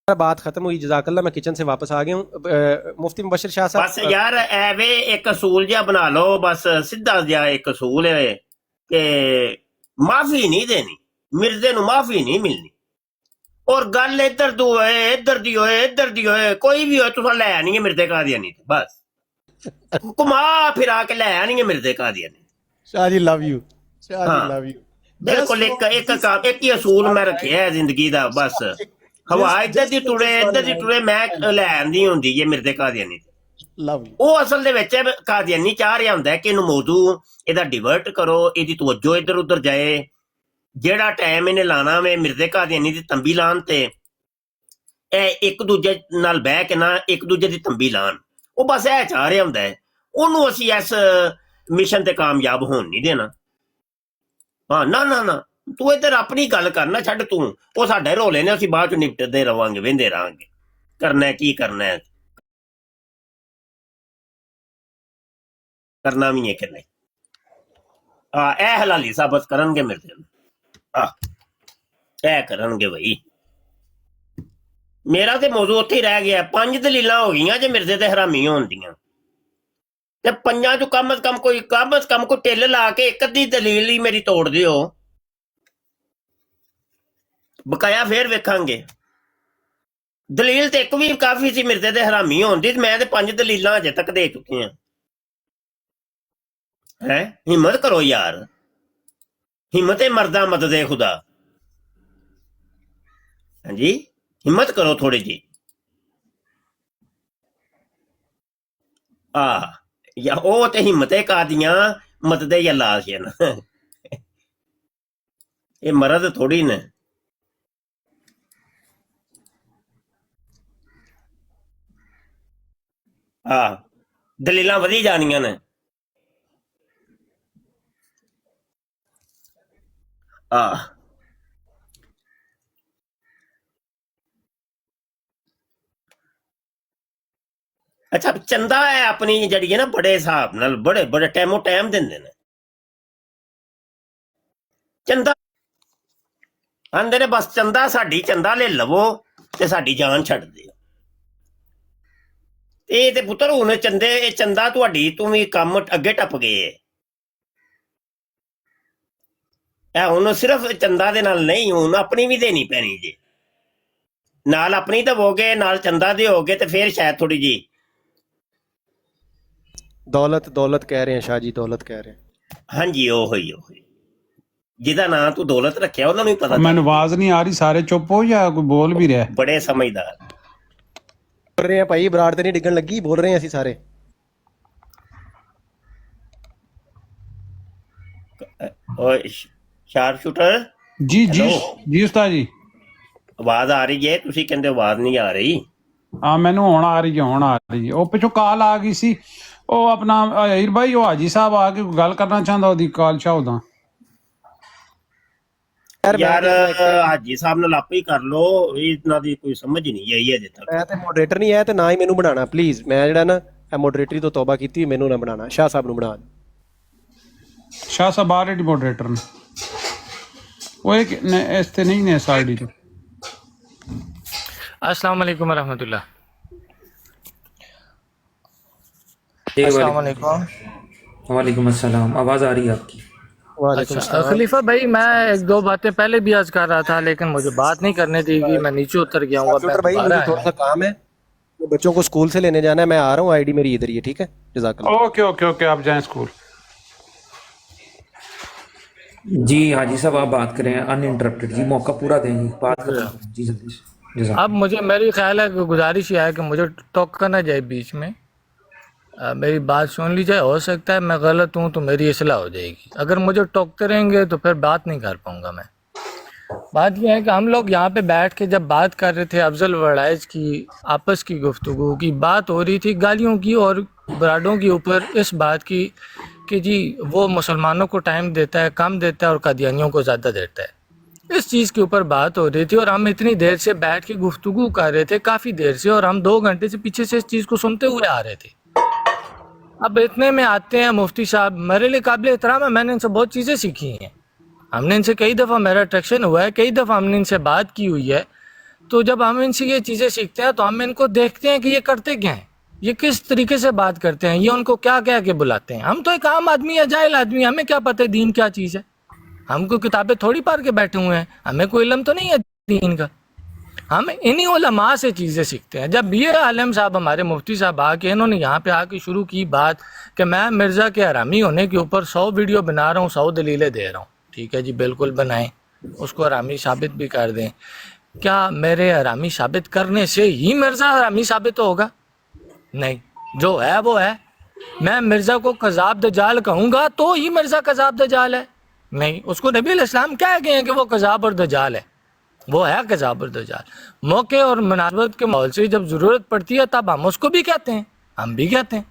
बात खत्म हुई, जज़ाकल्लाह, मैं किचन से वापस आ गया हूँ। मुफ्ती मुबशर शाह साहब बस यार एवे एक असूल जिहा बना लो, बस सीधा जिहा एक असूल है कि माफी नहीं देनी, मिर्जे नूं माफी नहीं मिलनी, और गल इधर दी होए इधर दी होए इधर दी होए कोई भी होए तुसा लै नहीं है मिर्जे कादियानी, बस घुमा फिरा के लै नहीं है मिर्जे Qadiani. Shah ji love you, Shah ji love you. बिल्कुल एक ही असूल मैं रखिया है जिंदगी दा, बस हवा इधर दी टुरे मैं लै आंदी हुंदी है मिर्जे कादियानी। ਉਹ ਅਸਲ ਦੇ ਵਿੱਚ ਕਾਦੀਆਨੀ ਚਾਹ ਰਿਹਾ ਹੁੰਦਾ ਕਿ ਇਹਨੂੰ ਮੌਜੂ ਇਹਦਾ ਡਿਵਰਟ ਕਰੋ, ਇਹਦੀ ਤਵੱਜੋ ਇੱਧਰ ਉੱਧਰ ਜਾਏ, ਜਿਹੜਾ ਟਾਈਮ ਇਹਨੇ ਲਾਣਾ ਵੇ ਮਿਰਜ਼ੇ ਕਾਦੀਆਨੀ ਦੀ ਤੰਬੀ ਲਾਣ ਤੇ ਇਹ ਇੱਕ ਦੂਜੇ ਨਾਲ ਬਹਿ ਕੇ ਨਾ ਇੱਕ ਦੂਜੇ ਦੀ ਤੰਬੀ ਲਾਣ, ਉਹ ਬਸ ਇਹ ਚਾਹ ਰਿਹਾ ਹੁੰਦਾ ਹੈ। ਉਹਨੂੰ ਅਸੀਂ ਇਸ ਮਿਸ਼ਨ ਤੇ ਕਾਮਯਾਬ ਹੋਣ ਨਹੀਂ ਦੇਣਾ। ਹਾਂ ਨਾ ਤੂੰ ਇੱਧਰ ਆਪਣੀ ਗੱਲ ਕਰਨਾ ਛੱਡ, ਤੂੰ ਉਹ ਸਾਡੇ ਰੋਲੇ ਨੇ ਅਸੀਂ ਬਾਅਦ ਚ ਨਿਪਟਦੇ ਰਵਾਂਗੇ, ਵਹਿੰਦੇ ਰਹਾਂਗੇ ਕਰਨਾ ਕੀ ਕਰਨਾ ਹੈ, करना भी है कि नहीं। ए हलाली साबित करनगे मेरे ए करनगे भाई। ਮੇਰਾ ਤੇ ਮੌਜੂ ਉੱਥੇ ਹੀ ਰਹਿ ਗਿਆ। 5 ਦਲੀਲਾਂ ਹੋ ਗਈਆਂ ਜੇ ਮਿਰਜ਼ੇ ਤੇ ਹਰਾਮੀ ਹੋਣ ਦੀਆਂ, ਤੇ 5 ਚੋਂ ਕਮ ਸ ਕਮ ਕੋਈ ਢਿੱਲ ਲਾ ਕੇ ਇੱਕ ਅੱਧੀ ਦਲੀਲ ਹੀ ਮੇਰੀ ਤੋੜ ਦਿਓ, ਬਕਾਇਆ ਫੇਰ ਵੇਖਾਂਗੇ। ਦਲੀਲ ਤੇ ਇੱਕ ਵੀ ਕਾਫੀ ਸੀ ਮਿਰਜ਼ੇ ਦੇ ਹਰਾਮੀ ਹੋਣ ਦੀ, ਮੈਂ ਤੇ 5 ਦਲੀਲਾਂ ਅਜੇ ਤੱਕ ਦੇ ਚੁੱਕੀ ਹਾਂ। ਹੈ ਹਿੰਮਤ ਕਰੋ ਯਾਰ, ਹਿੰਮਤ ਮਰਦਾ ਮਦਦ ਖੁਦਾ। ਹਾਂਜੀ ਹਿੰਮਤ ਕਰੋ ਥੋੜੀ ਜੀ। ਜਾਂ ਉਹ ਤੇ ਹਿੰਮਤੇ ਕਾਦੀਆਂ ਮਦਦ ਜਾਂ ਲਾਸ਼ ਹੈ ਨਾ, ਇਹ ਮਰਦ ਥੋੜੀ ਨੇ। ਦਲੀਲਾਂ ਵਧੀ ਜਾਣੀਆਂ ਨੇ। ਅੱਛਾ ਚੰਦਾ ਹੈ ਆਪਣੀ ਜਿਹੜੀ ਹੈ ਨਾ, ਬੜੇ ਹਿਸਾਬ ਨਾਲ ਬੜੇ ਟਾਈਮੋ ਟਾਈਮ ਦਿੰਦੇ ਨੇ ਚੰਦਾ, ਆਂਦੇ ਨੇ ਬਸ ਚੰਦਾ ਸਾਡੀ, ਚੰਦਾ ਲੈ ਲਵੋ ਤੇ ਸਾਡੀ ਜਾਨ ਛੱਡ ਦਿਓ। ਇਹ ਤੇ ਪੁੱਤਰ ਹੁਣ ਇਹ ਚੰਦਾ ਤੁਹਾਡੀ, ਤੂੰ ਵੀ ਕੰਮ ਅੱਗੇ ਟੱਪ ਗਏ। ਇਹ ਹੁਣ ਸਿਰਫ ਚੰਦਾ ਦੇ ਨਾਲ ਨਹੀਂ, ਹੁਣ ਆਪਣੀ ਵੀ ਦੇਣੀ ਪੈਣੀ ਜੀ। ਨਾਲ ਆਪਣੀ ਦਵੋਗੇ, ਨਾਲ ਚੰਦਾ ਦਿਓਗੇ ਤੇ ਫਿਰ ਸ਼ਾਇਦ ਥੋੜੀ ਜੀ दौलत कह रहे हैं शाह जी, दौलत कह रहे हैं। ਹਾਂਜੀ ਉਹੀ ਜਿਹਦਾ ਨਾਂ ਤੂੰ ਦੌਲਤ ਰੱਖਿਆ ਉਹਨਾਂ ਨੂੰ ਹੀ ਪਤਾ। ਮੈਨੂੰ ਆਵਾਜ਼ ਨਹੀਂ ਆ ਰਹੀ, ਸਾਰੇ ਚੁੱਪ ਹੋ ਜਾਂ ਕੋਈ ਬੋਲ ਵੀ ਰਿਹਾ? ਬੜੇ ਸਮਝਦਾਰ बोल रहे हैं भाई, बराड़ तो नहीं डिगन लगी, बोल रहे हैं ਅਸੀਂ ਸਾਰੇ। ਓਏ ਸ਼ਾਰਪ ਸ਼ੂਟਰ ਜੀ ਜੀ ਜੀ ਉਸਤਾਦ ਜੀ, ਆਵਾਜ਼ ਆ ਰਹੀ ਹੈ? ਤੁਸੀਂ ਕਹਿੰਦੇ ਆਵਾਜ਼ ਨਹੀਂ ਆ ਰਹੀ। ਮੈਨੂੰ ਹੁਣ ਆ ਰਹੀ ਹੈ। ਉਹ ਪਿੱਛੋਂ ਕਾਲ ਆ ਗਈ ਸੀ, ਉਹ ਆਪਣਾ ਹੀਰ ਭਾਈ, ਉਹ ਹਾਜੀ ਸਾਹਿਬ ਆ ਕੇ ਗੱਲ ਕਰਨਾ ਚਾਹੁੰਦਾ, ਉਹਦੀ ਕਾਲ ਚਾਹੁੰਦਾ। ਯਾਰ ਹਾਜੀ ਸਾਹਿਬ ਨਾਲ ਆਪੇ ਹੀ ਕਰ ਲੋ, ਇਹਨਾਂ ਦੀ ਕੋਈ ਸਮਝ ਨਹੀਂ ਆਈ ਅਜੇ ਤੱਕ। ਮੈਂ ਤੇ ਮੋਡਰੇਟਰ ਨਹੀਂ ਹੈ ਤੇ ਨਾ ਹੀ ਮੈਨੂੰ ਬਣਾਣਾ ਪਲੀਜ਼। ਮੈਂ ਜਿਹੜਾ ਨਾ ਇਹ ਮੋਡਰੇਟਰੀ ਤੋਂ ਤੌਬਾ ਕੀਤੀ, ਮੈਨੂੰ ਨਾ ਬਣਾਣਾ, ਸ਼ਾਹ ਸਾਹਿਬ ਨੂੰ ਬਣਾ। ਸ਼ਾਹ ਸਾਹਿਬ ਆਲਰੇਡੀ ਮੋਡਰੇਟਰ ਨੇ, ਉਹ ਇੱਕ ਇਸ ਤੇ ਨਹੀਂ ਨੇ ਸਾਈਡ ਤੇ। अस्सलाम वालेकुम रहमतुल्लाह। वालेकुम अस्सलाम। आवाज़ आ रही है आपकी? अच्छा खलीफा भाई, मैं 1-2 बातें पहले भी आज कर रहा था, लेकिन मुझे बात नहीं करने दी गई, मैं नीचे उतर गया हूँ। भाई मुझे थोड़ा सा काम है, बच्चों को स्कूल से लेने जाना है, मैं आ रहा हूँ। आईडी मेरी इधर ही है, ठीक है? जज़ाकल्लाह। ओके ओके ओके, आप जाएं स्कूल। जी हाजी साहब आप बात करें अनइंटरप्टेड जी, मौका पूरा देंगे, बात करें जी जल्दी से। अब मुझे मेरी ख्याल है कि गुजारिश ये है कि मुझे टोका ना जाए बीच में, मेरी बात सुन ली जाए। हो सकता है मैं गलत हूँ तो मेरी इस्लाह हो जाएगी। अगर मुझे टोकते रहेंगे तो फिर बात नहीं कर पाऊँगा मैं। बात यह है कि हम लोग यहाँ पे बैठ के जब बात कर रहे थे अफजल वड़ाइज की आपस की गुफ्तगू की बात हो रही थी, गालियों की और बराडों के ऊपर, इस बात की कि जी वो मुसलमानों को टाइम देता है कम देता है और कादियानियों को ज़्यादा देता है, इस चीज़ के ऊपर बात हो रही थी। और हम इतनी देर से बैठ के गुफ्तगू कर रहे थे, काफ़ी देर से, और हम 2 घंटे से पीछे से इस चीज़ को सुनते हुए आ रहे थे। अब इतने में आते हैं मुफ्ती साहब, मेरे लिए काबिल एहतराम है, मैंने इनसे बहुत चीज़ें सीखी हैं, हमने इनसे कई दफ़ा मेरा अट्रैक्शन हुआ है, कई दफ़ा हमने इनसे बात की हुई है। तो जब हम इनसे ये चीज़ें सीखते हैं तो हम इनको देखते हैं कि ये करते क्या हैं, ये किस तरीके से बात करते हैं, ये उनको क्या कह के बुलाते हैं। हम तो एक आम आदमी है, जाहिल आदमी, हमें क्या पता है दीन क्या चीज़ है, हम कोई किताबें थोड़ी पढ़ के बैठे हुए हैं, हमें कोई इल्म तो नहीं है दीन का। हम इन्हीं उलमा से चीज़ें सीखते हैं। जब ये आलम साहब हमारे मुफ्ती साहब आके इन्होंने यहाँ पे आके शुरू की बात कि मैं मिर्ज़ा के हरामी होने के ऊपर 100 वीडियो बना रहा हूँ, 100 दलीलें दे रहा हूँ, ठीक है जी, बिल्कुल बनाएं, उसको हरामी साबित भी कर दें। क्या मेरे हरामी साबित करने से ही मिर्ज़ा हरामी साबित होगा? नहीं, जो है वो है। मैं मिर्ज़ा को कज़ाब दजाल कहूँगा तो ही मिर्ज़ा कज़ाब दजाल है? नहीं, उसको नबी अलैहिस्सलाम कह गए हैं कि वो कज़ाब और दजाल है, वो है कज़ाब और दजाल। मौके और मुनासबत के माहौल से जब ज़रूरत पड़ती है तब हम उसको भी कहते हैं, हम भी कहते हैं।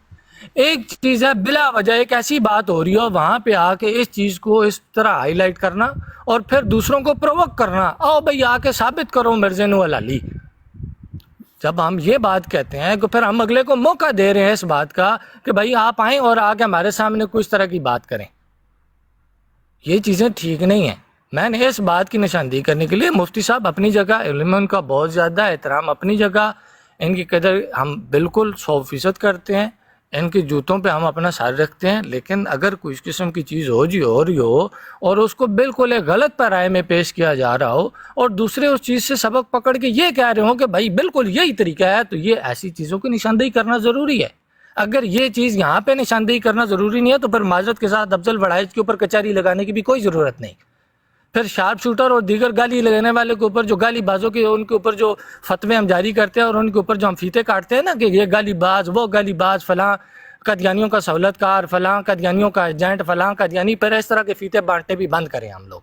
एक चीज़ है बिला वजह एक ऐसी बात हो रही हो, वहाँ पे आके इस चीज़ को इस तरह हाईलाइट करना और फिर दूसरों को प्रोवोक करना, आओ भाई आके साबित करो मिर्ज़े नु हलाली। जब हम ये बात कहते हैं तो फिर हम अगले को मौका दे रहे हैं इस बात का कि भाई आप आएँ और आके हमारे सामने कुछ तरह की बात करें। ये चीज़ें ठीक नहीं हैं। میں نے اس بات کی نشاندہی کرنے کے لیے مفتی صاحب اپنی جگہ، علم ان کا بہت زیادہ احترام اپنی جگہ، ان کی قدر ہم بالکل 100% کرتے ہیں، ان کے جوتوں پہ ہم اپنا سر رکھتے ہیں، لیکن اگر کوئی اس قسم کی چیز ہو رہی ہو اور اس کو بالکل ایک غلط پیرائے میں پیش کیا جا رہا ہو اور دوسرے اس چیز سے سبق پکڑ کے یہ کہہ رہے ہوں کہ بھائی بالکل یہی طریقہ ہے، تو یہ ایسی چیزوں کی نشاندہی کرنا ضروری ہے۔ اگر یہ چیز یہاں پہ نشاندہی کرنا ضروری نہیں ہے تو پھر معذرت کے ساتھ افضل وڑائج کے اوپر کچہری لگانے کی بھی کوئی ضرورت نہیں۔ پھر شارپ شوٹر اور دیگر گالی لگانے والے کے اوپر، جو گالی بازوں کے ان کے اوپر جو فتوے ہم جاری کرتے ہیں اور ان کے اوپر جو ہم فیتے کاٹتے ہیں نا کہ یہ گالی باز، وہ گالی باز، فلاں قادیانیوں کا سہولت کار، فلاں قادیانیوں کا ایجنٹ، فلاں قادیانی، پھر اس طرح کے فیتے بانٹنے بھی بند کریں ہم لوگ،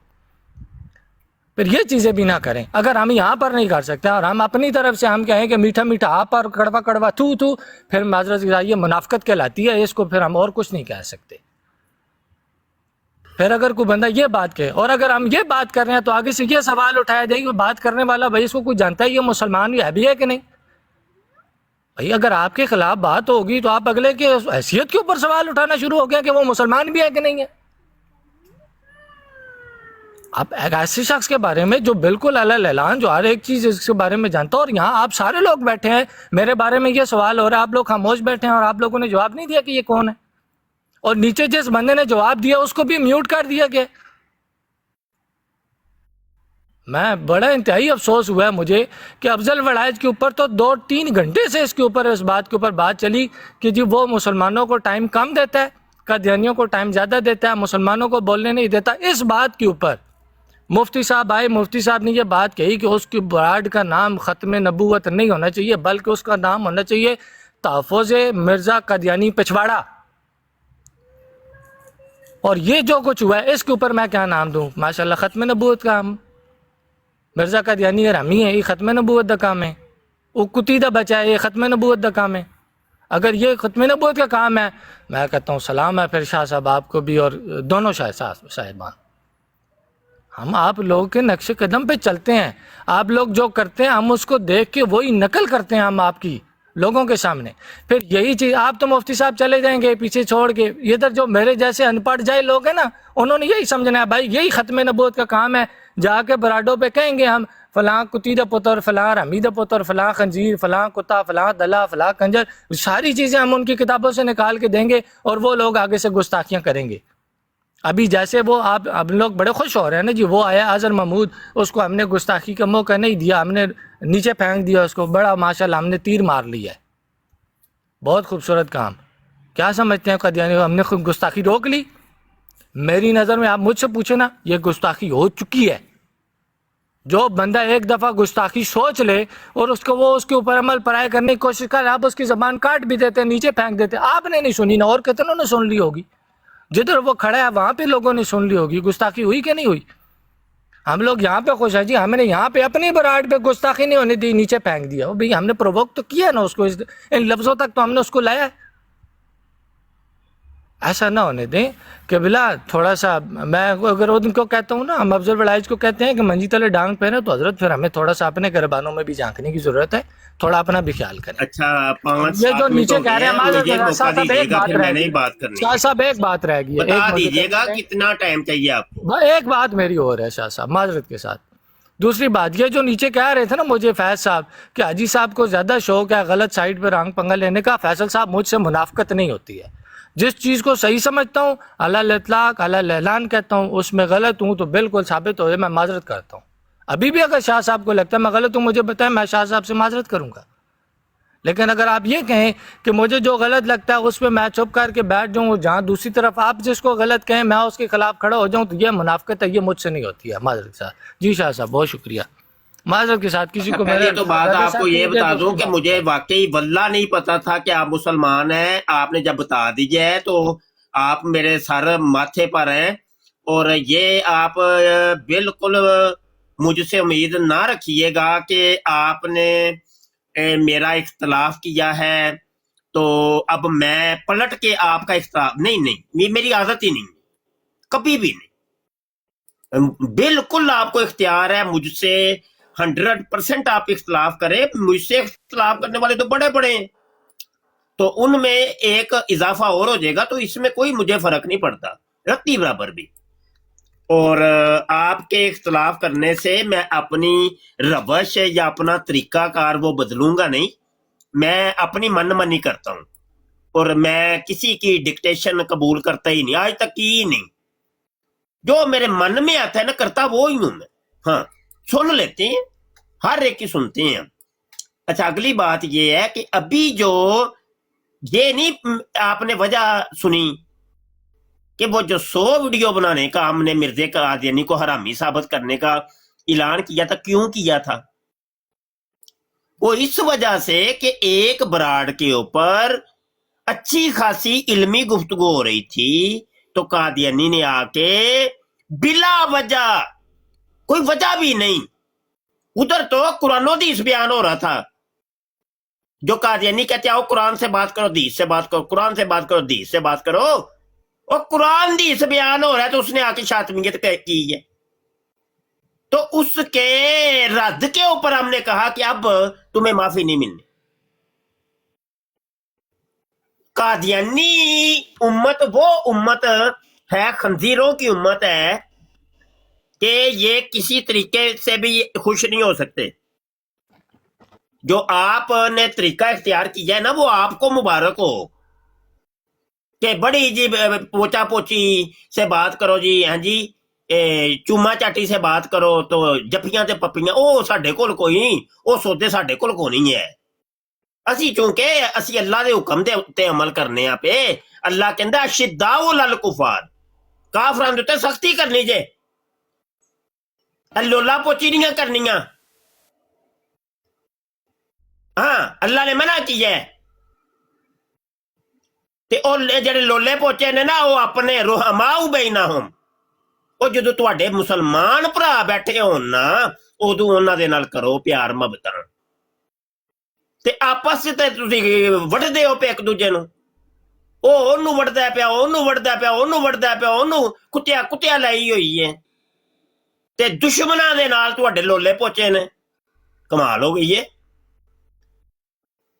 پھر یہ چیزیں بھی نہ کریں۔ اگر ہم یہاں پر نہیں کر سکتے اور ہم اپنی طرف سے ہم کہیں کہ میٹھا میٹھا آپ پر، کڑوا کڑوا تو، پھر معذرت یہ منافقت کہلاتی ہے، اس کو پھر ہم اور کچھ نہیں کہہ سکتے۔ پھر اگر کوئی بندہ یہ بات کہے اور اگر ہم یہ بات کر رہے ہیں تو آگے سے یہ سوال اٹھایا جائے کہ بات کرنے والا بھائی اس کو کوئی جانتا ہے یہ مسلمان بھی ہے کہ نہیں؟ بھائی اگر آپ کے خلاف بات ہوگی تو آپ اگلے کے حیثیت کے اوپر سوال اٹھانا شروع ہو گیا کہ وہ مسلمان بھی ہے کہ نہیں ہے۔ آپ ایک ایسے شخص کے بارے میں جو بالکل علی اعلان، جو ہر ایک چیز اس کے بارے میں جانتا ہے، اور یہاں آپ سارے لوگ بیٹھے ہیں، میرے بارے میں یہ سوال ہو رہا ہے، آپ لوگ خاموش بیٹھے ہیں اور آپ لوگوں نے جواب نہیں دیا کہ یہ کون ہے، اور نیچے جس بندے نے جواب دیا اس کو بھی میوٹ کر دیا گیا۔ میں بڑا انتہائی افسوس ہوا ہے مجھے کہ افضل وڑائج کے اوپر تو 2-3 گھنٹے سے اس کے اوپر اس بات کے اوپر بات چلی کہ جی وہ مسلمانوں کو ٹائم کم دیتا ہے، قادیانیوں کو ٹائم زیادہ دیتا ہے، مسلمانوں کو بولنے نہیں دیتا۔ اس بات کے اوپر مفتی صاحب آئے، مفتی صاحب نے یہ بات کہی کہ اس کی براد کا نام ختم نبوت نہیں ہونا چاہیے بلکہ اس کا نام ہونا چاہیے تحفظ مرزا قادیانی پچھواڑا۔ اور یہ جو کچھ ہوا ہے اس کے اوپر میں کیا نام دوں؟ ماشاءاللہ ختم نبوت کا ہم مرزا قادیانی حرامی ہے، یہ ختم نبوت دا کام ہے، وہ کتی دا بچہ ہے، یہ ختم نبوت دا کام ہے۔ اگر یہ ختم نبوت کا کام ہے، میں کہتا ہوں سلام ہے پھر شاہ صاحب آپ کو بھی اور دونوں صاحبان، ہم آپ لوگوں کے نقش قدم پہ چلتے ہیں، آپ لوگ جو کرتے ہیں ہم اس کو دیکھ کے وہی نقل کرتے ہیں ہم آپ کی لوگوں کے سامنے۔ پھر یہی چیز آپ تو مفتی صاحب چلے جائیں گے پیچھے چھوڑ کے، ادھر جو میرے جیسے ان پڑھ جائے لوگ ہیں نا، انہوں نے یہی سمجھنا ہے بھائی یہی ختم نبوت کا کام ہے، جا کے براڈوں پہ کہیں گے ہم فلاں کتی دا پتر، فلاں حرامی دا پتر، فلاں خنزیر، فلاں کتا، فلاں دلہ، فلاں کنجر، ساری چیزیں ہم ان کی کتابوں سے نکال کے دیں گے اور وہ لوگ آگے سے گستاخیاں کریں گے۔ ابھی جیسے وہ آپ اب لوگ بڑے خوش ہو رہے ہیں نا جی، وہ آیا اظہر محمود، اس کو ہم نے گستاخی کا موقع نہیں دیا، ہم نے نیچے پھینک دیا اس کو، بڑا ماشاءاللہ ہم نے تیر مار لیا ہے، بہت خوبصورت کام۔ کیا سمجھتے ہیں قادیانی؟ ہم نے خود گستاخی روک لی؟ میری نظر میں آپ مجھ سے پوچھیں نا، یہ گستاخی ہو چکی ہے۔ جو بندہ ایک دفعہ گستاخی سوچ لے اور اس کو وہ اس کے اوپر عمل پرائے کرنے کی کوشش کرے، آپ اس کی زبان کاٹ بھی دیتے ہیں، نیچے پھینک دیتے ہیں۔ آپ نے نہیں سنی نا، اور کتنوں نے سن لی ہوگی، جدھر وہ کھڑا ہے وہاں پہ لوگوں نے سن لی ہوگی۔ گستاخی ہوئی کہ نہیں ہوئی؟ ہم لوگ یہاں پہ خوش ہیں جی، ہم نے یہاں پہ اپنی براڈ پہ گستاخی نہیں ہونے دی، نیچے پھینک دیا۔ بھئی ہم نے پرووک تو کیا نا اس کو، ان لفظوں تک تو ہم نے اس کو لایا ہے۔ ایسا نہ ہونے دیں کہ بلا تھوڑا سا، میں اگر ان کو کہتا ہوں نا، ہم افضل وڑائج کو کہتے ہیں کہ منجی تلے ڈانگ پہنے، تو حضرت پھر ہمیں تھوڑا سا اپنے گربانوں میں بھی جھانکنے کی ضرورت ہے، تھوڑا اپنا بھی خیال کریں۔ اچھا 5 یہ جو نیچے کہہ رہے ہیں مجھے موقع دیجیے گا، پھر میں نہیں بات کرنی۔ شاہ صاحب ایک بات رہ گئی ہے، بتا دیجیے گا کتنا ٹائم چاہیے آپ کو۔ ایک بات میری اور ہے شاہ صاحب معذرت کے ساتھ۔ دوسری بات یہ جو نیچے کہہ رہے تھے نا مجھے فیض صاحب کہ حاجی صاحب کو زیادہ شوق ہے غلط سائٹ پہ رانگ پنگا لینے کا، فیصل صاحب مجھ سے منافقت نہیں ہوتی ہے۔ جس چیز کو صحیح سمجھتا ہوں علی الاطلاق علی الاعلان کہتا ہوں، اس میں غلط ہوں تو بالکل ثابت ہو جائے میں معذرت کرتا ہوں۔ ابھی بھی اگر شاہ صاحب کو لگتا ہے میں غلط ہوں مجھے بتائیں، میں شاہ صاحب سے معذرت کروں گا۔ لیکن اگر آپ یہ کہیں کہ مجھے جو غلط لگتا ہے اس پہ میں چپ کر کے بیٹھ جاؤں، جہاں دوسری طرف آپ جس کو غلط کہیں میں اس کے خلاف کھڑا ہو جاؤں، تو یہ منافقت ہے، یہ مجھ سے نہیں ہوتی ہے معذرت کے ساتھ۔ جی شاہ صاحب بہت شکریہ، معذرت کے ساتھ کسی کو پہلے تو بات آپ کو یہ بتا دوں کہ مجھے واقعی واللہ نہیں پتا تھا کہ آپ مسلمان ہیں، آپ نے جب بتا دیجئے ہے تو آپ میرے سر ماتھے پر ہیں، اور یہ آپ بالکل مجھ سے امید نہ رکھیے گا کہ آپ نے میرا اختلاف کیا ہے تو اب میں پلٹ کے آپ کا اختلاف نہیں، یہ میری عادت ہی نہیں، کبھی بھی نہیں۔ بالکل آپ کو اختیار ہے مجھ سے 100% آپ اختلاف کریں، مجھ سے اختلاف کرنے والے تو بڑے بڑے ہیں، تو ان میں ایک اضافہ اور ہو جائے گا، تو اس میں کوئی مجھے فرق نہیں پڑتا، رتی برابر بھی۔ اور آپ کے اختلاف کرنے سے میں اپنی روش یا اپنا طریقہ کار وہ بدلوں گا نہیں. میں اپنی من منی کرتا ہوں اور میں کسی کی ڈکٹیشن قبول کرتا ہی نہیں, آج تک کی ہی نہیں. جو میرے من میں آتا ہے نا کرتا وہی ہوں میں. ہاں سن لیتے ہیں, ہر ایک کی سنتے ہیں. اچھا اگلی بات یہ ہے کہ ابھی جو یہ نہیں آپ نے وجہ سنی کہ وہ جو 100 ویڈیو بنانے کا ہم نے مرزا قادیانی کو حرامی ثابت کرنے کا اعلان کیا تھا, کیوں کیا تھا؟ وہ اس وجہ سے کہ ایک براڈ کے اوپر اچھی خاصی علمی گفتگو ہو رہی تھی تو قادیانی نے آ کے بلا وجہ, کوئی وجہ بھی نہیں, ادھر تو قرآن و حدیث بیان ہو رہا تھا. جو قادیانی کہتے آؤ قرآن سے بات کرو, حدیث سے بات کرو, قرآن سے بات کرو, حدیث سے بات کرو, اور قرآن حدیث بیان ہو رہا ہے تو اس نے آ کے شاطمیت کی ہے. تو اس کے رد کے اوپر ہم نے کہا کہ اب تمہیں معافی نہیں ملنی. قادیانی امت وہ امت ہے, خنزیروں کی امت ہے کہ یہ کسی طریقے سے بھی خوش نہیں ہو سکتے. جو آپ نے طریقہ اختیار کیا ہے نا وہ آپ کو مبارک ہو کہ بڑی جی پوچا پوچی سے بات کرو جی, ہاں جی چوما چاٹی سے بات کرو تو جفیاں تے پپیاں او ساڈے کول کوئی نہیں, او سودے ساڈے کول کوئی نہیں ہے. اسی چونکہ اسی اللہ دے حکم دے تے عمل کرنے آ پہ. اللہ کہندا اشداء علی الکفار, کافراں دے تے سختی کرنی جے, لولا پوچی نہیں کرنیاں. ہاں اللہ نے منع کیا ہے. تے او جڑے لولے پوچے نے نا وہ اپنے رحماء بینہم, او جدو تواڈے مسلمان بھرا بیٹھے ہون نا ادو انہاں دے نال کرو پیار محبتاں, تے آپس تے تسی وڈدے ہو پے ایک دوجے نو. او اونوں وڈدا پیا, اونوں وڈدا پیا, اونوں وڈدا پیا, اونوں کتیا لائی ہوئی ہے, تے دشمناں دے نال تواڈے لولے پوچے نے. کمال ہو گئی ہے.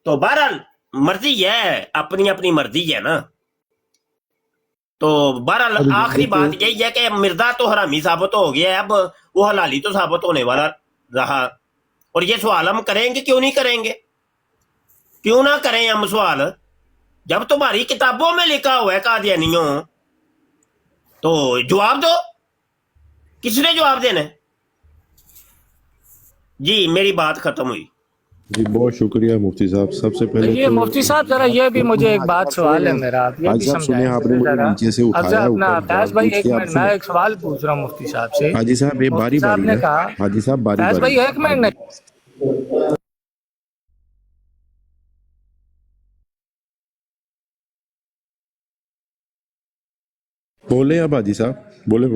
تو بہرحال مرضی ہے, اپنی اپنی مرضی ہے نا. تو بہرحال آخری بات یہی ہے کہ مرزا تو حرامی ثابت ہو گیا ہے, اب وہ حلالی تو ثابت ہونے والا رہا. اور یہ سوال ہم کریں گے, کیوں نہیں کریں گے, کیوں نہ کریں ہم سوال. جب تمہاری کتابوں میں لکھا ہوا ہے قادیانیوں تو جواب دو, کس نے جواب دینا ہے؟ جی میری بات ختم ہوئی. جی بہت شکریہ مفتی صاحب. سب سے پہلے یہ مفتی صاحب ذرا یہ بھی مجھے ایک بات سوال ہے میرا, آپ یہ بھی سمجھائیں. آپ نے مجھے نیچے سے اٹھایا, اپنا فیض بھائی ایک منٹ, میں ایک سوال پوچھ رہا ہوں مفتی صاحب سے. حاجی صاحب یہ باری باری نے کہا, حاجی صاحب باری فیض باری, بھائی ایک منٹ, بولے آپ حاجی صاحب, بولے.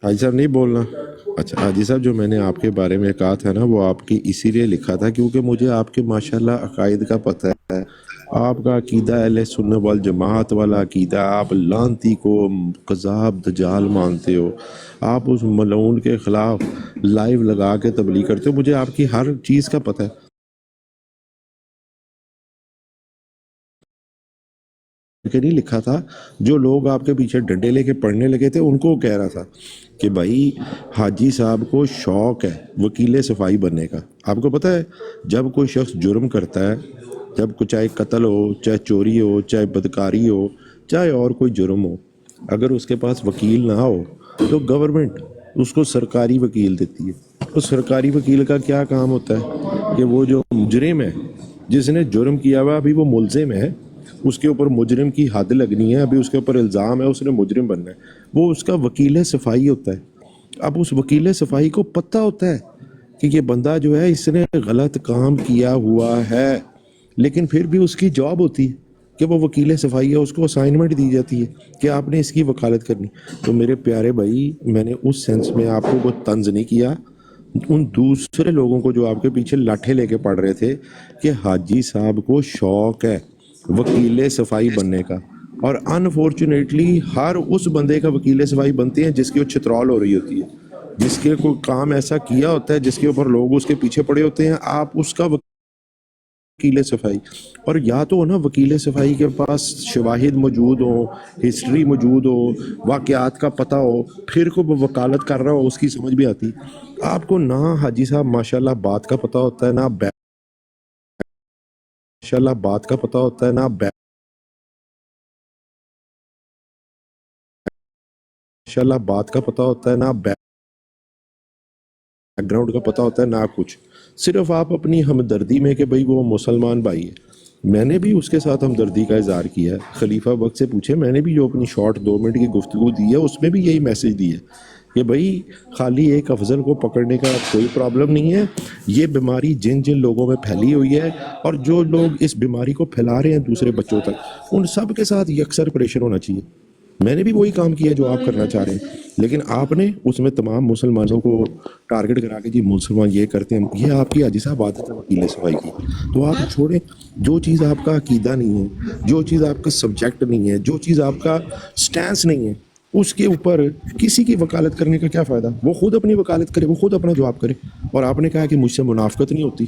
حاجی صاحب نہیں بولنا. اچھا حاجی صاحب جو میں نے آپ کے بارے میں کہا تھا نا وہ آپ کی اسی لیے لکھا تھا کیونکہ مجھے آپ کے ماشاءاللہ عقائد کا پتہ ہے. آپ کا عقیدہ اہل سنت والجماعت والا عقیدہ, آپ لانتی کو قذاب دجال مانتے ہو, آپ اس ملعون کے خلاف لائیو لگا کے تبلیغ کرتے ہو. مجھے آپ کی ہر چیز کا پتہ ہے. کہ نہیں لکھا تھا, جو لوگ آپ کے پیچھے ڈنڈے لے کے پڑھنے لگے تھے ان کو کہہ رہا تھا کہ بھائی حاجی صاحب کو شوق ہے وکیل صفائی بننے کا. آپ کو پتہ ہے جب کوئی شخص جرم کرتا ہے, جب کوئی چاہے قتل ہو, چاہے چوری ہو, چاہے بدکاری ہو, چاہے اور کوئی جرم ہو, اگر اس کے پاس وکیل نہ ہو تو گورنمنٹ اس کو سرکاری وکیل دیتی ہے. اس سرکاری وکیل کا کیا کام ہوتا ہے کہ وہ جو مجرم ہے, جس نے جرم کیا ہوا ابھی وہ ملزم ہے, اس کے اوپر مجرم کی حد لگنی ہے, ابھی اس کے اوپر الزام ہے, اس نے مجرم بننا ہے, وہ اس کا وکیل صفائی ہوتا ہے. اب اس وکیل صفائی کو پتہ ہوتا ہے کہ یہ بندہ جو ہے اس نے غلط کام کیا ہوا ہے, لیکن پھر بھی اس کی جاب ہوتی ہے کہ وہ وکیل صفائی ہے, اس کو اسائنمنٹ دی جاتی ہے کہ آپ نے اس کی وکالت کرنی. تو میرے پیارے بھائی میں نے اس سینس میں آپ کو کوئی طنز نہیں کیا ان دوسرے لوگوں کو جو آپ کے پیچھے لاٹھے لے کے پڑھ رہے تھے کہ حاجی صاحب کو شوق ہے وکیل صفائی بننے کا, اور انفارچونیٹلی ہر اس بندے کا وکیل صفائی بنتے ہیں جس کی وہ چھترول ہو رہی ہوتی ہے, جس کے کوئی کام ایسا کیا ہوتا ہے جس کے اوپر لوگ اس کے پیچھے پڑے ہوتے ہیں. آپ اس کا वकील सफाई, और या तो ना वकील सफाई के पास शवाहिद मौजूद हो, हिस्ट्री मौजूद हो, वाक़यात का पता हो, फिर को वो वकालत कर रहा हो, उसकी समझ भी आती। आपको ना हाजी साहब माशाल्लाह बात का पता होता है, ना माशाल्लाह बात का पता होता है, ना माशाल्लाह बात का पता होता है, ना बैकग्राउंड का पता होता है, ना कुछ। सिर्फ आप अपनी हमदर्दी में कि भाई वो मुसलमान भाई है, मैंने भी उसके साथ हमदर्दी का इजहार किया है। खलीफा वक्त से पूछे, मैंने भी जो अपनी शॉर्ट 2 मिनट की गुफ्तगू दी है उसमें भी यही मैसेज दिया कि भाई खाली एक अफजल को पकड़ने का कोई प्रॉब्लम नहीं है, ये बीमारी जिन जिन लोगों में फैली हुई है और जो लोग इस बीमारी को फैला रहे हैं दूसरे बच्चों तक, उन सब के साथ यकसर प्रेशर होना चाहिए। मैंने भी वही काम किया जो आप करना चाह रहे हैं, लेकिन आपने उसमें तमाम मुसलमानों को टारगेट करा के जी मुसलमान ये करते हैं। ये आपकी हाजी साहब आदत है वकील सफाई की। तो आप छोड़ें, जो चीज़ आपका अकीदा नहीं है, जो चीज़ आपका सब्जेक्ट नहीं है, जो चीज़ आपका स्टैंस नहीं है, उसके ऊपर किसी की वकालत करने का क्या फ़ायदा। वो खुद अपनी वकालत करे, वो खुद अपना जवाब करे। और आपने कहा कि मुझसे मुनाफकत नहीं होती,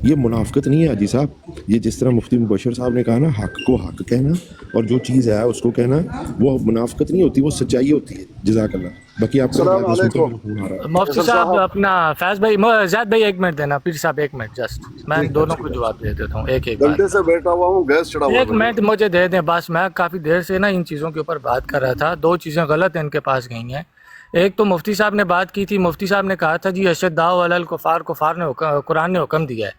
ये मुनाफकत नहीं है हाजी साहब। ये जिस तरह मुफ्ती मुबशर साहब ने कहा ना, हक को हक कहना और जो चीज़ है उसको कहना, वो मुनाफकत नहीं होती, वो सच्चाई होती है। जज़ाकल्लाह। बाकी आपका मुफ्ती साहब अपना फैज भाई, ज़ैद भाई 1 मिनट देना, पीर साहब 1 मिनट जस्ट, मैं दोनों को जवाब दे देता हूँ एक घंटे से बैठा हुआ हूँ, गैस चढ़ा हुआ 1 मिनट मुझे दे दें बस। मैं काफ़ी देर से ना इन चीज़ों के ऊपर बात कर रहा था, 2 चीज़ें गलत इनके पास गई हैं। एक तो मुफ्ती साहब ने बात की थी, मुफ्ती साहब ने कहा था जी अशद्दाउ अलल कुफ़ार, कुफ़ार ने कुरान ने हुक्म दिया है।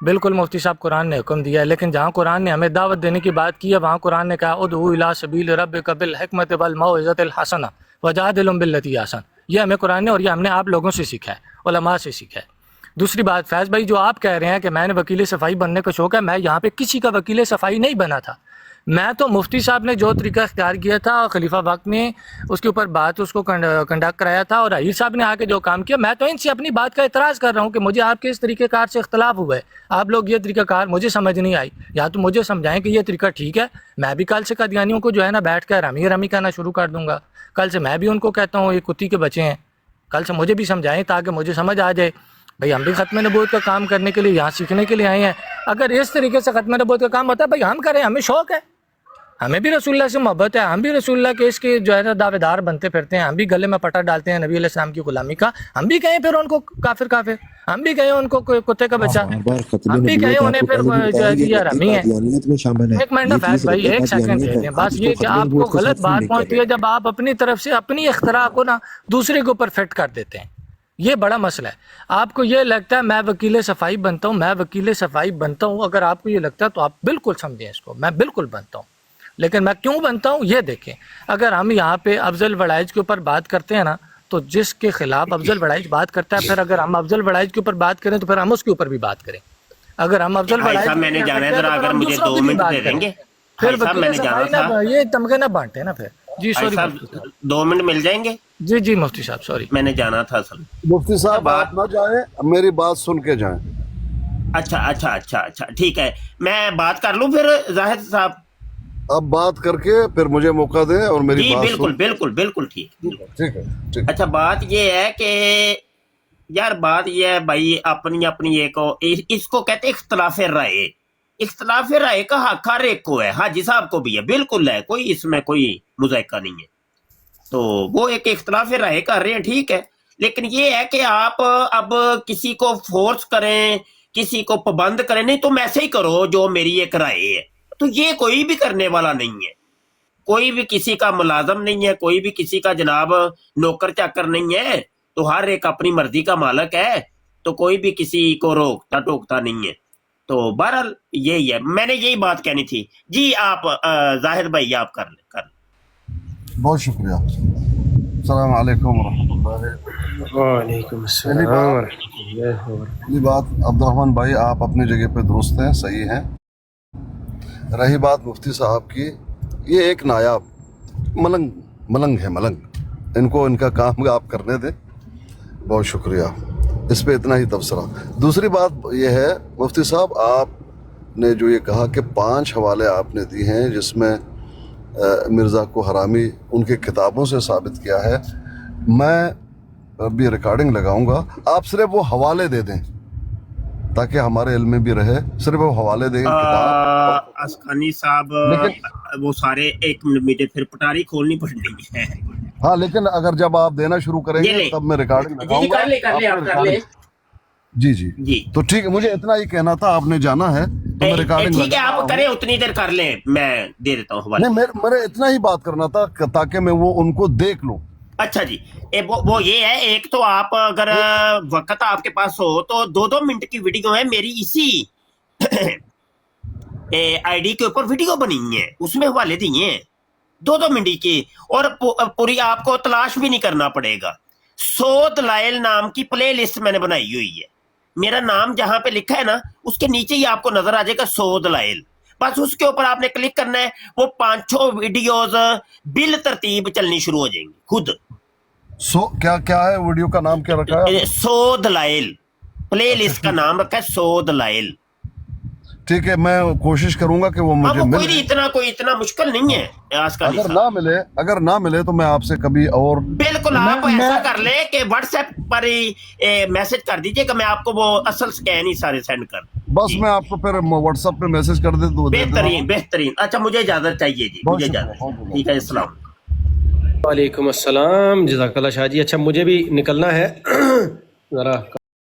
बिल्कुल मुफ्ती साहब कुरान ने हुक्म दिया है, लेकिन जहाँ कुरान ने हमें दावत देने की बात की है वहाँ कुरान ने कहा उदउ इला सबील रब्बिका बिल हिकमति वल मौइज़तिल हसना वजादिलहुम बिल्लती अहसन। ये हमें कुरान ने और ये हमने आप लोगों से सीखा है, उलमा से सीखा है। दूसरी बात फैज़ भाई, जो आप कह रहे हैं कि मैंने वकील सफ़ाई बनने का शौक़ है, मैं यहाँ पे किसी का वकील सफ़ाई नहीं बना था। मैं तो मुफ्ती साहब ने जो तरीका इख्तियार किया था और खलीफा वक्त ने उसके ऊपर बात उसको कंडक्ट कराया था और अहीर साहब ने आके जो काम किया, मैं तो इनसे अपनी बात का इतराज़ कर रहा हूँ कि मुझे आपके इस तरीक़ेकार से इख्तलाफ हुआ है। आप लोग ये तरीक़ाकार मुझे समझ नहीं आई, या तो मुझे समझाएं कि ये तरीका ठीक है। मैं भी कल से कादियानियों को जो है ना बैठ कर रमी रमी कहना शुरू कर दूँगा। कल से मैं भी उनको कहता हूँ ये कुत्ती के बच्चे हैं। कल से मुझे भी समझाएं ताकि मुझे समझ आ जाए भाई हम भी ख़त्म नबूवत का काम करने के लिए यहाँ सीखने के लिए आए हैं। अगर इस तरीके से ख़त्म नबूवत का काम होता है भाई हम करें, हमें शौक़ है, हमें भी रसूलुल्लाह से मोहब्बत है, हम भी रसूलुल्लाह के इसके जो है ना दावेदार बनते फिरते हैं, हम भी गले में पटा डालते हैं नबी अलैहिस्सलाम की गुलामी का। हम भी कहें फिर उनको काफिर काफिर, हम भी कहें उनको कुत्ते का बच्चा, हम भी कहें उन्हें फिर यार हम ही है। 1 मिनट ना फैज भाई 1 सेकंड दे दें बस। ये कि आपको गलत बात पहुंचती है जब आप अपनी तरफ से अपनी इख्तरा को ना दूसरे के ऊपर फिट कर देते हैं। ये बड़ा मसला है। आपको ये लगता है मैं वकील सफाई बनता हूँ, मैं वकील सफाई बनता हूँ, अगर आपको ये लगता है तो आप बिल्कुल समझें इसको, मैं बिल्कुल बनता हूँ। लेकिन मैं क्यों बनता हूँ ये देखें। अगर हम यहाँ पे अफजल वड़ाइज के ऊपर बात करते हैं ना, तो जिसके खिलाफ अफजल वड़ाइज बात करता है, फिर अगर हम अफजल वड़ाइज के ऊपर बात करें तो फिर हम उसके ऊपर भी बात करें। अगर हम अफजल वड़ाइज मैंने जाना है, अगर मुझे 2 मिनट दे देंगे फिर मैंने जाना था, ये तमगे ना बांटे ना फिर। जी सॉरी 2 मिनट मिल जाएंगे। जी जी मुफ्ती साहब सॉरी, मैंने जाना था असल। मुफ्ती साहब आप ना जाए, मेरी बात सुन के जाएं। अच्छा ठीक है, मैं बात कर लूं फिर जाहिद साहब। अब बात करके फिर मुझे मौका दें और मेरी बात बिल्कुल ठीक है। अच्छा बात ये है कि यार बात ये है भाई, अपनी एक इसको कहते हैं इख्तलाफे राय। इख्तलाफे राय का हक हर एक को है, हाजी साहब को भी है, बिल्कुल है, कोई इसमें कोई मुज़ायका नहीं है। तो वो एक इख्तलाफे राय कर रहे हैं, ठीक है। लेकिन ये है कि आप अब किसी को फोर्स करें, किसी को पाबंद करें, नहीं तुम ऐसे ही करो जो मेरी एक राय है, तो ये कोई भी करने वाला नहीं है। कोई भी किसी का मुलाजम नहीं है, कोई भी किसी का जनाब नौकर चाकर नहीं है। तो हर एक अपनी मर्जी का मालक है, तो कोई भी किसी को रोकता टोकता नहीं है। तो बहरहाल यही है, मैंने यही बात कहनी थी। जी आप जाहिद भाई आप कर ले। बहुत शुक्रिया। अस्सलाम वालेकुम वालेकुम अस्सलाम। ये बात अब्दुर्रहमान भाई आप अपनी जगह पे दुरुस्त हैं, सही हैं। रही बात मुफ्ती साहब की, ये एक नायाब मलंग है, मलंग। इनको इनका काम आप करने दें। बहुत शुक्रिया, इस पे इतना ही तबसरा। दूसरी बात ये है मुफ्ती साहब, आपने जो ये कहा कि 5 हवाले आपने दिए हैं जिसमें मिर्ज़ा को हरामी उनके किताबों से साबित किया है, मैं अभी रिकॉर्डिंग लगाऊंगा, आप सिर्फ वो हवाले दे दें, ताकि हमारे इल्म में भी रहे। सिर्फ वो हवाले देंगे किताब। असखानी साहब वो सारे 1 मिनट मुझे फिर पटारी खोलनी पड़नी है। हाँ, लेकिन अगर जब आप देना शुरू करेंगे तब मैं रिकॉर्डिंग लगाऊंगा। कर ले। जी जी जी, तो ठीक है, मुझे इतना ही कहना था, आपने जाना है तो मैं रिकॉर्डिंग ठीक है, आप करें उतनी देर कर लें, मैं दे देता हूँ हवाले। नहीं, मेरे इतना ही बात करना था ताकि मैं वो उनको देख लूं। अच्छा जी, वो ये है, एक तो आप अगर वक्त आपके पास हो तो 2-2 मिनट की वीडियो है मेरी, इसी आईडी के ऊपर वीडियो बनी है, उसमें हवाले दिए हैं 2-2 मिनट की, और पूरी आपको तलाश भी नहीं करना पड़ेगा। 100 दलाइल नाम की प्ले लिस्ट मैंने बनाई हुई है, मेरा नाम जहां पे लिखा है ना उसके नीचे ही आपको नजर आ जाएगा 100 दलाइल, बस उसके ऊपर आपने क्लिक करना है, वो 5-6 वीडियोज बिल तरतीब चलनी शुरू हो जाएंगी खुद। क्या है वीडियो का नाम, क्या रखा है? 100 दलाइल, प्ले लिस्ट का नाम रखा है 100 दलाइल। ठीक है, मैं कोशिश करूंगा कि वो मुझे मिले। कोई इतना मुश्किल नहीं है। अगर ना मिले तो मैं आपसे कभी और बिल्कुल आप ऐसा कर ले कि व्हाट्सएप पर ही मैसेज कर दीजिए कि मैं आपको वो असल स्कैन ही सारे सेंड कर, बस मैं आपको फिर व्हाट्सएप पे मैसेज कर दे दो। बेहतरीन। अच्छा, मुझे इजाजत चाहिए जी, मुझे इजाजत। ठीक है, अस्सलाम वालेकुम अस्सलाम, जज़ाकल्लाह शाह जी। अच्छा, मुझे भी निकलना है ज़रा।